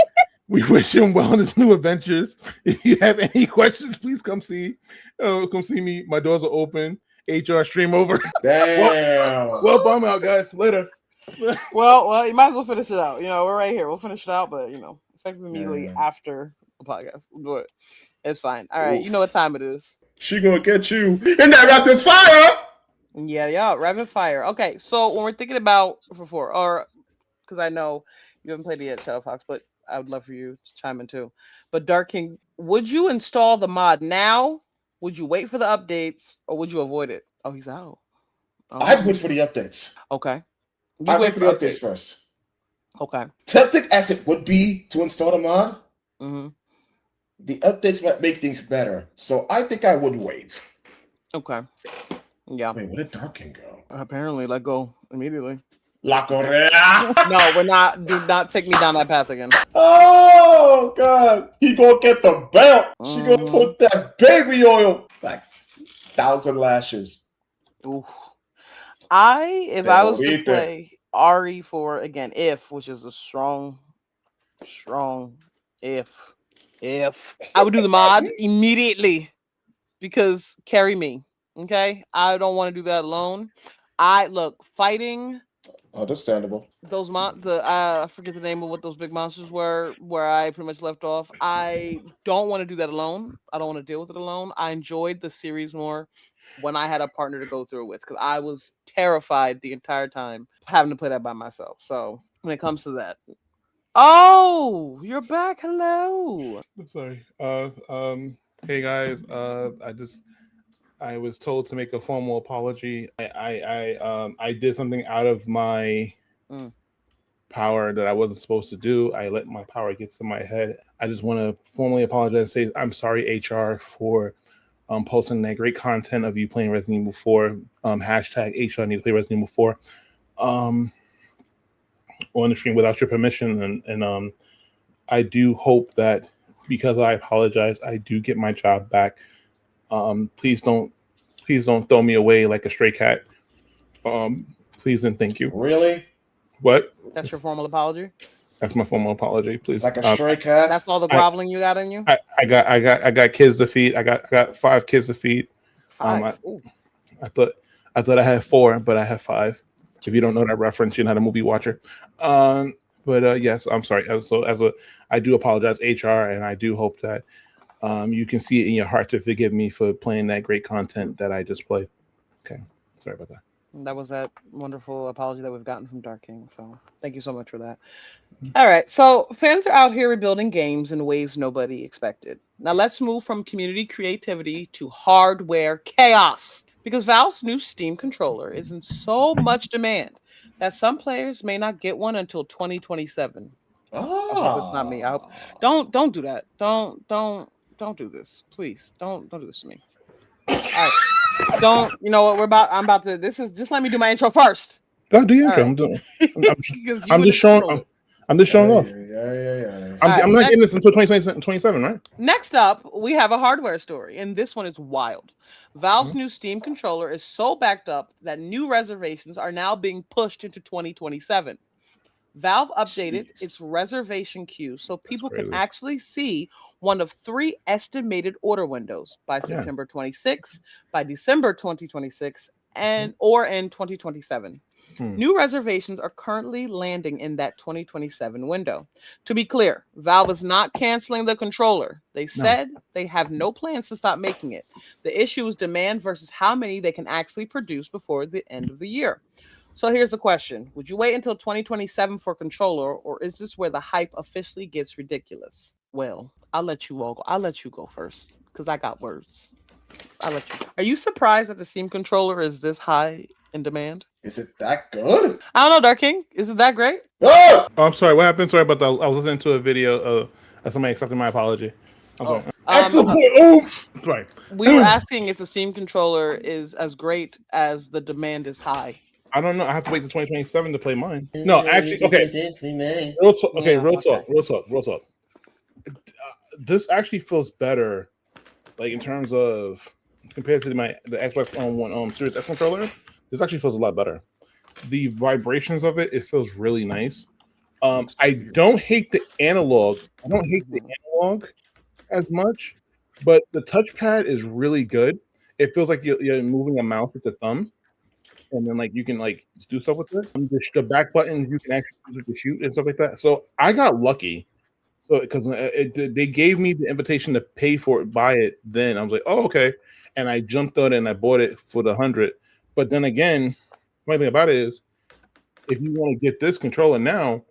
We wish him well in his new adventures. If you have any questions, please come see me. My doors are open. HR stream over. Damn. Well, I'm out, guys. Later. well, you might as well finish it out. We're right here. We'll finish it out, but effectively immediately after the podcast. We'll do it. It's fine. All right. Oof. You know what time it is. She gonna get you in that rapid fire. Yeah, rapid fire. Okay, so when we're thinking about for 4, or because I know you haven't played it yet, Shadow Fox, but I would love for you to chime in too. But Dark King, would you install the mod now? Would you wait for the updates, or would you avoid it? Oh, he's out. I'd wait for the updates. Okay. I'd wait for the updates first. Okay. Tempting as it would be to install the mod, the updates might make things better. So I think I would wait. Okay. Yeah. Wait, where did Dark King go? Apparently, let go immediately. La Correa. No, we're not. Do not take me down that path again. Oh God, he gonna get the belt. She gonna put that baby oil like 1,000 lashes. Ooh. If I was to play Ari for again if, which is a strong if. I would do the mod immediately because carry me. Okay, I don't want to do that alone. I look fighting Understandable. those I forget the name of what those big monsters were where I pretty much left off. I don't want to do that alone. I don't want to deal with it alone. I enjoyed the series more when I had a partner to go through it with because I was terrified the entire time having to play that by myself. So when it comes to that, oh, you're back. Hello. I'm sorry. Hey guys. I was told to make a formal apology. I did something out of my power that I wasn't supposed to do. I let my power get to my head. I just want to formally apologize and say I'm sorry, HR, for posting that great content of you playing Resident Evil 4. Hashtag HR need to play Resident Evil 4 on the stream without your permission. And I do hope that because I apologize, I do get my job back. Please don't throw me away like a stray cat. Please and thank you. Really? What? That's your formal apology? That's my formal apology, please. Like a stray cat? That's all the groveling you got in you? I got kids to feed. I got 5 kids to feed. 5. I thought I had 4, but I have 5. If you don't know that reference, you're not a movie watcher. But yes, I'm sorry. So I do apologize, HR, and I do hope that you can see it in your heart to forgive me for playing that great content that I just played. Okay, sorry about that. That was that wonderful apology that we've gotten from Dark King. So thank you so much for that. All right. So fans are out here rebuilding games in ways nobody expected. Now let's move from community creativity to hardware chaos. Because Valve's new Steam controller is in so much demand that some players may not get one until 2027. Oh, I hope it's not me. I hope don't do that. Don't do this. Please. Don't do this to me. All right. You know what I'm about to just let me do my intro first. Go do your intro. Right. I'm just showing off. Yeah. I'm not getting this until 2027, right? Next up, we have a hardware story, and this one is wild. Valve's new Steam controller is so backed up that new reservations are now being pushed into 2027. Valve updated its reservation queue so people can actually see one of 3 estimated order windows by September 26, by December 2026, or in 2027. New reservations are currently landing in that 2027 window. To be clear, Valve is not canceling the controller. They said they have no plans to stop making it. The issue is demand versus how many they can actually produce before the end of the year. So here's the question. Would you wait until 2027 for a controller, or is this where the hype officially gets ridiculous? Well, I'll let you go first because I got words. I'll let you. Are you surprised that the Steam controller is this high in demand? Is it that good? I don't know, Dark King. Is it that great? Oh! I'm sorry. What happened? Sorry about that. I was listening to a video of somebody accepting my apology. I'm sorry. Excellent. Sorry. We were asking if the Steam controller is as great as the demand is high. I don't know. I have to wait till 2027 to play mine. No, actually, okay. Real talk. This actually feels better, like in terms of compared to the Xbox One Series X controller. This actually feels a lot better. The vibrations of it feels really nice. I don't hate the analog. I don't hate the analog as much, but the touchpad is really good. It feels like you're moving a mouse with the thumb. And then, like, you can like do stuff with it. The back buttons you can actually use it to shoot and stuff like that. So I got lucky. So because they gave me the invitation to pay for it, buy it. Then I was like, oh okay, and I jumped on it and I bought it for the 100. But then again, one thing about it is, if you want to get this controller now,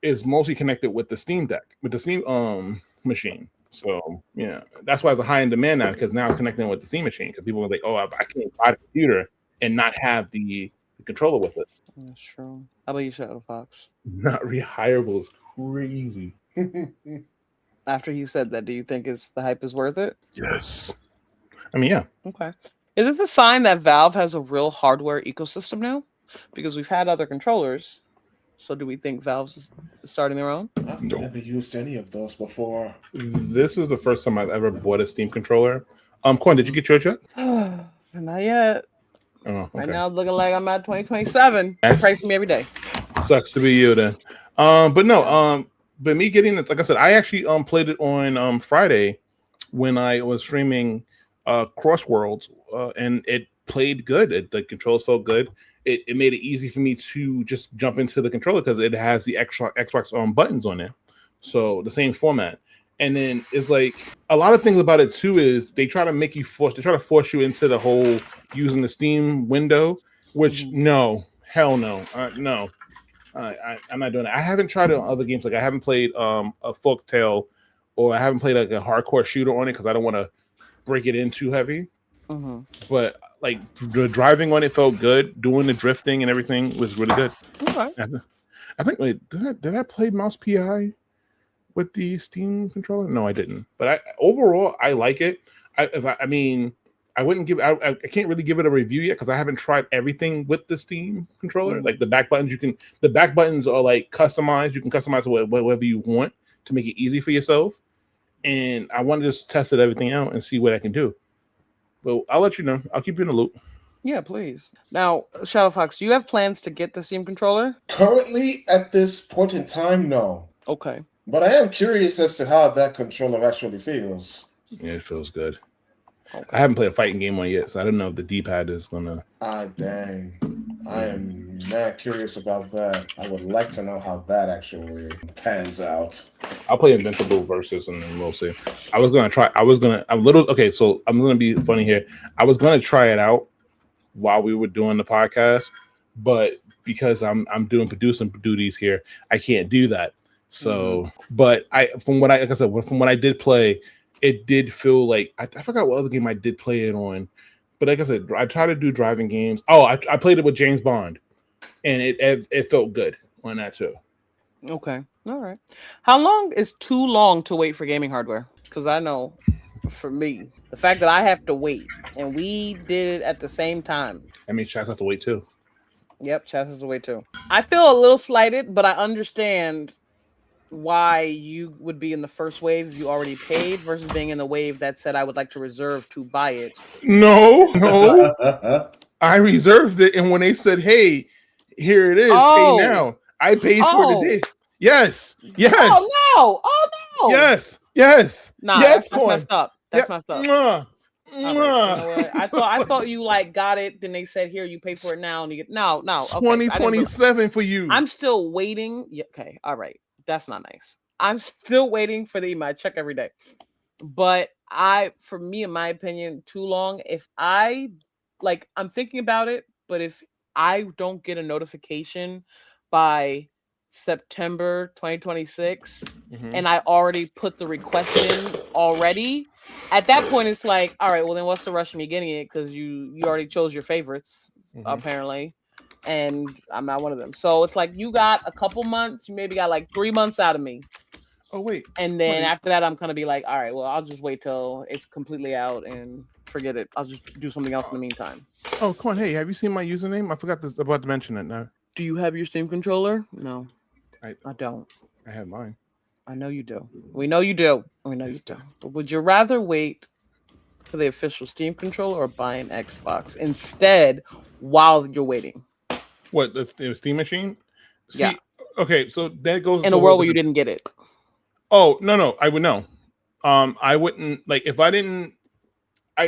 it's mostly connected with the Steam Deck, with the Steam machine. So yeah, that's why it's a high in demand now because now it's connecting with the Steam machine because people are like, oh, I can't buy the computer and not have the controller with it. That's true. How about you, Shadow Fox? Not rehireable is crazy. After you said that, do you think the hype is worth it? Yes. I mean, yeah. Okay. Is it a sign that Valve has a real hardware ecosystem now? Because we've had other controllers. So do we think Valve's starting their own? I've never used any of those before. This is the first time I've ever bought a Steam controller. Quan, did you get yours yet? Not yet. Oh, okay. Right now, it's looking like I'm at 2027. Pray for me every day. Sucks to be you then. But no, but me getting it, like I said, I actually played it on Friday when I was streaming Crossworlds, and it played good. The controls felt good. It made it easy for me to just jump into the controller because it has the Xbox buttons on it, so the same format. And then it's like a lot of things about it too is they try to force you into the whole using the Steam window, which no, hell no, no. I'm not doing it. I haven't tried it on other games. Like I haven't played a Folktale, or I haven't played like a hardcore shooter on it because I don't want to break it in too heavy. But like the driving on it felt good. Doing the drifting and everything was really good. Okay. I think wait, did I play Mouse PI with the Steam controller? No, I didn't. But overall I like it. I wouldn't give. I can't really give it a review yet because I haven't tried everything with the Steam controller. Like the back buttons, the back buttons are like customized. You can customize whatever you want to make it easy for yourself. And I want to just test everything out and see what I can do. Well, I'll let you know. I'll keep you in the loop. Yeah, please. Now, Shadow Fox, do you have plans to get the Steam controller? Currently, at this point in time, no. Okay. But I am curious as to how that controller actually feels. Yeah, it feels good. Okay. I haven't played a fighting game on yet, so I don't know if the D-pad is gonna. Dang! I am not curious about that. I would like to know how that actually pans out. I'll play Invincible versus, and then we'll see. I'm okay. So I'm gonna be funny here. I was gonna try it out while we were doing the podcast, but because I'm doing producing duties here, I can't do that. So, but from what I did play, it did feel like I forgot what other game I did play it on, but like I said, I try to do driving games. Oh, I played it with James Bond, and it felt good on that too. Okay, all right. How long is too long to wait for gaming hardware? Because I know, for me, the fact that I have to wait, and we did it at the same time. I mean, Chaz has to wait too. Yep, Chaz has to wait too. I feel a little slighted, but I understand why you would be in the first wave you already paid versus being in the wave that said I would like to reserve to buy it. No. I reserved it, and when they said, "Hey, here it is, pay now," I paid for it today. Yes. Oh no! Yes. Nah, yes, that's messed up. That's messed up. Mwah. You know I thought you like got it. Then they said, "Here, you pay for it now," and you get no. Okay, 2027 for you. I'm still waiting. Yeah, okay, all right. That's not nice. I'm still waiting for the email. I check every day. But for me, in my opinion, too long. If I'm thinking about it, but if I don't get a notification by September 2026 and I already put the request in already, at that point it's like, all right, well then what's the rush of me getting it? Because you already chose your favorites, apparently. And I'm not one of them. So it's like you got a couple months, you maybe got like 3 months out of me. Oh, wait. And then after that, I'm going to be like, all right, well, I'll just wait till it's completely out and forget it. I'll just do something else in the meantime. Oh, come on. Hey, have you seen my username? I forgot about to mention it now. Do you have your Steam controller? No, I don't. I have mine. I know you do. We know you do. But would you rather wait for the official Steam controller or buy an Xbox instead while you're waiting? What, the Steam machine? See, yeah. Okay, so that goes in a world where you didn't get it. Oh, no, I would know. I wouldn't, like, if I didn't.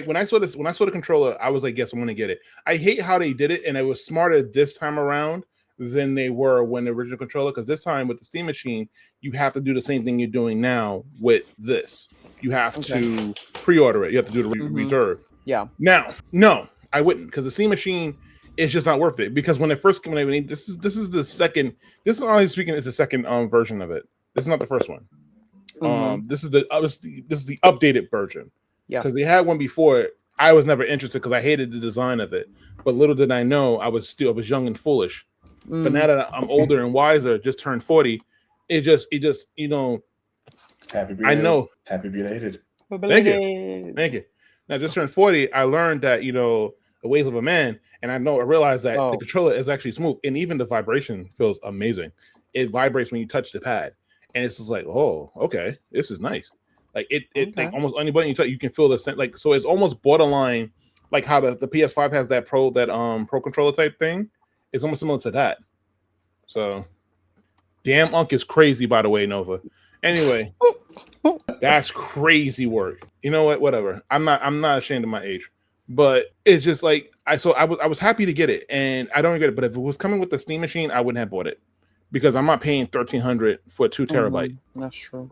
When I saw the controller, I was like, yes, I'm gonna get it. I hate how they did it, and it was smarter this time around than they were when the original controller. Because this time with the Steam machine, you have to do the same thing you're doing now with this. You have to pre-order it. You have to do the reserve. Yeah. Now, no, I wouldn't, because the Steam machine. It's just not worth it, because when it first came out, this is the second. This is honestly speaking is the second version of it. This is not the first one. This is the updated version. Yeah, because they had one before. I was never interested because I hated the design of it. But little did I know, I was young and foolish. But now that I'm older and wiser, just turned 40, it just Happy belated. I know. Happy belated. Thank you. Now just turned 40. I learned that the ways of a man, and I realized that the controller is actually smooth, and even the vibration feels amazing. It vibrates when you touch the pad, and it's just like, oh, okay, this is nice. Like like almost any button you touch, you can feel the scent. Like, so it's almost borderline, like how the PS5 has that pro controller type thing. It's almost similar to that. So, damn Unk is crazy, by the way, Nova. Anyway, that's crazy work. You know what? Whatever. I'm not ashamed of my age, but it's just like I was happy to get it, and I don't regret it. But if it was coming with the Steam machine, I wouldn't have bought it because I'm not paying $1,300 for a 2 terabyte. That's true.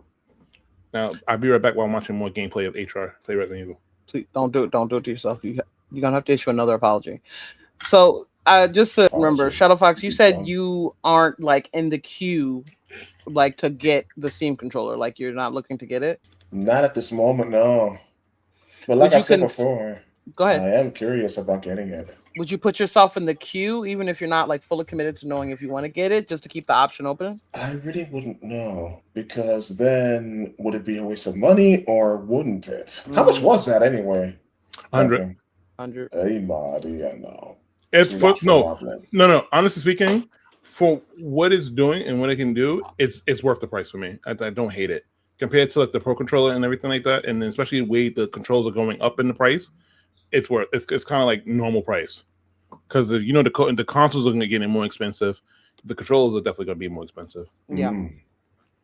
Now I'll be right back while I'm watching more gameplay of HR play Resident Evil. Please don't do it. Don't do it to yourself. You're gonna have to issue another apology. So just to remember, Shadow Fox, you said you aren't like in the queue, like to get the Steam controller. Like you're not looking to get it. Not at this moment, no. But like I said before, go ahead. I am curious about getting it. Would you put yourself in the queue even if you're not like fully committed to knowing if you want to get it, just to keep the option open? I really wouldn't know, because then would it be a waste of money or wouldn't it? How much was that anyway? 100. 100. Hey, Marty, I know. It's for no. Honestly speaking, for what it's doing and what it can do, it's worth the price for me. I don't hate it compared to like the Pro controller and everything like that, and then especially the way the controls are going up in the price. It's worth. It's kind of like normal price because the consoles are going to get more expensive. The controllers are definitely going to be more expensive. Yeah.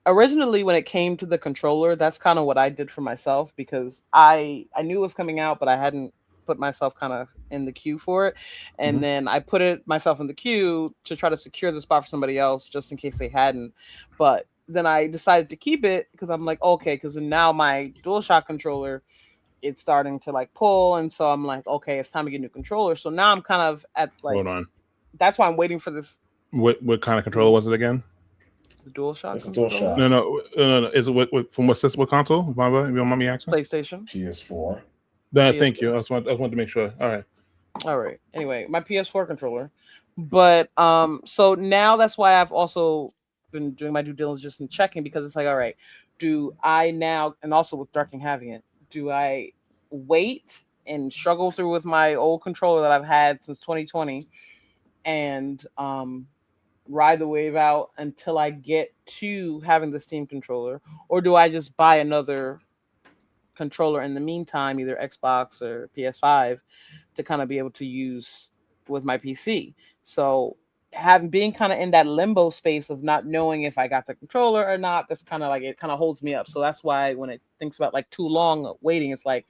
Originally, when it came to the controller, that's kind of what I did for myself because I knew it was coming out, but I hadn't put myself kind of in the queue for it, and then I put it myself in the queue to try to secure the spot for somebody else just in case they hadn't. But then I decided to keep it because I'm like, okay, because now my DualShock controller, it's starting to like pull, and so I'm like, okay, it's time to get a new controller. So now I'm kind of at like, hold on, that's why I'm waiting for this. What kind of controller was it again? The DualShock. It's a DualShock. No. Is it from what system? What console? If you don't mind me asking. PlayStation. PS4. Thank you. I just wanted to make sure. All right. Anyway, my PS4 controller. But so now that's why I've also been doing my due diligence and checking, because it's like, all right, do I now, and also with Darking having it, do I wait and struggle through with my old controller that I've had since 2020 and ride the wave out until I get to having the Steam controller, or do I just buy another controller in the meantime, either Xbox or PS5, to kind of be able to use with my PC? So being kind of in that limbo space of not knowing if I got the controller or not, that's kind of like, it kind of holds me up. So that's why when it thinks about like too long waiting, it's like,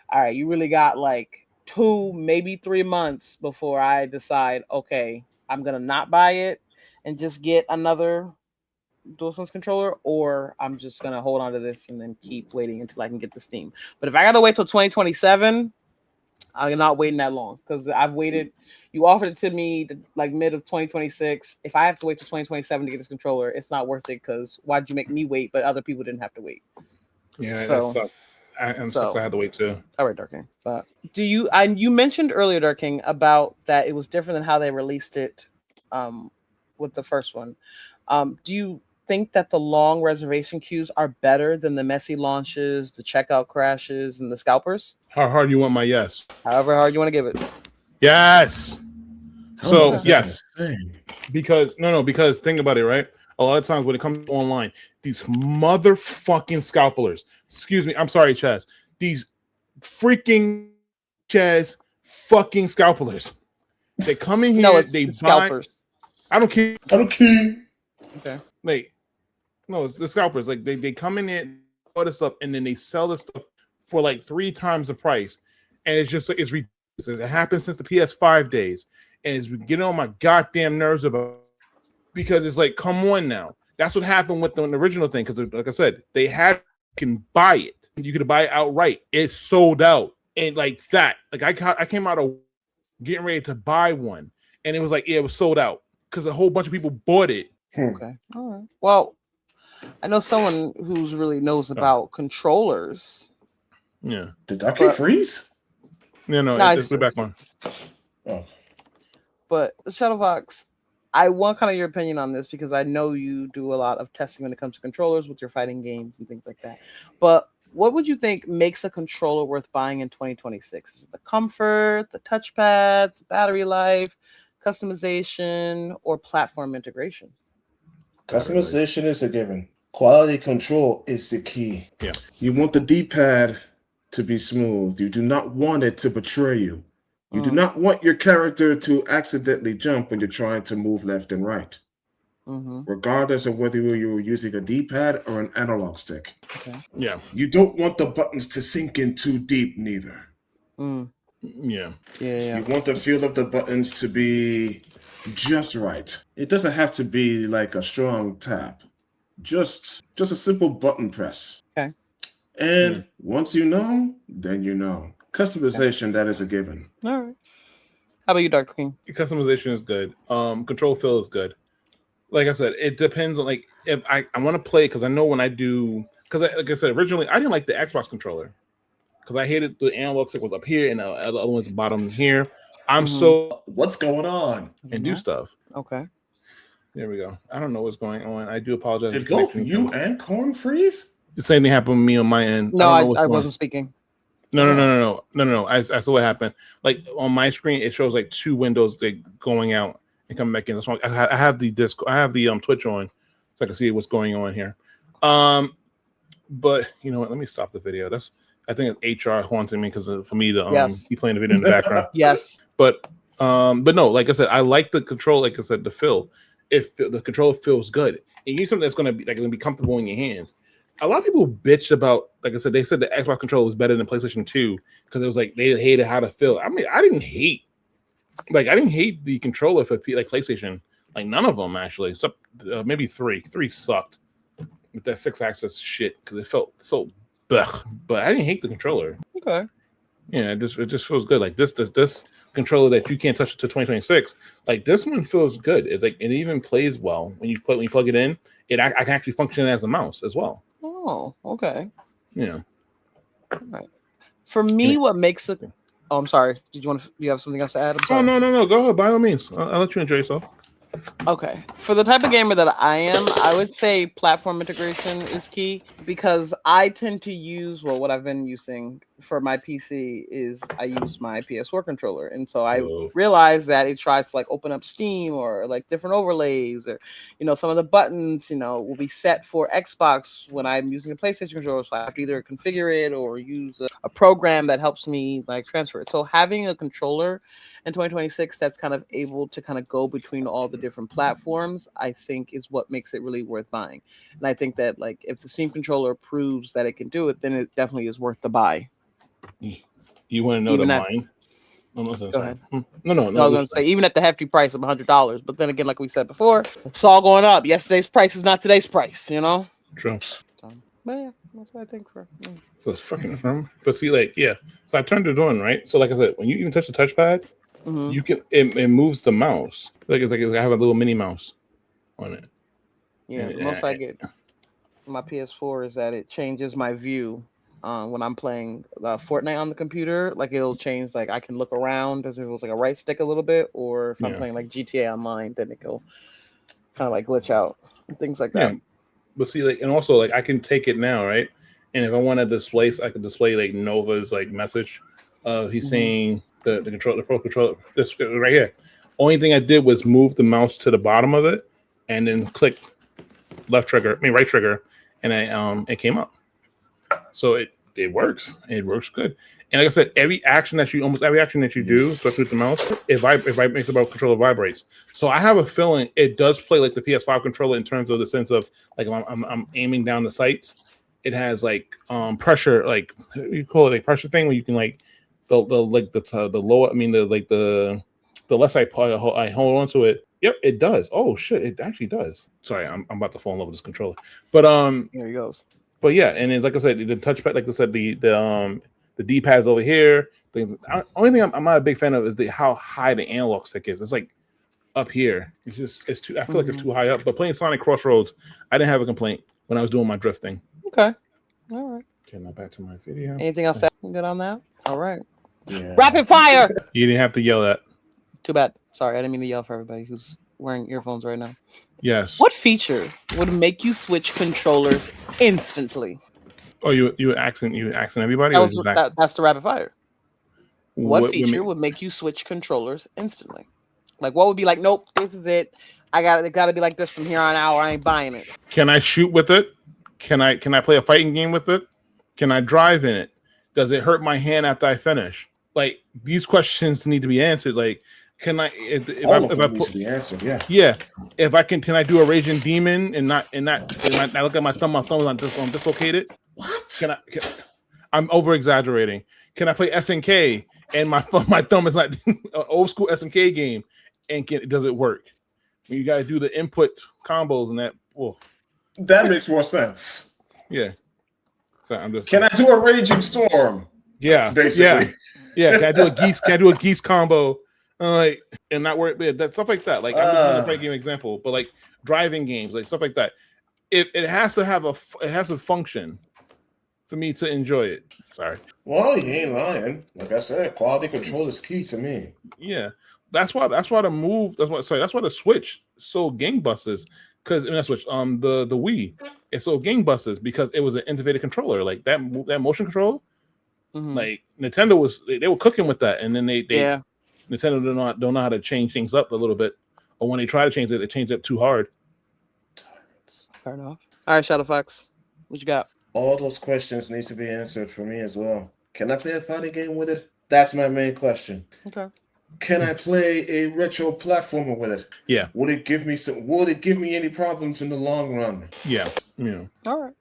all right, you really got like 2, maybe 3 months before I decide, okay, I'm gonna not buy it and just get another DualSense controller, or I'm just gonna hold on to this and then keep waiting until I can get the Steam. But if I gotta wait till 2027, I'm not waiting that long, because I've waited. You offered it to me like mid of 2026. If I have to wait till 2027 to get this controller, it's not worth it, because why'd you make me wait, but other people didn't have to wait? Yeah, so I had to wait too. All right, Darking. But you mentioned earlier, Darking, about that it was different than how they released it with the first one. Do you think that the long reservation queues are better than the messy launches, the checkout crashes, and the scalpers? How hard you want my yes? However hard you want to give it. Yes. So yes, because because think about it, right? A lot of times when it comes online, these motherfucking scalpers. Excuse me, I'm sorry, Chaz. These freaking Chaz fucking scalpers. They come in here. No, it's they scalpers. I don't care. Okay. Like, no, it's the scalpers. Like they come in there, all this stuff, and then they sell the stuff for like 3 times the price, and it's just it's ridiculous. It happened since the PS5 days, and it's getting on my goddamn nerves about, because it's like, come on now. That's what happened with the original thing, because like I said, they had, you can buy it. You could buy it outright. It sold out, and like that. Like I came out of getting ready to buy one, and it was like, yeah, it was sold out because a whole bunch of people bought it. Okay. All right. Well, I know someone who's really knows about controllers. Yeah. Did Darking freeze? No, it's back on. Oh. But Shadowbox, I want kind of your opinion on this, because I know you do a lot of testing when it comes to controllers with your fighting games and things like that. But what would you think makes a controller worth buying in 2026? Is it the comfort, the touchpads, battery life, customization, or platform integration? Customization is a given. Quality control is the key. Yeah. You want the D-pad to be smooth. You do not want it to betray you. You do not want your character to accidentally jump when you're trying to move left and right. regardless of whether you were using a D-pad or an analog stick. Okay. Yeah. You don't want the buttons to sink in too deep, neither. Yeah. Yeah. You want the feel of the buttons to be just right. It doesn't have to be like a strong tap. Just a simple button press. Okay. And once you know, then you know. Customization, that is a given. All right. How about you, Dr. King? Customization is good. Control feel is good. Like I said, it depends on like if I want to play because I know when I do because like I said originally I didn't like the Xbox controller because I hated the analog stick was up here and the other one's bottom here. I'm so what's going on and do stuff. Okay. There we go. I don't know what's going on. I do apologize. Did both you and Corn freeze? The same thing happened with me on my end. No, I wasn't speaking. No. I saw what happened. Like on my screen, it shows like two windows like going out and coming back in. That's why I have the disc. I have the Twitch on, so I can see what's going on here. But you know what? Let me stop the video. I think it's HR haunting me because for me to be playing the video in the background. Yes. But no, like I said, I like the control. Like I said, the feel. If the controller feels good, and you need something that's gonna be comfortable in your hands. A lot of people bitched about, like I said, they said the Xbox controller was better than PlayStation 2 because it was like they hated how to feel. I mean, I didn't hate the controller for like PlayStation, like none of them actually, except maybe three. Three sucked with that 6-axis shit because it felt so. Blech. But I didn't hate the controller. Okay. Yeah, it just feels good. Like this controller that you can't touch until 2026. Like this one feels good. It even plays well when you plug it in. I can actually function as a mouse as well. Oh, okay. Yeah. All right. For me, what makes it? Oh, I'm sorry. Do you have something else to add? Oh no. Go ahead. By all means, I'll let you enjoy yourself. Okay. For the type of gamer that I am, I would say platform integration is key because I tend to use, what I've been using for my PC is I use my PS4 controller. And so I realized that it tries to like open up Steam or like different overlays or, some of the buttons, will be set for Xbox when I'm using a PlayStation controller. So I have to either configure it or use a program that helps me like transfer it. So having a controller in 2026 that's kind of able to kind of go between all the different platforms, I think is what makes it really worth buying. And I think that like if the Steam controller proves that it can do it, then it definitely is worth the buy. You want to know mine? Go ahead. No. I was going to say even at the hefty price of $100, but then again, like we said before, it's all going up. Yesterday's price is not today's price, True. So, yeah, that's what I think for. So it's fucking firm. But see, so I turned it on, right? So like I said, when you even touch the touchpad, you can it moves the mouse. Like I have a little mini mouse on it. Yeah, the most I get my PS4 is that it changes my view when I'm playing Fortnite on the computer. Like it'll change, like I can look around as if it was like a right stick a little bit, or if I'm playing like GTA Online, then it'll kind of like glitch out and things like that. But see, and also I can take it now, right? And if I want to display, I can display like Nova's like message. He's saying the pro controller, this right here. Only thing I did was move the mouse to the bottom of it, and then click right trigger, and it came up. So it works. It works good. And like I said, almost every action that you do, especially with the mouse, it makes the controller vibrates. So I have a feeling it does play like the PS5 controller in terms of the sense of like I'm aiming down the sights. It has like pressure, like you call it like pressure thing where you can like the lower. I mean the less I hold on to it. Yep, it does. Oh shit, it actually does. Sorry, I'm about to fall in love with this controller. But here he goes. But yeah, and then, like I said, the touchpad, like I said, the D-pad's over here. The only thing I'm not a big fan of is how high the analog stick is. It's like up here. It's too. I feel like it's too high up. But playing Sonic Crossroads, I didn't have a complaint when I was doing my drifting. Okay, all right. Okay, now back to my video. Anything else that good on that? All right. Yeah. Rapid fire. You didn't have to yell that. Too bad. Sorry, I didn't mean to yell for everybody who's wearing earphones right now. Yes. What feature would make you switch controllers instantly? Oh, you asking everybody? That's the rapid fire. What feature would make you switch controllers instantly? Like, what would be like? Nope, this is it. It got to be like this from here on out. Or I ain't buying it. Can I shoot with it? Can I play a fighting game with it? Can I drive in it? Does it hurt my hand after I finish? Like these questions need to be answered. Like Can I if All I of if I them needs put to be answered. Yeah. yeah, if I can I do a raging demon and not I look at my thumb is on dislocated? What? I'm over exaggerating. Can I play SNK and my thumb is not an old school SNK game and does it work? You gotta do the input combos and that. Whoa. That makes more sense. Yeah. So I'm just. Can I do a raging storm? Yeah. Basically. Yeah. Can I do a geese? Can I do a geese combo? Like and not worry. Yeah, that stuff like that. Like I'm just trying to play game example, but like driving games, like stuff like that. It has to have it has to function for me to enjoy it. Sorry. Well, you ain't lying. Like I said, quality control is key to me. Yeah. That's why the Switch sold gangbusters. Because that's what the Wii, it sold gangbusters because it was an integrated controller. Like that motion control, like Nintendo they were cooking with that, and then Nintendo don't know how to change things up a little bit, or when they try to change it, they change it too hard. Fair enough. All right, Shadowfox, what you got? All those questions needs to be answered for me as well. Can I play a fighting game with it? That's my main question. Okay. Can I play a retro platformer with it? Yeah. Would it give me any problems in the long run? Yeah. Yeah. All right.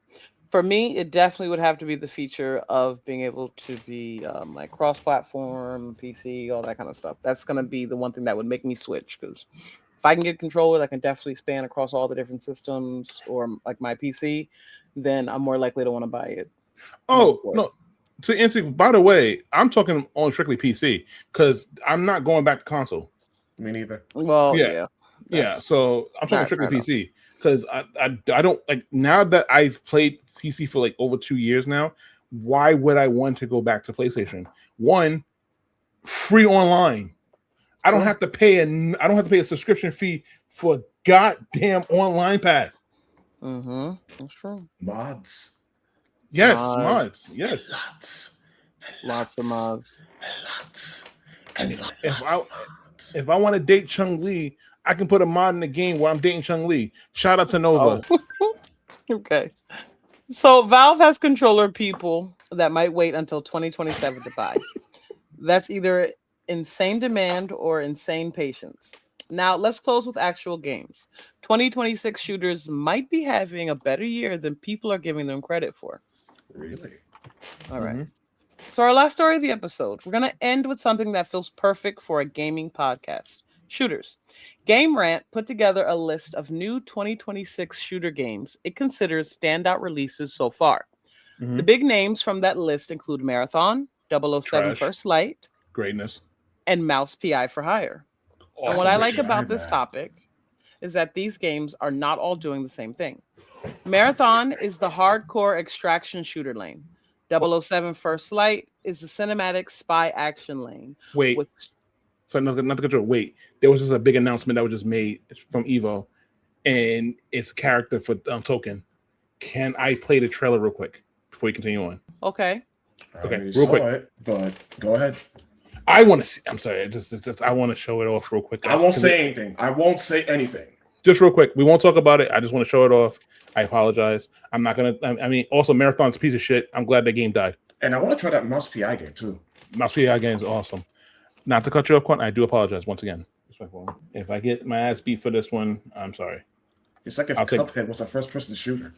For me, it definitely would have to be the feature of being able to be like cross-platform, PC, all that kind of stuff. That's going to be the one thing that would make me switch, because if I can get controllers, I can definitely span across all the different systems or like my PC, then I'm more likely to want to buy it. Oh, no. To answer, by the way, I'm talking on strictly PC because I'm not going back to console. Me neither. Well, yeah. So I'm talking strictly PC because I don't like now that I've played PC for like over 2 years now. Why would I want to go back to PlayStation? One, free online. I don't have to pay a subscription fee for a goddamn online pass. That's true. Mods. Yes, mods. Yes. Lots of mods. If I want to date Chun-Li, I can put a mod in the game where I'm dating Chun-Li. Shout out to Nova. Okay. So Valve has controller people that might wait until 2027 to buy. That's either insane demand or insane patience. Now, let's close with actual games. 2026 shooters might be having a better year than people are giving them credit for. Really? All right. So our last story of the episode, we're going to end with something that feels perfect for a gaming podcast. Shooters. Game Rant put together a list of new 2026 shooter games it considers standout releases so far. The big names from that list include Marathon, 007 Trash. First Light, Greatness, and Mouse PI for Hire. awesome. And what I like about this topic is that these games are not all doing the same thing. Marathon is the hardcore extraction shooter lane. 007 First Light is the cinematic spy action lane. Wait, so not to control. Wait, there was just a big announcement that was just made from Evo, and it's a character for Token. Can I play the trailer real quick before you continue on? Okay. Okay, real quick. But go ahead. I want to see. I'm sorry. Just I want to show it off real quick. I won't say anything. I won't say anything. Just real quick. We won't talk about it. I just want to show it off. I apologize. I'm not gonna. I mean, also Marathon's a piece of shit. I'm glad that game died. And I want to try that Mouse PI game too. Mouse PI game is awesome. Not to cut you off, Quentin. I do apologize once again. If I get my ass beat for this one, I'm sorry. It's like if Cuphead was a first-person shooter.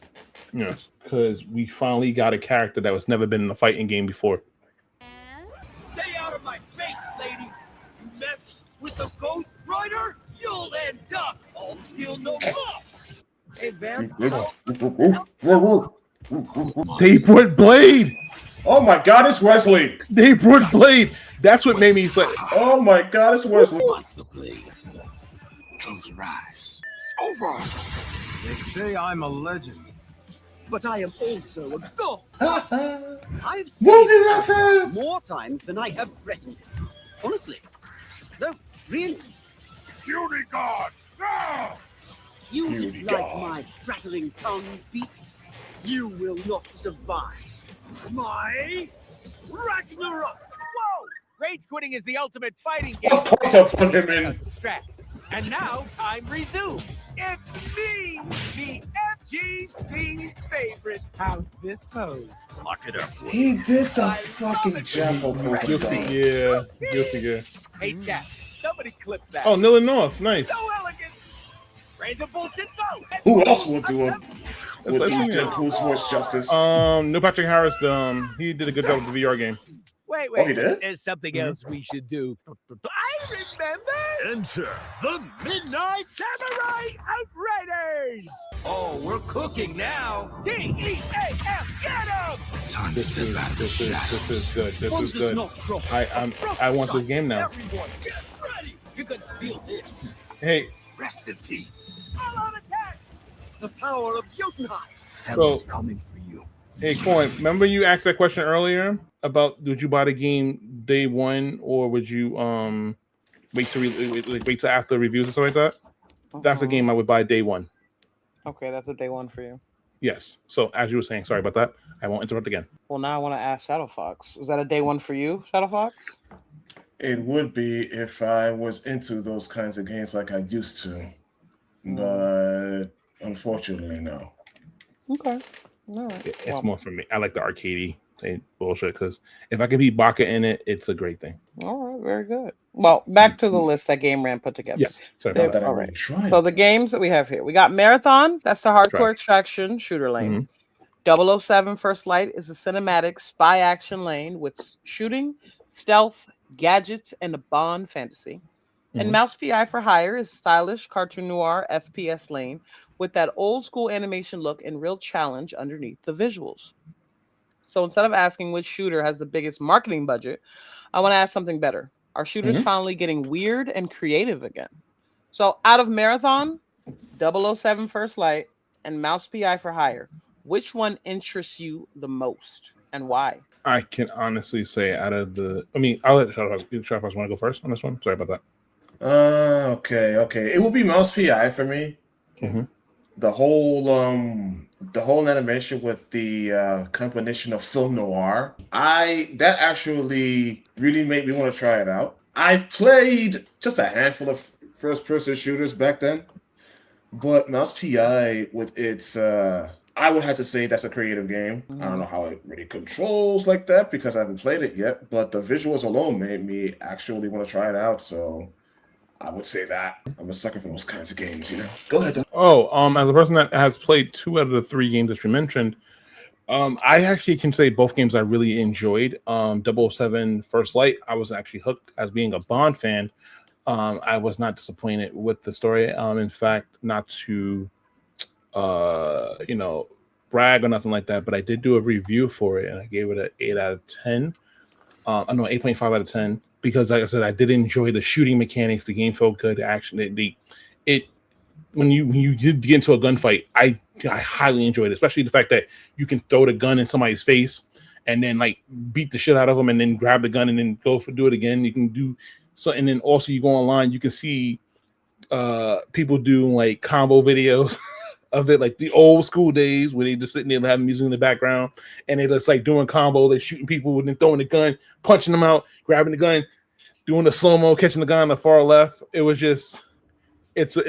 Yes, because we finally got a character that was never been in a fighting game before. Stay out of my face, lady! You mess with the Ghost Rider, you'll end up all skill no luck! Hey, Vamp. They put Blade! Oh my god, it's Wesley! They put Blade! That's what made me say, oh my god, it's Wesley! Possibly. Close your eyes. It's over! They say I'm a legend, but I am also a god. I've seen Movie it reference! more times than I have threatened it. Honestly. No, really. Beauty God! No! You Beauty dislike God. my prattling tongue, beast? You will not survive my Ragnarok! Whoa! Rage quitting is the ultimate fighting game. Of course I'll put him in. Strats. And now time resumes. It's me, the FGC's favorite. How's this pose? Lock it up. He did the fucking Jumbo pose. guilty, yeah. Hey, chat. Some Somebody clip that. Oh, Nil and North. Nice. So elegant. Random bullshit go. Who else will do That's Deadpool's voice justice? Neil Patrick Harris, he did a good job with the VR game. Wait. Oh, he did? There's something else we should do. I remember. Enter the Midnight Samurai Outriders. Oh, we're cooking now. TEAM, get 'em! Time to step out of the shadows. This is good. This is good. I want this game now. Everyone, get ready. You're going to feel this. Hey, Rest in peace. All on attack. The power of Jotunheim. Hell is coming for you. hey, Coin. Remember you asked that question earlier about would you buy the game day one or would you wait till after reviews and stuff like that? That's a game I would buy day one. Okay, that's a day one for you. Yes. So as you were saying, sorry about that. I won't interrupt again. Well, now I want to ask Shadow Fox. Was that a day one for you, Shadow Fox? It would be if I was into those kinds of games like I used to, but unfortunately, no. Okay. All right. It's more for me. I like the arcadey bullshit because if I can beat Baka in it, it's a great thing. All right, very good. Well, back to the list that Game Ran put together. Yes. Sorry Not about that that. I All would right. try. So the games that we have here, we got Marathon. That's the hardcore Right. extraction shooter lane. 007 First Light is a cinematic spy action lane with shooting, stealth, gadgets, and a Bond fantasy. And Mouse PI for Hire is stylish cartoon noir FPS lane with that old school animation look and real challenge underneath the visuals. So instead of asking which shooter has the biggest marketing budget, I want to ask something better. Are shooters finally getting weird and creative again? So out of Marathon, 007 First Light, and Mouse PI for Hire, which one interests you the most and why? I can honestly say out of the, I'll let Shadow Fox want to go first on this one. Sorry about that. Okay. It will be Mouse PI for me. The whole animation with the combination of film noir, that actually really made me want to try it out. I've played just a handful of first-person shooters back then, but Mouse PI with its I would have to say that's a creative game. I don't know how it really controls like that because I haven't played it yet, but the visuals alone made me actually want to try it out. So I would say that. I'm a sucker for those kinds of games, Go ahead. As a person that has played 2 out of the 3 games that you mentioned, I actually can say both games I really enjoyed. 007 First Light, I was actually hooked as being a Bond fan. I was not disappointed with the story. In fact, not to brag or nothing like that, but I did do a review for it and I gave it an 8 out of 10. 8.5 out of 10 because, like I said, I did enjoy the shooting mechanics. The game felt good. Action. When you did get into a gunfight, I highly enjoyed it, especially the fact that you can throw the gun in somebody's face and then like beat the shit out of them and then grab the gun and then do it again. You can do so, and then also you go online, you can see people doing like combo videos of it, like the old school days where they just sitting there having music in the background and they're just like doing combo, they're shooting people and then throwing the gun, punching them out, grabbing the gun, doing the slow-mo, catching the guy on the far left. It was just it's a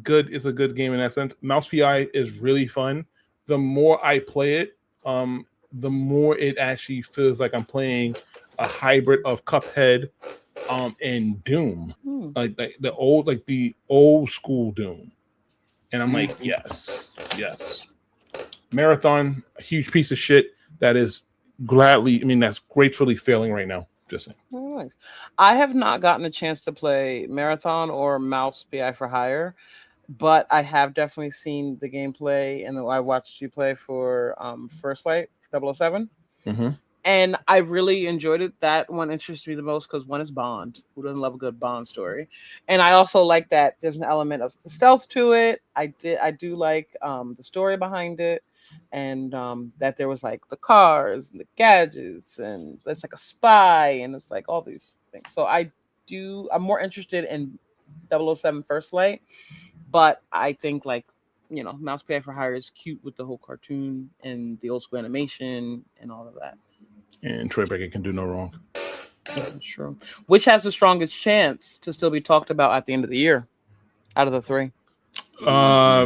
good game in that sense. Mouse PI is really fun. The more I play it, the more it actually feels like I'm playing a hybrid of Cuphead and Doom, like the old school Doom, and I'm like, yes. Marathon, a huge piece of shit that is that's gratefully failing right now. Just saying. Oh, nice. I have not gotten a chance to play Marathon or Mouse PI for Hire, but I have definitely seen the gameplay and I watched you play for First Light 007. And I really enjoyed it. That one interests me the most because one is Bond. Who doesn't love a good Bond story? And I also like that there's an element of the stealth to it. I do like the story behind it, and that there was like the cars and the gadgets, and it's like a spy, and it's like all these things. So I'm more interested in 007 First Light, but I think Mouse PI for Hire is cute with the whole cartoon and the old school animation and all of that. And Troy Baker can do no wrong. That's true. Which has the strongest chance to still be talked about at the end of the year out of the 3? I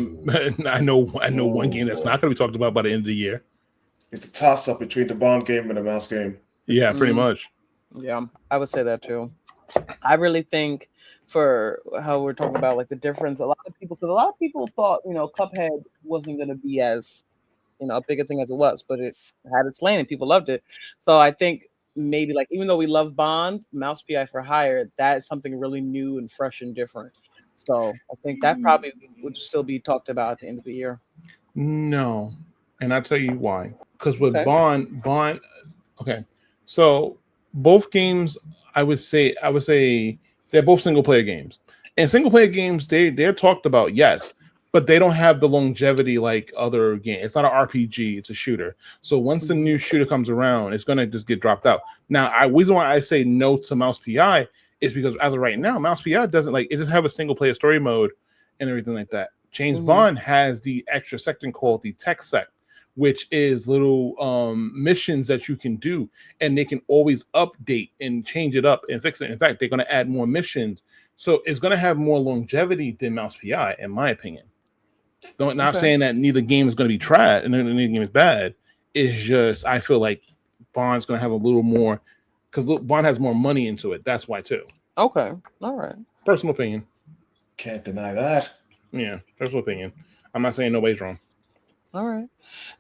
know one game that's not going to be talked about by the end of the year. It's the toss-up between the Bond game and the Mouse game. Yeah, pretty much. Yeah, I would say that too. I really think for how we're talking about like the difference, a lot of people thought, Cuphead wasn't going to be as, a bigger thing as it was, but it had its lane and people loved it. So I think maybe like, even though we love Bond, Mouse PI for Hire, that is something really new and fresh and different. So I think that probably would still be talked about at the end of the year. No, and I'll tell you why. Because with Okay. Bond, okay. So both games, I would say they're both single player games. And single player games, they're talked about, yes, but they don't have the longevity like other games. It's not an RPG, it's a shooter. So once the new shooter comes around, it's gonna just get dropped out. Now, reason why I say no to Mouse PI is because as of right now, Mouse PI doesn't it just have a single player story mode and everything like that. James Bond has the extra section called the Tech Sec, which is little missions that you can do, and they can always update and change it up and fix it. In fact, they're going to add more missions, so it's going to have more longevity than Mouse PI, in my opinion. Not saying that neither game is going to be trash and neither game is bad. It's just I feel like Bond's going to have a little more because Bond has more money into it. That's why too. Okay, all right. Personal opinion. Can't deny that. Yeah, personal opinion. I'm not saying nobody's wrong. All right.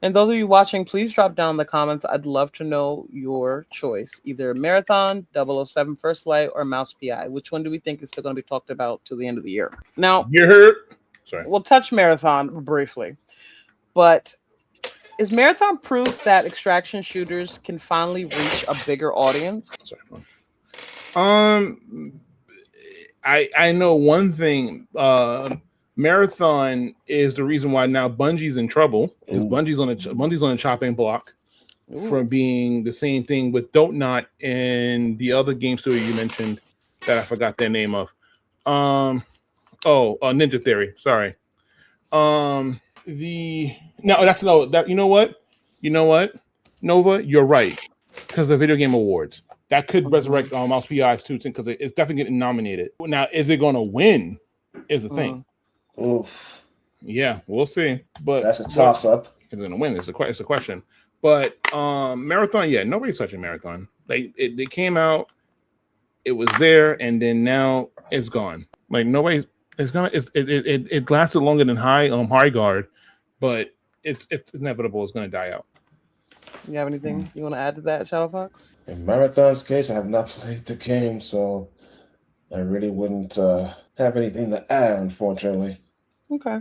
And those of you watching, please drop down in the comments. I'd love to know your choice. Either Marathon, 007 First Light, or Mouse PI. Which one do we think is still going to be talked about till the end of the year? Now, you heard? Sorry. We'll touch Marathon briefly. But is Marathon proof that extraction shooters can finally reach a bigger audience? Sorry. I know one thing. Marathon is the reason why now Bungie's in trouble. Is Bungie's on a chopping block from being the same thing with Don't Not and the other game studio you mentioned that I forgot their name of. Ninja Theory. Sorry. You know what? Nova, you're right. Because the Video Game Awards. That could resurrect Mouse PI's too, because it's definitely getting nominated. Now, is it going to win? Is the thing. Oof. Yeah, we'll see. But that's a toss-up. Is it going to win? It's a question. But Marathon, yeah, nobody's touching Marathon. They came out, it was there, and then now it's gone. Like nobody's. It lasted longer than High Guard, but it's inevitable. It's going to die out. You have anything you want to add to that, Shadow Fox? In Marathon's case, I have not played the game, so I really wouldn't have anything to add, unfortunately. Okay.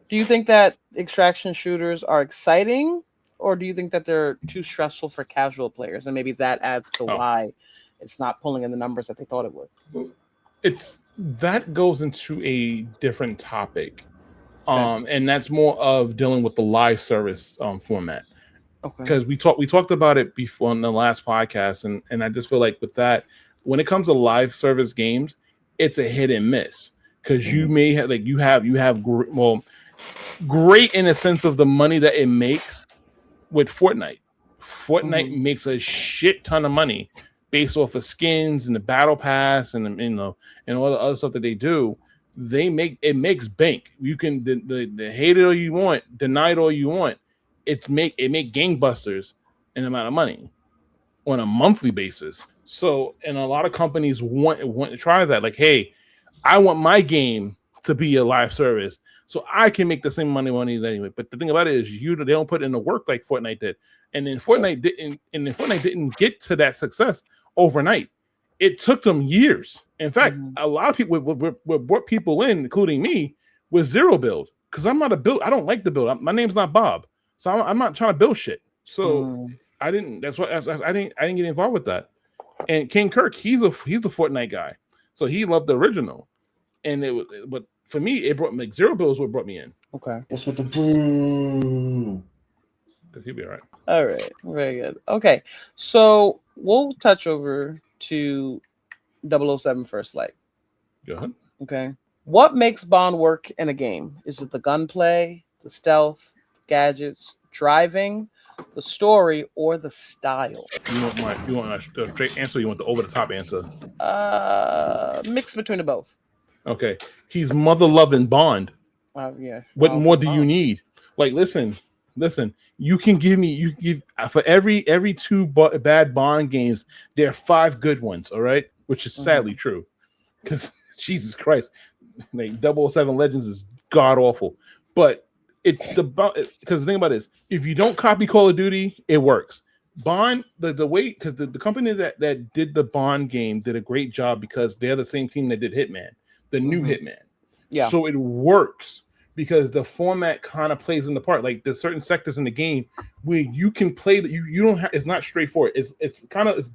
Do you think that extraction shooters are exciting, or do you think that they're too stressful for casual players, and maybe that adds to why it's not pulling in the numbers that they thought it would? That goes into a different topic, and that's more of dealing with the live service format. Okay. Because we talked about it before in the last podcast, and I just feel like with that, when it comes to live service games, it's a hit and miss. Because you may have great in the sense of the money that it makes with Fortnite. Fortnite makes a shit ton of money based off of skins and the battle pass and and all the other stuff that they do. It makes bank. You can the hate it all you want, deny it all you want. It make gangbusters in the amount of money on a monthly basis. So, and a lot of companies want to try that. Like, hey, I want my game to be a live service, so I can make the same money anyway. But the thing about it is, they don't put in the work like Fortnite did, and then Fortnite didn't get to that success overnight. It took them years. In fact, a lot of people were brought people in, including me, with zero build because I'm not a build. I don't like the build. My name's not Bob. So I'm not trying to build shit. So I didn't. That's what I didn't get involved with that. And King Kirk, he's the Fortnite guy, so he loved the original. And but for me, it brought like zero bills. What brought me in? Okay. What's with the boo? Because he'll be all right. All right. Very good. Okay. So we'll touch over to 007 First Light. Go ahead. Okay. What makes Bond work in a game? Is it the gunplay, the stealth, gadgets, driving, the story, or the style? You want a straight answer? Or you want the over the top answer? Mix between the both. Okay, he's mother loving Bond. Yeah. What more do you need? Like, listen. You give for every two bad Bond games, there are 5 good ones. All right, which is sadly true. Because Jesus Christ, like 007 Legends is god awful. But it's about because the thing about it is, if you don't copy Call of Duty, it works. Bond, the way because the company that did the Bond game did a great job because they're the same team that did Hitman, the new Hitman. Yeah. So it works because the format kind of plays in the part. Like there's certain sectors in the game where you can play that you don't have. It's not straightforward. It's kind of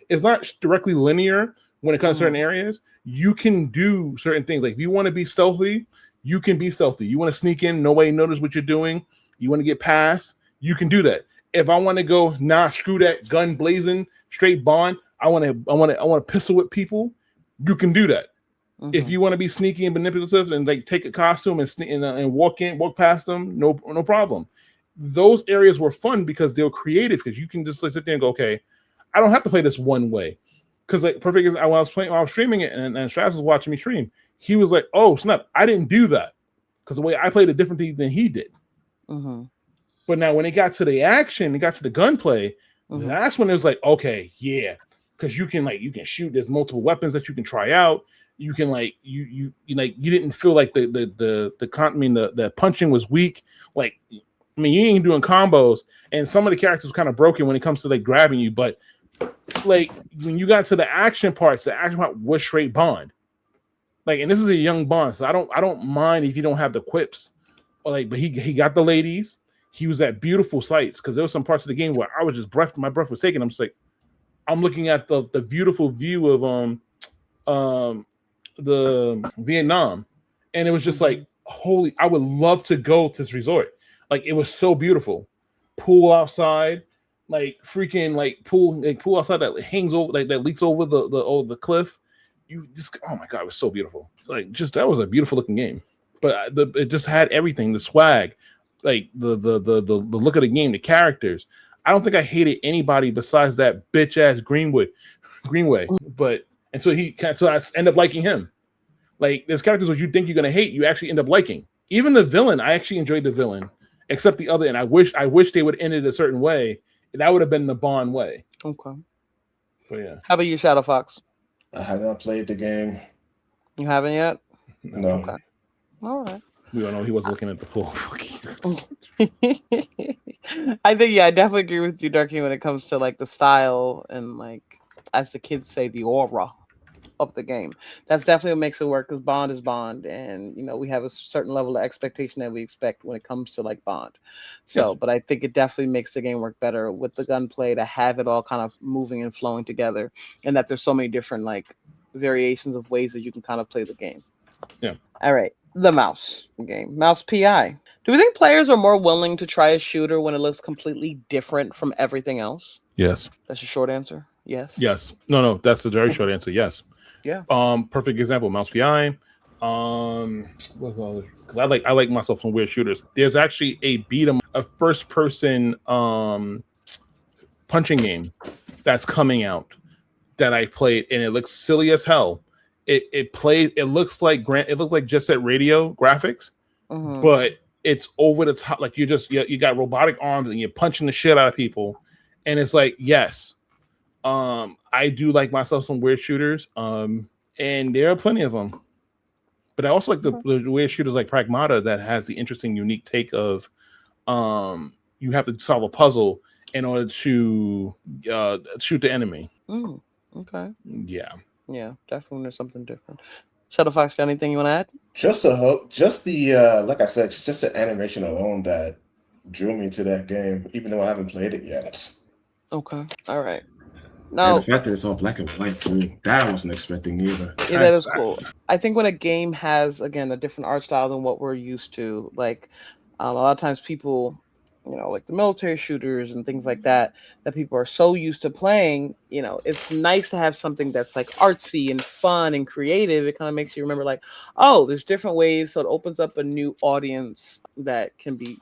it's not directly linear when it comes to certain areas. You can do certain things. Like if you want to be stealthy, you can be stealthy. You want to sneak in, nobody notice what you're doing. You want to get past, you can do that. If I want to go, screw that, gun blazing, straight Bond. I want to pistol whip people. You can do that. If you want to be sneaky and manipulative and like take a costume and walk past them, no problem. Those areas were fun because they were creative. Because you can just like sit there and go, okay, I don't have to play this one way. Because like perfect is when I was streaming it and Stratus was watching me stream. He was like, oh snap, I didn't do that because the way I played it differently than he did. But now when it got to the action, it got to the gunplay, that's when it was like, okay, yeah, because you can shoot. There's multiple weapons that you can try out. You can you didn't feel like the punching was weak. Like you ain't doing combos, and some of the characters were kind of broken when it comes to like grabbing you. But like when you got to the action part was straight Bond. Like, and this is a young Bond, so I don't mind if you don't have the quips. Or like, but he got the ladies. He was at beautiful sights because there were some parts of the game where I was just my breath was taken. I'm just like, I'm looking at the beautiful view of the Vietnam, and it was just like, holy, I would love to go to this resort. Like it was so beautiful. Pool outside, like freaking like pool outside that hangs over, like that leaks over the cliff. You just, oh my god, it was so beautiful. Like just that was a beautiful looking game. But it just had everything, the swag, like the look of the game, the characters. I don't think I hated anybody besides that bitch ass Greenway. But so I end up liking him. Like there's characters that you think you're gonna hate, you actually end up liking. Even the villain, I actually enjoyed the villain, except the other. And I wish they would end it a certain way. That would have been the Bond way. Okay. But yeah. How about you, Shadow Fox? I have not played the game. You haven't yet? No. Okay. All right. We all know he was looking at the pool. I think I definitely agree with you, Darky, when it comes to like the style and like, as the kids say, the aura of the game. That's definitely what makes it work because Bond is Bond, and we have a certain level of expectation that we expect when it comes to like Bond. So, yes. But I think it definitely makes the game work better with the gunplay to have it all kind of moving and flowing together, and that there's so many different like variations of ways that you can kind of play the game. Yeah. All right. The mouse game, Mouse PI. Do we think players are more willing to try a shooter when it looks completely different from everything else? Yes. That's a short answer. Yes. Yes. No. That's a very short answer. Yes. Yeah. Perfect example. Mouse PI. What's all? Because I like myself some weird shooters. There's actually a first-person punching game that's coming out that I played, and it looks silly as hell. It looks like Jet Set Radio graphics, but it's over the top. Like you got robotic arms and you're punching the shit out of people, and it's like, yes, I do like myself some weird shooters, and there are plenty of them. But I also like the weird shooters like Pragmata that has the interesting, unique take of you have to solve a puzzle in order to shoot the enemy. Okay. Yeah, definitely there's something different. Shadow Fox, got anything you want to add? Just the like I said, just the animation alone that drew me to that game, even though I haven't played it yet. Okay, all right. And the fact that it's all black and white too, that I wasn't expecting either. Yeah, that is cool. I think when a game has, again, a different art style than what we're used to, like a lot of times people, like the military shooters and things like that people are so used to playing, it's nice to have something that's like artsy and fun and creative. It kind of makes you remember like, oh, there's different ways. So it opens up a new audience that can be,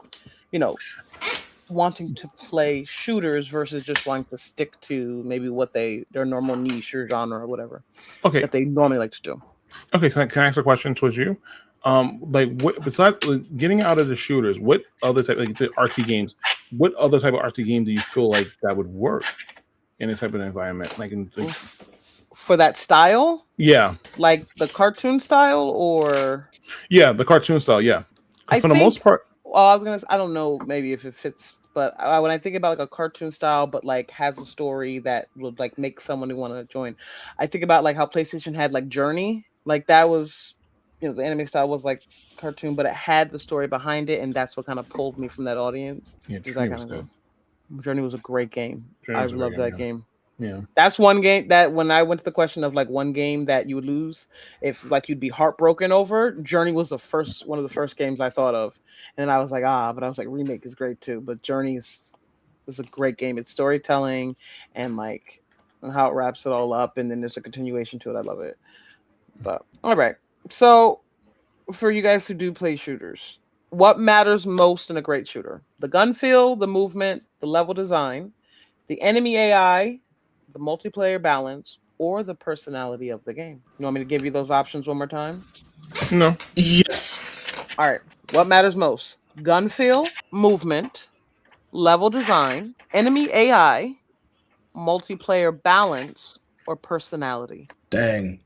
wanting to play shooters versus just wanting to stick to maybe what their normal niche or genre or whatever that they normally like to do. Okay, can I ask a question towards you? What besides getting out of the shooters, what other type, like you said, RT games? What other type of RT game do you feel like that would work in this type of environment? For that style, Yeah, like the cartoon style, or yeah, the cartoon style. Yeah, 'cause I for the think. most part, Well, I was gonna. I don't know. Maybe if it fits, but when I think about like a cartoon style, but like has a story that would like make someone want to join, I think about like how PlayStation had like Journey. Like that was, the anime style was like cartoon, but it had the story behind it, and that's what kind of pulled me from that audience. yeah, Is Journey that was kind good. of Journey was a great game. Journey I was a great love game, that yeah. game. Yeah, That's one game that when I went to the question of like one game that you would lose if like you'd be heartbroken over, Journey was one of the first games I thought of. And I was like, but I was like, Remake is great too. But Journey is a great game. It's storytelling and like and how it wraps it all up, and then there's a continuation to it. I love it. But all right. So for you guys who do play shooters, what matters most in a great shooter? The gun feel, the movement, the level design, the enemy AI, the multiplayer balance, or the personality of the game? You want me to give you those options one more time? no, Yes. All right. What matters most? Gun feel, movement, level design, enemy AI, multiplayer balance, or personality? Dang.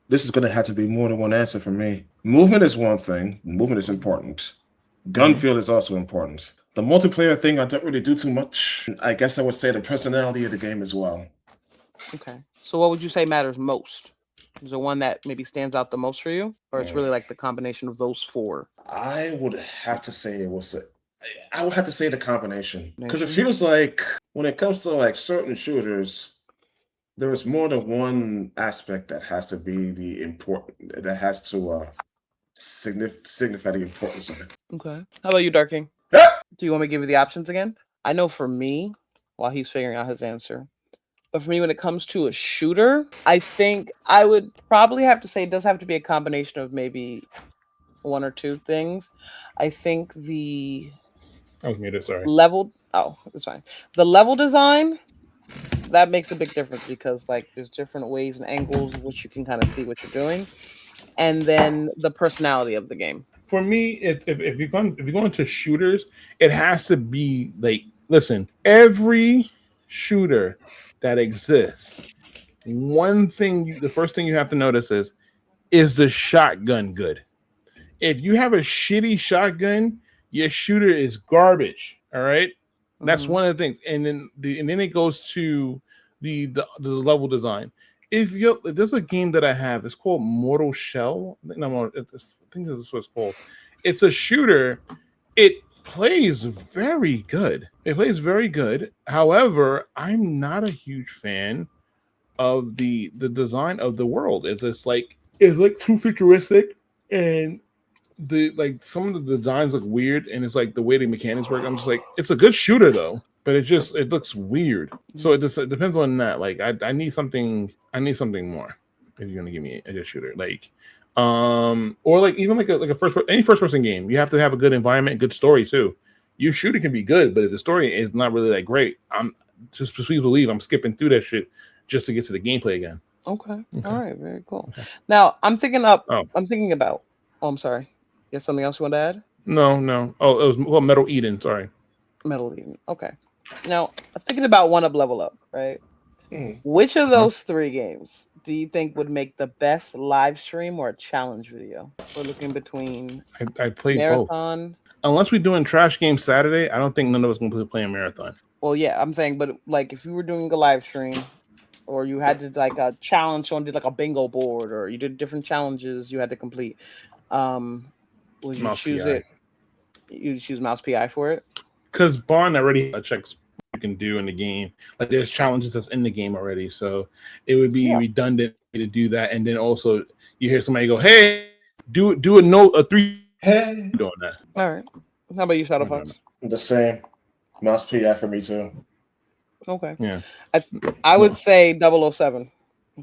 This is gonna have to be more than one answer for me. Movement is one thing. Movement is important. Gun Mhm. feel is also important. The multiplayer thing, I don't really do too much. I guess I would say the personality of the game as well. Okay. So what would you say matters most? Is there one that maybe stands out the most for you? Or it's really like the combination of those four? I would have to say it was. I would have to say the combination because it Combination? feels like when it comes to like certain shooters, there is more than one aspect that has to be the important. That has to signify the importance of it. Okay. How about you, Darking? Ah! Do you want me to give you the options again? I know for me, while he's figuring out his answer, but for me, when it comes to a shooter, I think I would probably have to say it does have to be a combination of maybe one or two things. I think the I was muted. Sorry. level, it's fine. The level design, that makes a big difference because like there's different ways and angles in which you can kind of see what you're doing. And then the personality of the game. For me, if you're going into shooters, it has to be like, listen, every shooter that exists, the first thing you have to notice is the shotgun good? If you have a shitty shotgun, your shooter is garbage. All right, that's one of the things. And then it goes to the level design. If there's a game that I have, it's called Mortal Shell. I think that's what it's called. It's a shooter. It plays very good. However, I'm not a huge fan of the design of the world. It's like too futuristic, and some of the designs look weird, and it's like the way the mechanics work. I'm just like, it's a good shooter though, but it looks weird. So it depends on that. Like I need something more if you're gonna give me a good shooter. Like or like even like a first person game. You have to have a good environment, good story too. Your shooter can be good, but if the story is not really that great, I'm just please believe I'm skipping through that shit just to get to the gameplay again. Okay. All right. Very cool. Okay. Now I'm thinking about. Oh, I'm sorry. You have something else you want to add? No. Oh, it was Metal Eden. Sorry. Metal Eden. Okay. Now I'm thinking about One Up Level Up. Right. Which of those three games do you think would make the best live stream or challenge video? We're looking between. I played Marathon. Both. Unless we're doing Trash Game Saturday, I don't think none of us can play a Marathon. Well, yeah, I'm saying, but like if you were doing a live stream, or you had to like a challenge, someone did like a bingo board, or you did different challenges you had to complete. Would you choose it? You choose Mouse PI for it? Because Bond already checks you can do in the game. Like there's challenges that's in the game already, so it would be redundant to do that. And then also you hear somebody go, "Hey, do a 3." Hey, doing that. All right. How about you, Shadowfox? The same. Mouse PI for me too. Okay. Yeah. I would say 007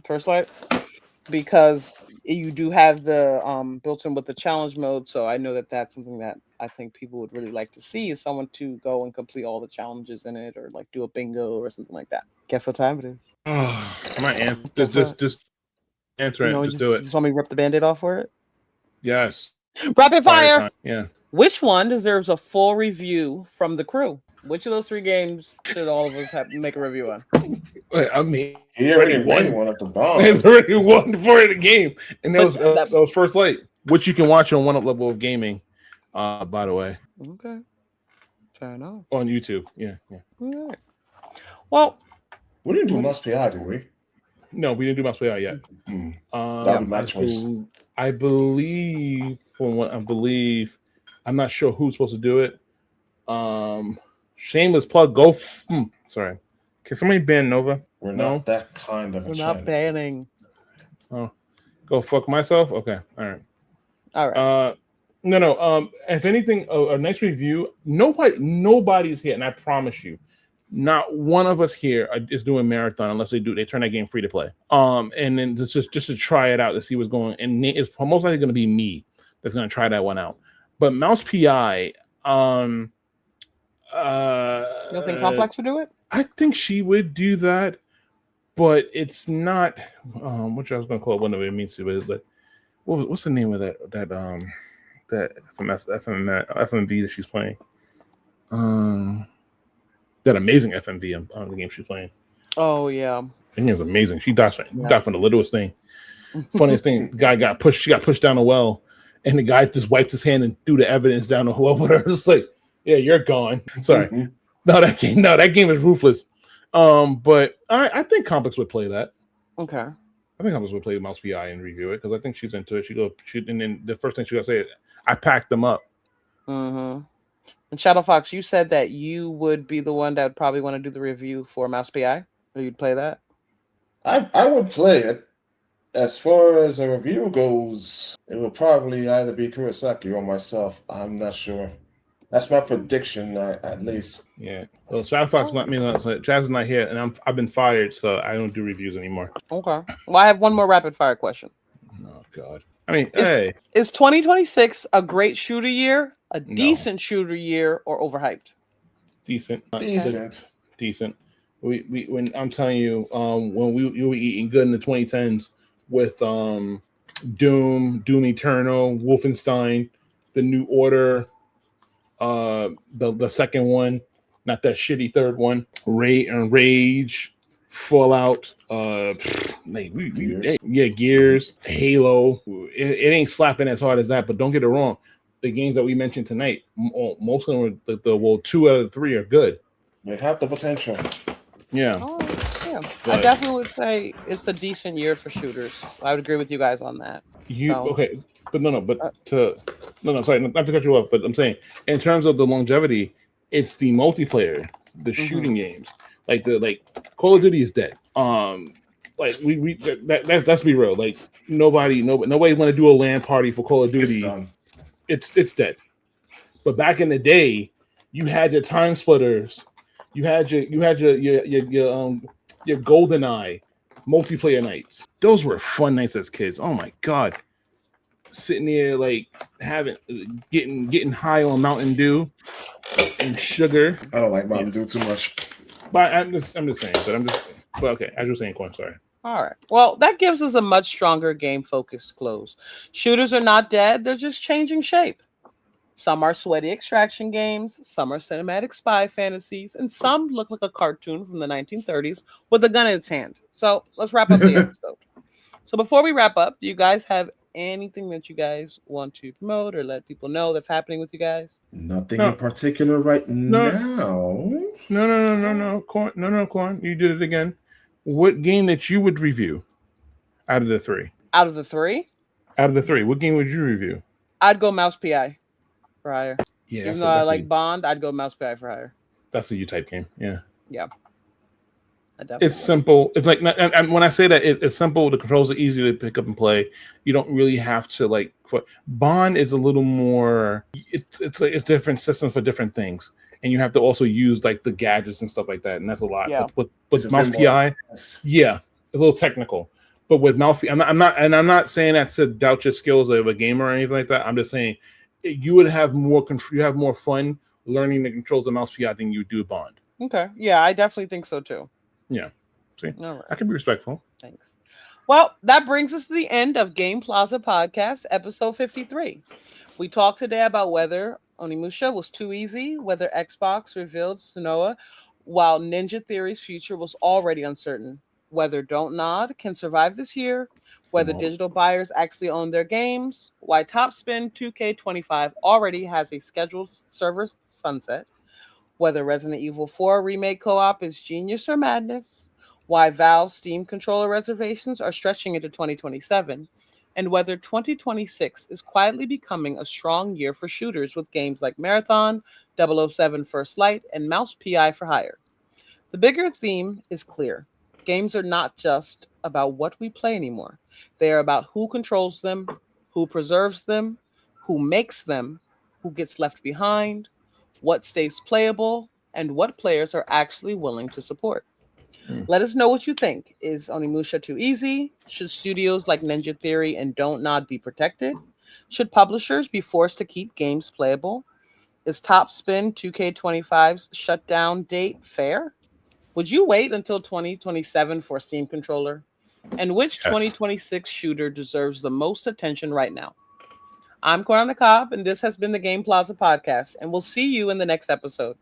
First Light, because you do have the built in with the challenge mode, so I know that that's something that I think people would really like to see, is someone to go and complete all the challenges in it, or like do a bingo or something like that. Guess what time it is? My answer. Just answer it. Just do it. Just want me to rip the Band-Aid off for it? Yes. Rapid fire. Yeah. Which one deserves a full review from the crew? Which of those 3 games should all of us have make a review on? Wait, I mean, He already won one at the bar. He already won for the game, and that was First Light, which you can watch on One Up Level of Gaming. By the way, okay, fair enough. On YouTube, yeah. All right. Well, we didn't do Must PI, did we? No, we didn't do Must PI yet. That would be my choice. I believe, I'm not sure who's supposed to do it. Shameless plug. Go. Sorry. Can somebody ban Nova? We're not that kind of. We're not banning. Oh, go fuck myself. Okay. All right. All right. No. If anything, a nice review. Nobody's here, and I promise you, not one of us here is doing marathon unless they turn that game free to play. And then just to try it out to see what's going. And it's most likely going to be me that's going to try that one out. But Mouse PI. You don't think Complex would do it? I think she would do that, but it's not. Which I was going to call it one of it means to, but what's the name of that FMV that she's playing? That amazing FMV on the game she's playing. Oh yeah, that game's amazing. She died from the littlest thing. Funniest thing, guy got pushed. She got pushed down a well, and the guy just wiped his hand and threw the evidence down the well. Whatever. It's like, yeah, you're gone. Sorry. Mm-hmm. No, that game is ruthless. But I think Complex would play that. Okay. I think Complex would play Mouse PI and review it because I think she's into it. And then the first thing she gonna say is, "I packed them up." Mm-hmm. And Shadow Fox, you said that you would be the one that would probably want to do the review for Mouse PI. Or you'd play that? I would play it. As far as a review goes, it will probably either be Kurosaki or myself. I'm not sure. That's my prediction, at least. Yeah. Well, Shadow Fox not me. Chaz is not here, and I've been fired, so I don't do reviews anymore. Okay. Well, I have one more rapid fire question. Oh God. I mean, is 2026 a great shooter year, a decent shooter year, or overhyped? Decent. Decent. When I'm telling you, when we were eating good in the 2010s with Doom Eternal, Wolfenstein, The New Order, the second one, not that shitty third one, Rage, Fallout, Gears, Halo. It ain't slapping as hard as that, but don't get it wrong. The games that we mentioned tonight, most of them are 2 out of 3 are good. They have the potential. Yeah. Oh, yeah. I definitely would say it's a decent year for shooters. I would agree with you guys on that. Okay, but sorry, not to cut you off, but I'm saying in terms of the longevity, it's the multiplayer, the shooting games, like Call of Duty is dead. Let's be real. Like nobody want to do a LAN party for Call of Duty. It's dead. But back in the day, you had your time splitters, you had your GoldenEye multiplayer nights. Those were fun nights as kids. Oh my God. Sitting there like getting high on Mountain Dew and sugar. I don't like Mountain Dew too much. But I'm just saying. But okay, as you're saying, Quan, sorry. All right. Well, that gives us a much stronger game-focused close. Shooters are not dead; they're just changing shape. Some are sweaty extraction games, some are cinematic spy fantasies, and some look like a cartoon from the 1930s with a gun in its hand. So let's wrap up the episode. So before we wrap up, do you guys have anything that you guys want to promote or let people know that's happening with you guys? Nothing in particular right now. No, Quan, you did it again. What game that you would review out of the 3? Out of the 3? Out of the 3, what game would you review? I'd go Mouse PI for hire. Yeah, even though I like Bond, I'd go Mouse PI for hire. That's a U-type game. Yeah. It's simple. It's like, and when I say that, it's simple. The controls are easy to pick up and play. You don't really have to Bond is a little more. It's different systems for different things, and you have to also use the gadgets and stuff like that, and that's a lot. Yeah. But Mouse PI, a little technical. But with Mouse PI, I'm not saying that to doubt your skills of a gamer or anything like that. I'm just saying you would have more control. You have more fun learning the controls of Mouse PI than you do Bond. Okay. Yeah, I definitely think so too. Yeah. See, all right. I can be respectful. Thanks. Well, that brings us to the end of Game Plaza Podcast, episode 53. We talked today about whether Onimusha was too easy, whether Xbox revealed Sonoa, while Ninja Theory's future was already uncertain. Whether Don't Nod can survive this year, whether Won't. digital buyers actually own their games, why TopSpin 2K25 already has a scheduled server sunset, whether Resident Evil 4 Remake co-op is genius or madness, why Valve Steam controller reservations are stretching into 2027, and whether 2026 is quietly becoming a strong year for shooters with games like Marathon, 007 First Light, and Mouse PI for Hire. The bigger theme is clear. Games are not just about what we play anymore. They are about who controls them, who preserves them, who makes them, who gets left behind, what stays playable, and what players are actually willing to support. Let us know what you think. Is Onimusha too easy? Should studios like Ninja Theory and Don't Nod be protected? Should publishers be forced to keep games playable? Is TopSpin 2K25's shutdown date fair? Would you wait until 2027 for a Steam controller? And which Yes. 2026 shooter deserves the most attention right now? I'm Coram the Cobb, and this has been the Game Plaza Podcast, and we'll see you in the next episode.